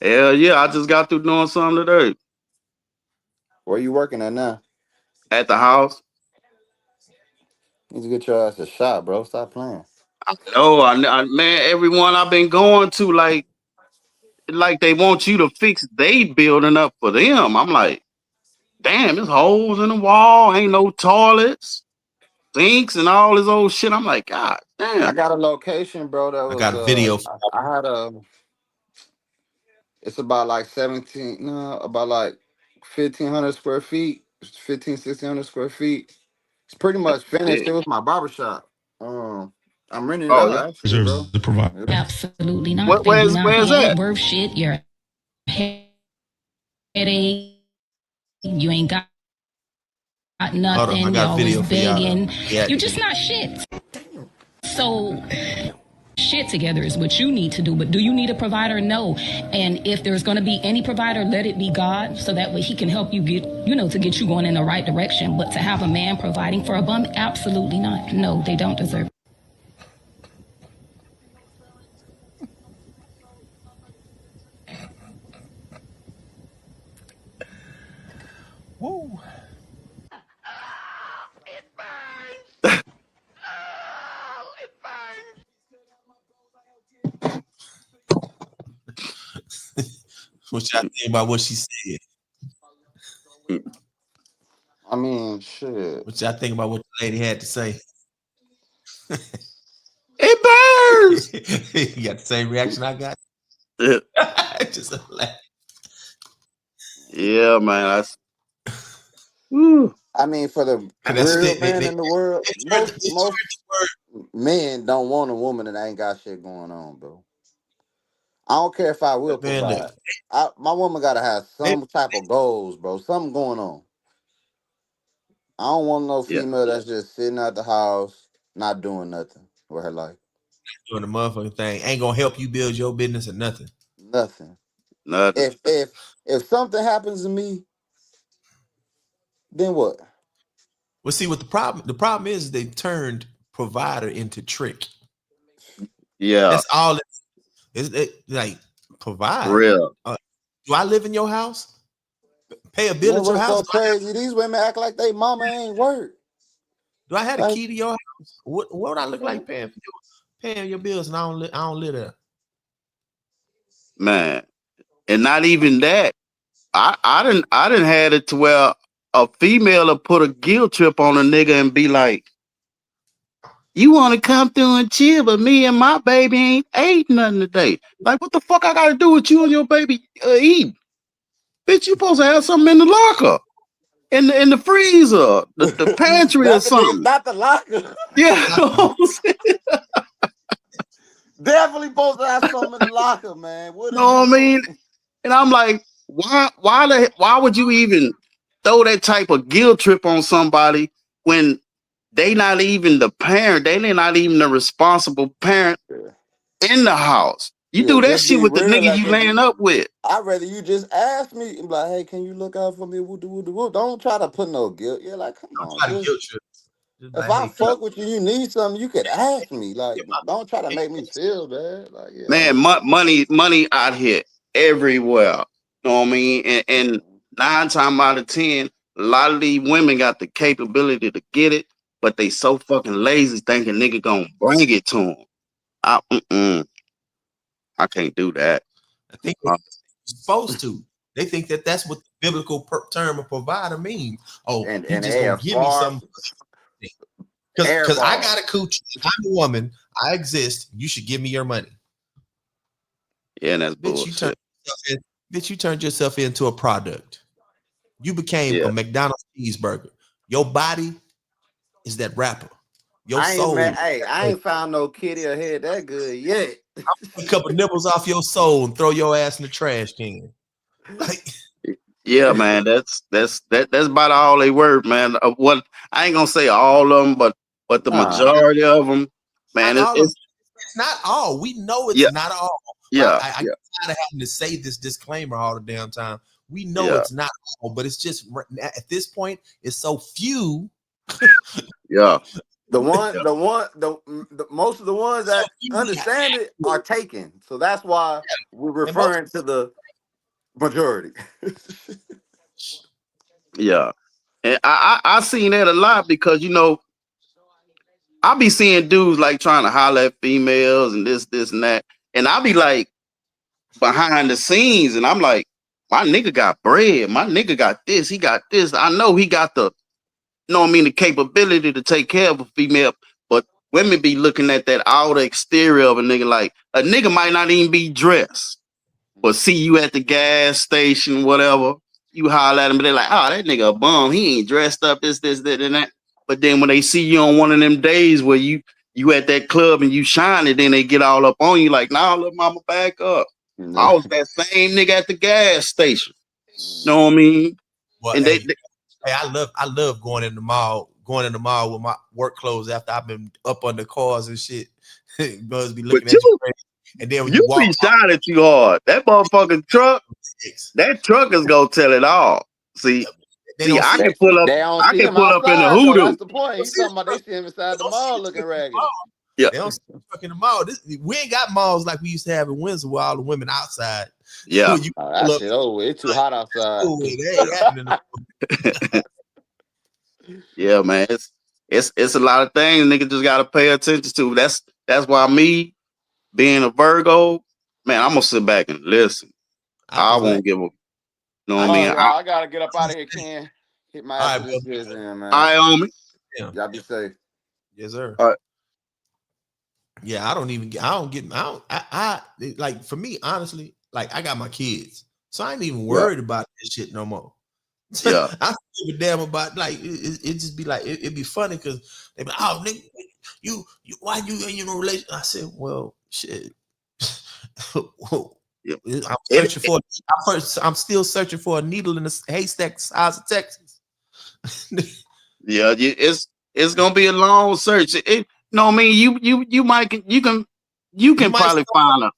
Speaker 5: hell yeah, I just got through doing something today
Speaker 3: Where you working at now?
Speaker 5: at the house.
Speaker 3: Need to get your ass a shot, bro. Stop playing.
Speaker 5: No, man, everyone I've been going to, like they want you to fix they building up for them. I'm like, damn, there's holes in the wall, ain't no toilets, sinks, and all this old shit. I'm like, God
Speaker 3: I
Speaker 5: damn.
Speaker 3: got a location, bro. That
Speaker 2: I
Speaker 3: was
Speaker 2: got a video for
Speaker 3: I had a It's about like 17, no, about like 1,500 square feet, 1,600 square feet. It's pretty much finished.
Speaker 5: Yeah.
Speaker 3: It was my barbershop. I'm renting it
Speaker 5: Oh,
Speaker 3: out actually, bro.
Speaker 4: The provider.
Speaker 3: Yeah.
Speaker 6: Absolutely not. They do not.
Speaker 5: where's
Speaker 6: He
Speaker 5: that?
Speaker 6: ain't worth shit. Your headache. You ain't got
Speaker 2: Hold on, I
Speaker 6: nothing.
Speaker 2: got
Speaker 6: You're
Speaker 2: a
Speaker 6: always
Speaker 2: video for y'all.
Speaker 6: begging.
Speaker 2: Yeah,
Speaker 6: You're just not shit. So shit together is what you need to do. But do you need a provider? No. And if there's going to be any provider, let it be God, so that way he can help you get, to get you going in the right direction. But to have a man providing for a bum, absolutely not. No, they don't deserve it.
Speaker 2: woo. What y'all think about what she said?
Speaker 3: I mean, shit.
Speaker 2: What y'all think about what the lady had to say?
Speaker 5: It burns.
Speaker 2: You got the same reaction I got.
Speaker 5: Yeah,
Speaker 2: Just a laugh.
Speaker 5: yeah, man. Whew.
Speaker 3: I mean, for the
Speaker 2: That's what
Speaker 3: real
Speaker 2: they
Speaker 3: man in the world,
Speaker 2: turned
Speaker 3: most
Speaker 2: the word.
Speaker 3: men don't want a woman that ain't got shit going on, bro. I don't care if I will
Speaker 2: Man, look,
Speaker 3: provide. My woman gotta have
Speaker 2: they,
Speaker 3: some type of goals, bro. Something going on. I don't want no
Speaker 5: Yeah,
Speaker 3: female that's just sitting at the house, not doing nothing with her life.
Speaker 2: doing the motherfucking thing ain't gonna help you build your business or nothing.
Speaker 3: Nothing.
Speaker 5: nothing.
Speaker 3: If something happens to me, then what?
Speaker 2: Well, see what the problem is they turned provider into trick.
Speaker 5: Yeah,
Speaker 2: That's all it is. Like
Speaker 5: for
Speaker 2: provide.
Speaker 5: real.
Speaker 2: Do I live in your house? Pay a
Speaker 3: You
Speaker 2: bill
Speaker 3: know
Speaker 2: at your
Speaker 3: what's
Speaker 2: house?
Speaker 3: so crazy? These women act like they mama ain't work.
Speaker 2: Do I have a
Speaker 3: Like,
Speaker 2: key to your house? What would I look like paying your bills and I don't live there?
Speaker 5: Man. And not even that. I didn't had it to where a female will put a guilt trip on a nigga and be like, you want to come through and chill, but me and my baby ain't ate nothing today. Like, what the fuck I got to do with you and your baby eating? Bitch, you supposed to have something in the locker, in the freezer, the pantry or
Speaker 3: not the niggas,
Speaker 5: something.
Speaker 3: not the locker.
Speaker 5: Yeah.
Speaker 3: Definitely supposed to have something in the locker, man. What is
Speaker 5: Know
Speaker 3: you
Speaker 5: what I mean?
Speaker 3: doing?
Speaker 5: And I'm like, why would you even throw that type of guilt trip on somebody when they not even the parent, they not even the responsible parent
Speaker 3: Yeah,
Speaker 5: in the house. You
Speaker 3: yeah,
Speaker 5: do that
Speaker 3: just
Speaker 5: shit
Speaker 3: be
Speaker 5: with the
Speaker 3: real.
Speaker 5: nigga
Speaker 3: Like
Speaker 5: you
Speaker 3: if you,
Speaker 5: laying up with.
Speaker 3: I'd rather you just ask me and be like, hey, can you look out for me? Woo, woo, woo. Don't try to put no guilt. You're like, come
Speaker 2: Don't
Speaker 3: on,
Speaker 2: try to
Speaker 3: just
Speaker 2: guilt trip. Just
Speaker 3: if
Speaker 2: like,
Speaker 3: I
Speaker 2: hey, come
Speaker 3: fuck with you, you need something, you could ask me. Like,
Speaker 2: get my
Speaker 3: don't try to
Speaker 2: hey,
Speaker 3: make me feel bad. Like, yeah,
Speaker 5: Man, money out here everywhere. You know what I mean? And 9 times out of 10, a lot of these women got the capability to get it, but they so fucking lazy thinking nigga gonna bring it to them. I can't do that.
Speaker 2: I think they're
Speaker 5: Uh,
Speaker 2: supposed to. They think that that's what the biblical term of provider means. Oh, he
Speaker 3: and
Speaker 2: just
Speaker 3: they
Speaker 2: gonna
Speaker 3: are
Speaker 2: give me
Speaker 3: far
Speaker 2: something because I
Speaker 3: airball.
Speaker 2: got a coochie. I'm a woman. I exist. You should give me your money.
Speaker 5: yeah, that's
Speaker 2: Bitch,
Speaker 5: bullshit.
Speaker 2: you turned yourself into a product. You became a
Speaker 5: Yeah.
Speaker 2: McDonald's cheeseburger. Your body is that rapper. Your
Speaker 3: I ain't
Speaker 2: soul.
Speaker 3: man. Hey, I ain't found no kitty or head that good yet.
Speaker 2: A couple nipples off your soul and throw your ass in the trash can. Like,
Speaker 5: Yeah, man, that's about all they were, man. What I ain't gonna say all of them, but the
Speaker 3: Nah,
Speaker 5: majority of them,
Speaker 2: not
Speaker 5: man,
Speaker 2: all of
Speaker 5: it's
Speaker 2: it's not all. We know
Speaker 5: yeah,
Speaker 2: it's not all. But
Speaker 5: yeah,
Speaker 2: I
Speaker 5: yeah,
Speaker 2: get tired of having to say this disclaimer all the damn time. We know
Speaker 5: yeah,
Speaker 2: it's not all, but it's just at this point, it's so few.
Speaker 5: yeah,
Speaker 3: the most of the ones
Speaker 2: So
Speaker 3: that
Speaker 2: few we
Speaker 3: understand it are taken. So that's why we're
Speaker 2: and most
Speaker 3: referring to the majority.
Speaker 5: yeah. And I seen that a lot because I be seeing dudes like trying to holler at females and this and that, and I be like behind the scenes, and I'm like, my nigga got bread, my nigga got this, he got this. I know he got the know what I mean, the capability to take care of a female, but women be looking at that outer exterior of a nigga like a nigga might not even be dressed. But see you at the gas station, whatever, you holler at them, but they're like, oh, that nigga a bum. He ain't dressed up, this, that, and that. But then when they see you on one of them days where you at that club and you shining, then they get all up on you like, nah, look, mama, back up. I was that same nigga at the gas station. Know what I mean?
Speaker 2: Well,
Speaker 5: And
Speaker 2: hey, I love going in the mall with my work clothes after I've been up on the cars and shit. Buzz be looking at you crazy. And then when you walk
Speaker 5: be shining too hard. That motherfucking truck, that truck is gonna tell it all. See, I can pull up.
Speaker 3: They don't
Speaker 5: I
Speaker 3: see
Speaker 5: can
Speaker 3: him
Speaker 5: pull up in the
Speaker 3: outside though.
Speaker 5: hoodoo.
Speaker 3: That's the point. He's talking about they see him inside the mall looking raggedy.
Speaker 5: Yeah,
Speaker 2: they don't see the truck in the mall. We ain't got malls like we used to have in Windsor with all the women outside.
Speaker 5: Yeah,
Speaker 2: When you
Speaker 3: that shit over. It's too hot outside.
Speaker 2: It ain't happening.
Speaker 5: Yeah, man. It's a lot of things nigga just gotta pay attention to. That's why me being a Virgo, man, I'm gonna sit back and listen. I won't give a. You know what I mean?
Speaker 3: I gotta get up out of here, Ken. Hit my ass with this in, man.
Speaker 5: I own me.
Speaker 3: Y'all be safe.
Speaker 2: Yes, sir.
Speaker 5: All right.
Speaker 2: Yeah, I like, for me, honestly, like, I got my kids, so I ain't even worried about this shit no more.
Speaker 5: Yeah.
Speaker 2: I don't give a damn about, like, it just be like, it'd be funny because they be like, oh, nigga, you why you in your relationship? I said, well, shit. I'm still searching for a needle in the haystack the size of Texas.
Speaker 5: Yeah, it's gonna be a long search. No, I mean, you can probably find a.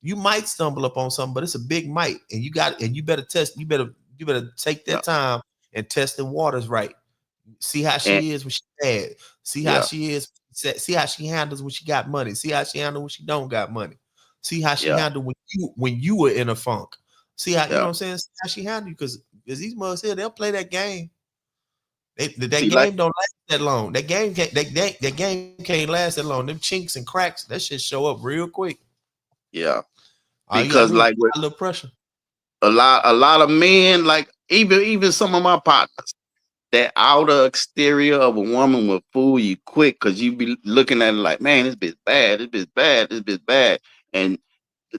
Speaker 2: You might stumble upon something, but it's a big might, and you better test. You better take that time and test the waters right. See how she is when she's bad. See how she is. See how she handles when she got money. See how she handles when she don't got money. See how she handled when you were in a funk. See how you know what I'm saying? See how she handled you, because these mothers here, they'll play that game. That game don't last that long. That game can't last that long. Them chinks and cracks, that shit show up real quick.
Speaker 5: Yeah, because like with
Speaker 2: a little pressure.
Speaker 5: A lot of men, like even some of my partners, that outer exterior of a woman will fool you quick, because you be looking at it like, man, this bitch bad, this bitch bad, this bitch bad, and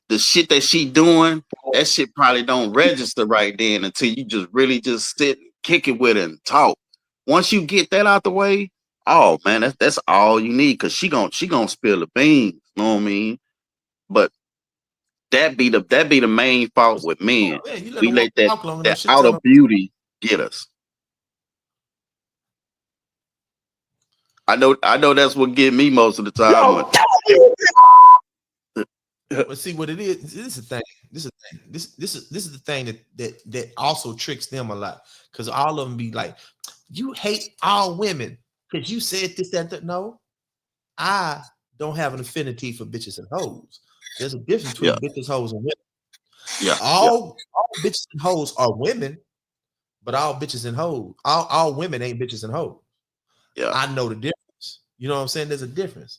Speaker 5: the shit that she doing, that shit probably don't register right then until you just really just sit and kick it with her and talk. Once you get that out the way, oh man, that's all you need, because she gonna spill the beans. You know what I mean? But that be the main fault with men. We let that outer beauty get us. I know that's what get me most of the time.
Speaker 2: But see what it is. This is the thing. This is the thing that also tricks them a lot, because all of them be like, you hate all women because you said this, that. No, I don't have an affinity for bitches and hoes. There's a difference between bitches, hoes, and women.
Speaker 5: Yeah,
Speaker 2: all bitches and hoes are women, but all bitches and hoes, all women ain't bitches and hoes.
Speaker 5: Yeah,
Speaker 2: I know the difference. You know what I'm saying? There's a difference.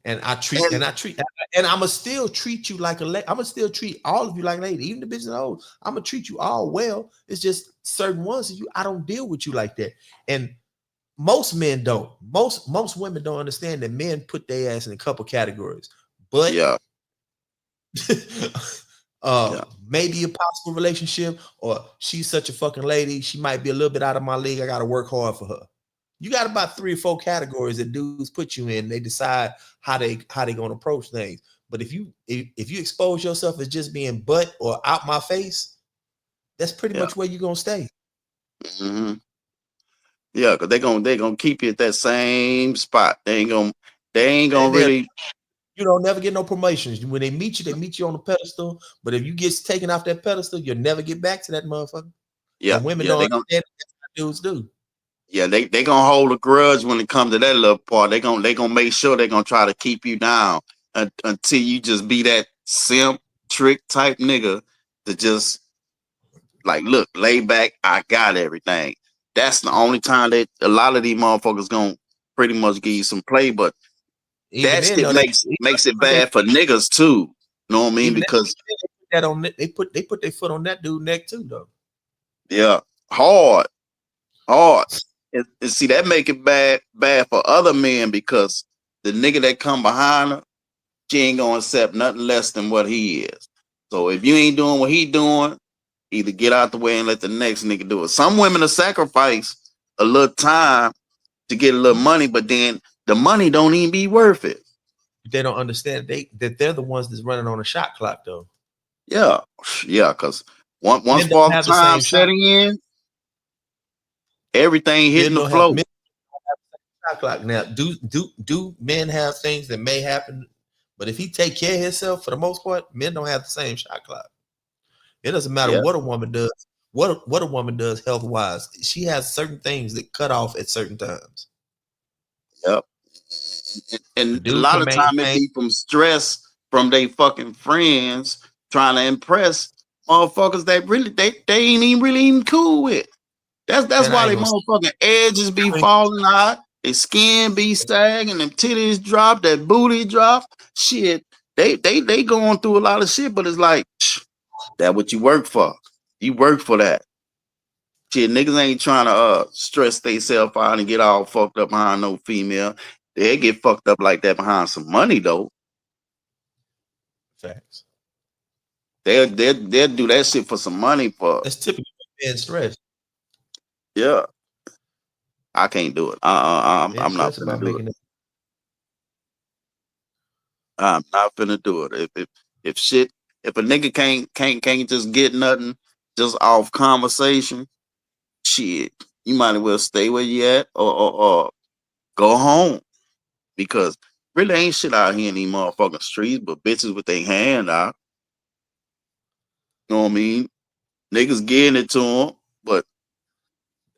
Speaker 2: And I'ma still treat you like a lady. I'ma still treat all of you like a lady, even the bitches and hoes. I'ma treat you all well. It's just certain ones of you, I don't deal with you like that. And most men don't. Most women don't understand that men put their ass in a couple categories. But maybe a possible relationship, or she's such a fucking lady, she might be a little bit out of my league, I gotta work hard for her. You got about 3 or 4 categories that dudes put you in. They decide how they gonna approach things. But if you expose yourself as just being butt or out my face, that's pretty much where you're gonna stay.
Speaker 5: Mm-hmm. Yeah, because they gonna keep you at that same spot. They ain't gonna really.
Speaker 2: You don't never get no promotions. When they meet you on a pedestal. But if you get taken off that pedestal, you'll never get back to that motherfucker.
Speaker 5: Yeah,
Speaker 2: and women don't understand that's what dudes do.
Speaker 5: Yeah, they gonna hold a grudge when it comes to that little part. They gonna make sure they gonna try to keep you down until you just be that simp trick type nigga to just like, look, lay back. I got everything. That's the only time that a lot of these motherfuckers gonna pretty much give you some play. But even that shit makes it bad for niggas too. You know what I mean? Because
Speaker 2: they put their foot on that dude's neck too, though.
Speaker 5: Yeah, hard. And see, that make it bad for other men, because the nigga that come behind her, she ain't gonna accept nothing less than what he is. So if you ain't doing what he doing, either get out the way and let the next nigga do it. Some women will sacrifice a little time to get a little money, but then the money don't even be worth it.
Speaker 2: They don't understand that they're the ones that's running on a shot clock, though.
Speaker 5: Yeah, because once
Speaker 2: Men don't
Speaker 5: Father
Speaker 2: have the
Speaker 5: Time
Speaker 2: same shot.
Speaker 5: setting in, everything hitting the flow.
Speaker 2: Men don't have the same shot clock. Now, do men have things that may happen? But if he take care of himself, for the most part, men don't have the same shot clock. It doesn't matter
Speaker 5: Yeah.
Speaker 2: what a woman does. What a woman does health wise, she has certain things that cut off at certain times.
Speaker 5: Yep. And a
Speaker 2: Dude
Speaker 5: lot
Speaker 2: can
Speaker 5: of time it
Speaker 2: maintain.
Speaker 5: be from stress from they fucking friends trying to impress motherfuckers that really they ain't even really even cool with. That's
Speaker 2: Man, I
Speaker 5: why
Speaker 2: ain't
Speaker 5: they
Speaker 2: gonna
Speaker 5: motherfucking edges be
Speaker 2: say
Speaker 5: falling out, their skin be sagging, them titties drop, that booty drop. Shit, they going through a lot of shit, but it's like that what you work for. You work for that. Shit, niggas ain't trying to stress themselves out and get all fucked up behind no female. They get fucked up like that behind some money though.
Speaker 2: facts.
Speaker 5: They'll do that shit for some money for.
Speaker 2: That's typically men stress.
Speaker 5: Yeah. I can't do it.
Speaker 2: Men
Speaker 5: I'm not
Speaker 2: stress
Speaker 5: finna
Speaker 2: about
Speaker 5: do it.
Speaker 2: making it.
Speaker 5: I'm not finna do it. If a nigga can't just get nothing just off conversation, shit, you might as well stay where you at or go home. Because really ain't shit out here in these motherfucking streets, but bitches with their hand out. You know what I mean? Niggas getting it to them, but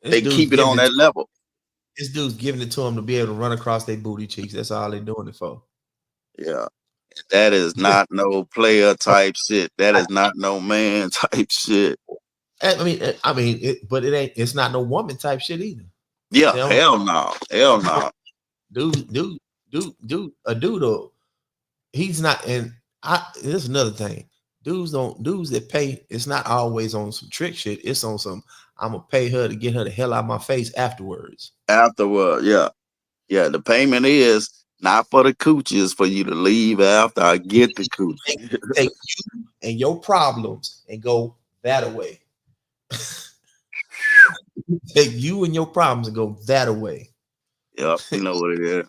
Speaker 2: This
Speaker 5: they
Speaker 2: dude's
Speaker 5: keep it on
Speaker 2: giving it.
Speaker 5: that level.
Speaker 2: This dude's giving it to him to be able to run across their booty cheeks. That's all they're doing it for.
Speaker 5: Yeah. That is not no player type shit. That is not no man type shit.
Speaker 2: But it ain't. It's not no woman type shit either.
Speaker 5: Yeah,
Speaker 2: They don't,
Speaker 5: hell no. Hell no.
Speaker 2: dude. A dude though. He's not. And this is another thing. Dudes that pay. It's not always on some trick shit. It's on some. I'm gonna pay her to get her the hell out of my face afterwards.
Speaker 5: Afterward, yeah. Yeah, the payment is not for the coochie, it's for you to leave after I get the coochie.
Speaker 2: Take you and your problems and go that away. Take you and your problems and go that away.
Speaker 5: Yep, you know what it is.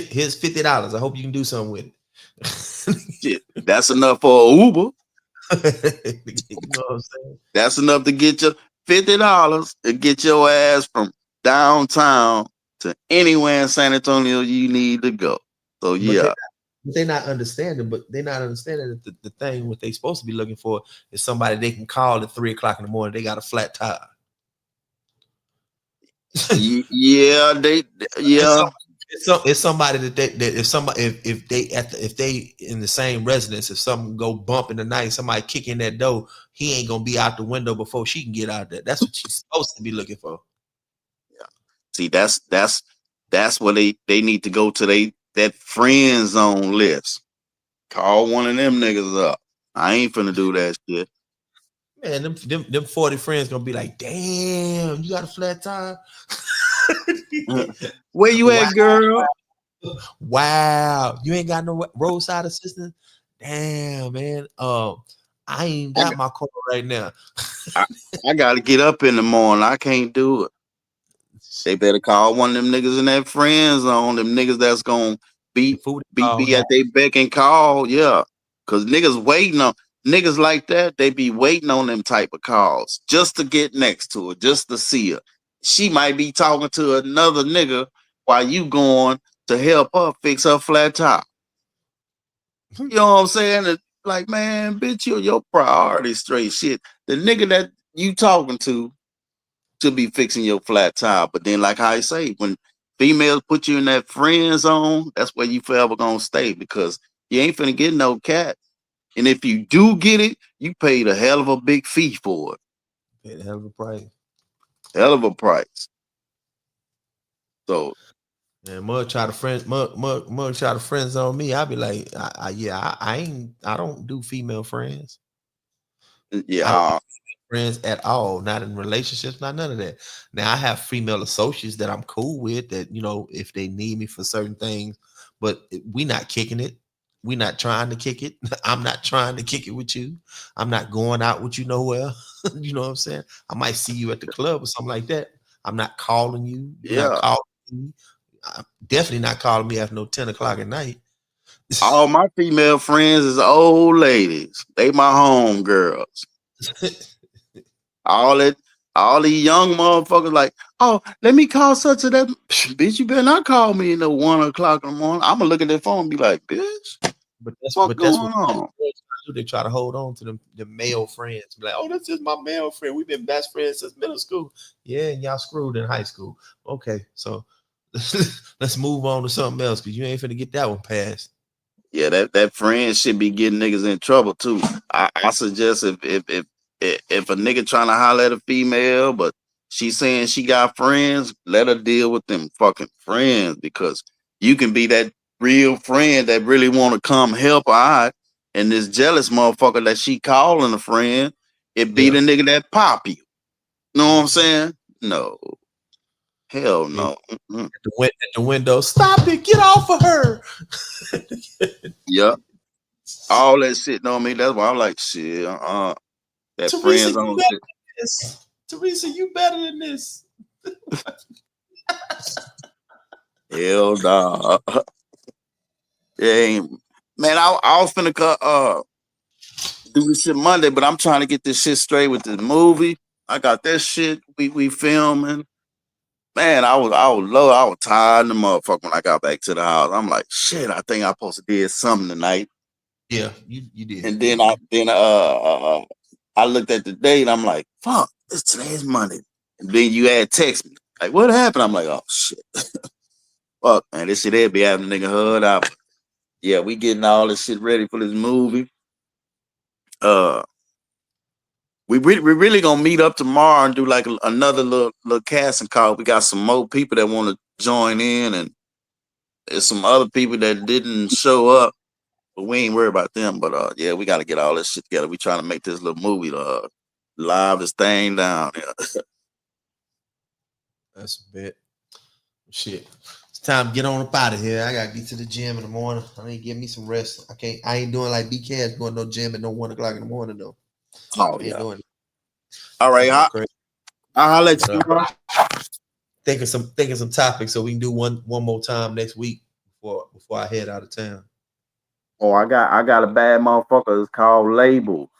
Speaker 2: Here's $50. I hope you can do something with it.
Speaker 5: Shit, that's enough for an Uber.
Speaker 2: You know what I'm saying?
Speaker 5: That's enough to get you $50 to get your ass from downtown to anywhere in San Antonio you need to go. So yeah.
Speaker 2: They're not understanding, that the thing what they supposed to be looking for is somebody they can call at 3:00 in the morning. They got a flat tire.
Speaker 5: Yeah,
Speaker 2: It's somebody if they in the same residence, if something go bump in the night, somebody kick in that door, he ain't gonna be out the window before she can get out there. That's what she's supposed to be looking for.
Speaker 5: Yeah. See, that's where they need to go to that friend zone list. Call one of them niggas up. I ain't finna do that shit.
Speaker 2: Man, them 40 friends gonna be like, damn, you got a flat tire?
Speaker 5: Where you at, girl?
Speaker 2: Wow, you ain't got no roadside assistance? Damn, man. I ain't got my car right now.
Speaker 5: I gotta get up in the morning. I can't do it. They better call one of them niggas in that friend zone. Them niggas that's gonna be at their beck and call. Yeah, cause niggas like that. They be waiting on them type of calls just to get next to her, just to see her. She might be talking to another nigga while you going to help her fix her flat tire. You know what I'm saying? It's like, man, bitch, your priority straight shit. The nigga that you talking to be fixing your flat tire. But then, like I say, when females put you in that friend zone, that's where you forever gonna stay because you ain't finna get no cat. And if you do get it, you paid a hell of a big fee for it.
Speaker 2: Paid a hell of a price.
Speaker 5: Hell of a price. So
Speaker 2: and Mud try to friends on me. I'll be like, I don't do female friends.
Speaker 5: Yeah.
Speaker 2: I don't friends at all, not in relationships, not none of that. Now I have female associates that I'm cool with that, if they need me for certain things, but we not kicking it. We're not trying to kick it. I'm not trying to kick it with you. I'm not going out with you nowhere. You know what I'm saying? I might see you at the club or something like that. I'm not calling you. You're not
Speaker 5: Yeah.
Speaker 2: calling me. I'm definitely not calling me after no 10 o'clock at night.
Speaker 5: All my female friends is old ladies. They my home girls. All that, all these young motherfuckers like, oh, let me call such a that. Bitch, you better not call me in the 1 o'clock in the morning. I'm gonna look at that phone and be like, bitch, what
Speaker 2: That's
Speaker 5: going
Speaker 2: what
Speaker 5: on?
Speaker 2: they try to hold on to them the male friends. Be like, oh, that's just my male friend. We've been best friends since middle school. Yeah, and y'all screwed in high school. Okay, so let's move on to something else because you ain't finna get that one passed.
Speaker 5: Yeah, that friend should be getting niggas in trouble too. I suggest if a nigga trying to holler at a female, but she's saying she got friends, let her deal with them fucking friends because you can be that real friend that really want to come help her out, and this jealous motherfucker that she calling a friend, it be
Speaker 2: Yeah.
Speaker 5: the nigga that pop you. You know what I'm saying? No, hell
Speaker 2: Hey,
Speaker 5: no. Mm-mm.
Speaker 2: at the window, stop it, get off of her.
Speaker 5: Yep, all that shit on me. That's why I'm like, shit. That
Speaker 2: Teresa,
Speaker 5: friends
Speaker 2: you
Speaker 5: on
Speaker 2: better
Speaker 5: shit.
Speaker 2: than this. Teresa, you better than this.
Speaker 5: Hell nah. Yeah, man, I was finna do this shit Monday, but I'm trying to get this shit straight with this movie. I got that shit we filming. Man, I was tired of the motherfucker when I got back to the house. I'm like, shit, I think I supposed to did something tonight.
Speaker 2: Yeah, you did.
Speaker 5: And then I looked at the date. I'm like, fuck, today's Monday. And then you had text me like, what happened? I'm like, oh shit, fuck, man, this shit there be having a nigga hood out. Yeah, we getting all this shit ready for this movie. Uh, we really gonna meet up tomorrow and do like another little casting call. We got some more people that want to join in, and there's some other people that didn't show up, but we ain't worried about them. But yeah, we got to get all this shit together. We trying to make this little movie live this thing down. Yeah.
Speaker 2: That's a bit. Shit. It's time to get on up out of here. I gotta get to the gym in the morning. I need to get me some rest. I ain't doing like BK going to no gym at no 1 o'clock in the morning though.
Speaker 5: Oh
Speaker 2: I ain't
Speaker 5: yeah.
Speaker 2: doing it.
Speaker 5: All right,
Speaker 2: Going crazy.
Speaker 5: I'll let
Speaker 2: But
Speaker 5: you know.
Speaker 2: thinking some topics so we can do one more time next week before I head out of town.
Speaker 5: Oh, I got a bad motherfucker. It's called labels.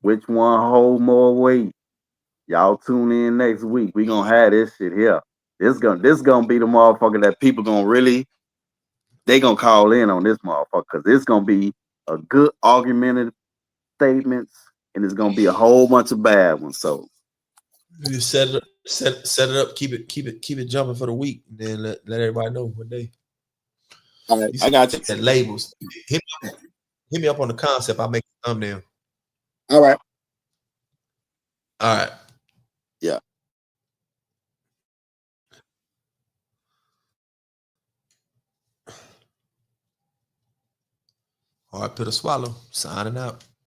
Speaker 5: Which one hold more weight? Y'all tune in next week. We gonna have this shit here. This gonna be the motherfucker that people gonna really they gonna call in on this motherfucker because it's gonna be a good argumentative statements and it's gonna be a whole bunch of bad ones. So
Speaker 2: You just set it up, keep it jumping for the week, and then let everybody know what day.
Speaker 5: all right,
Speaker 2: You
Speaker 5: I got you.
Speaker 2: said labels. Hit me up on the concept. I'll make a thumbnail.
Speaker 5: All right.
Speaker 2: All right.
Speaker 5: Yeah.
Speaker 2: Hard pill to swallow. Signing out.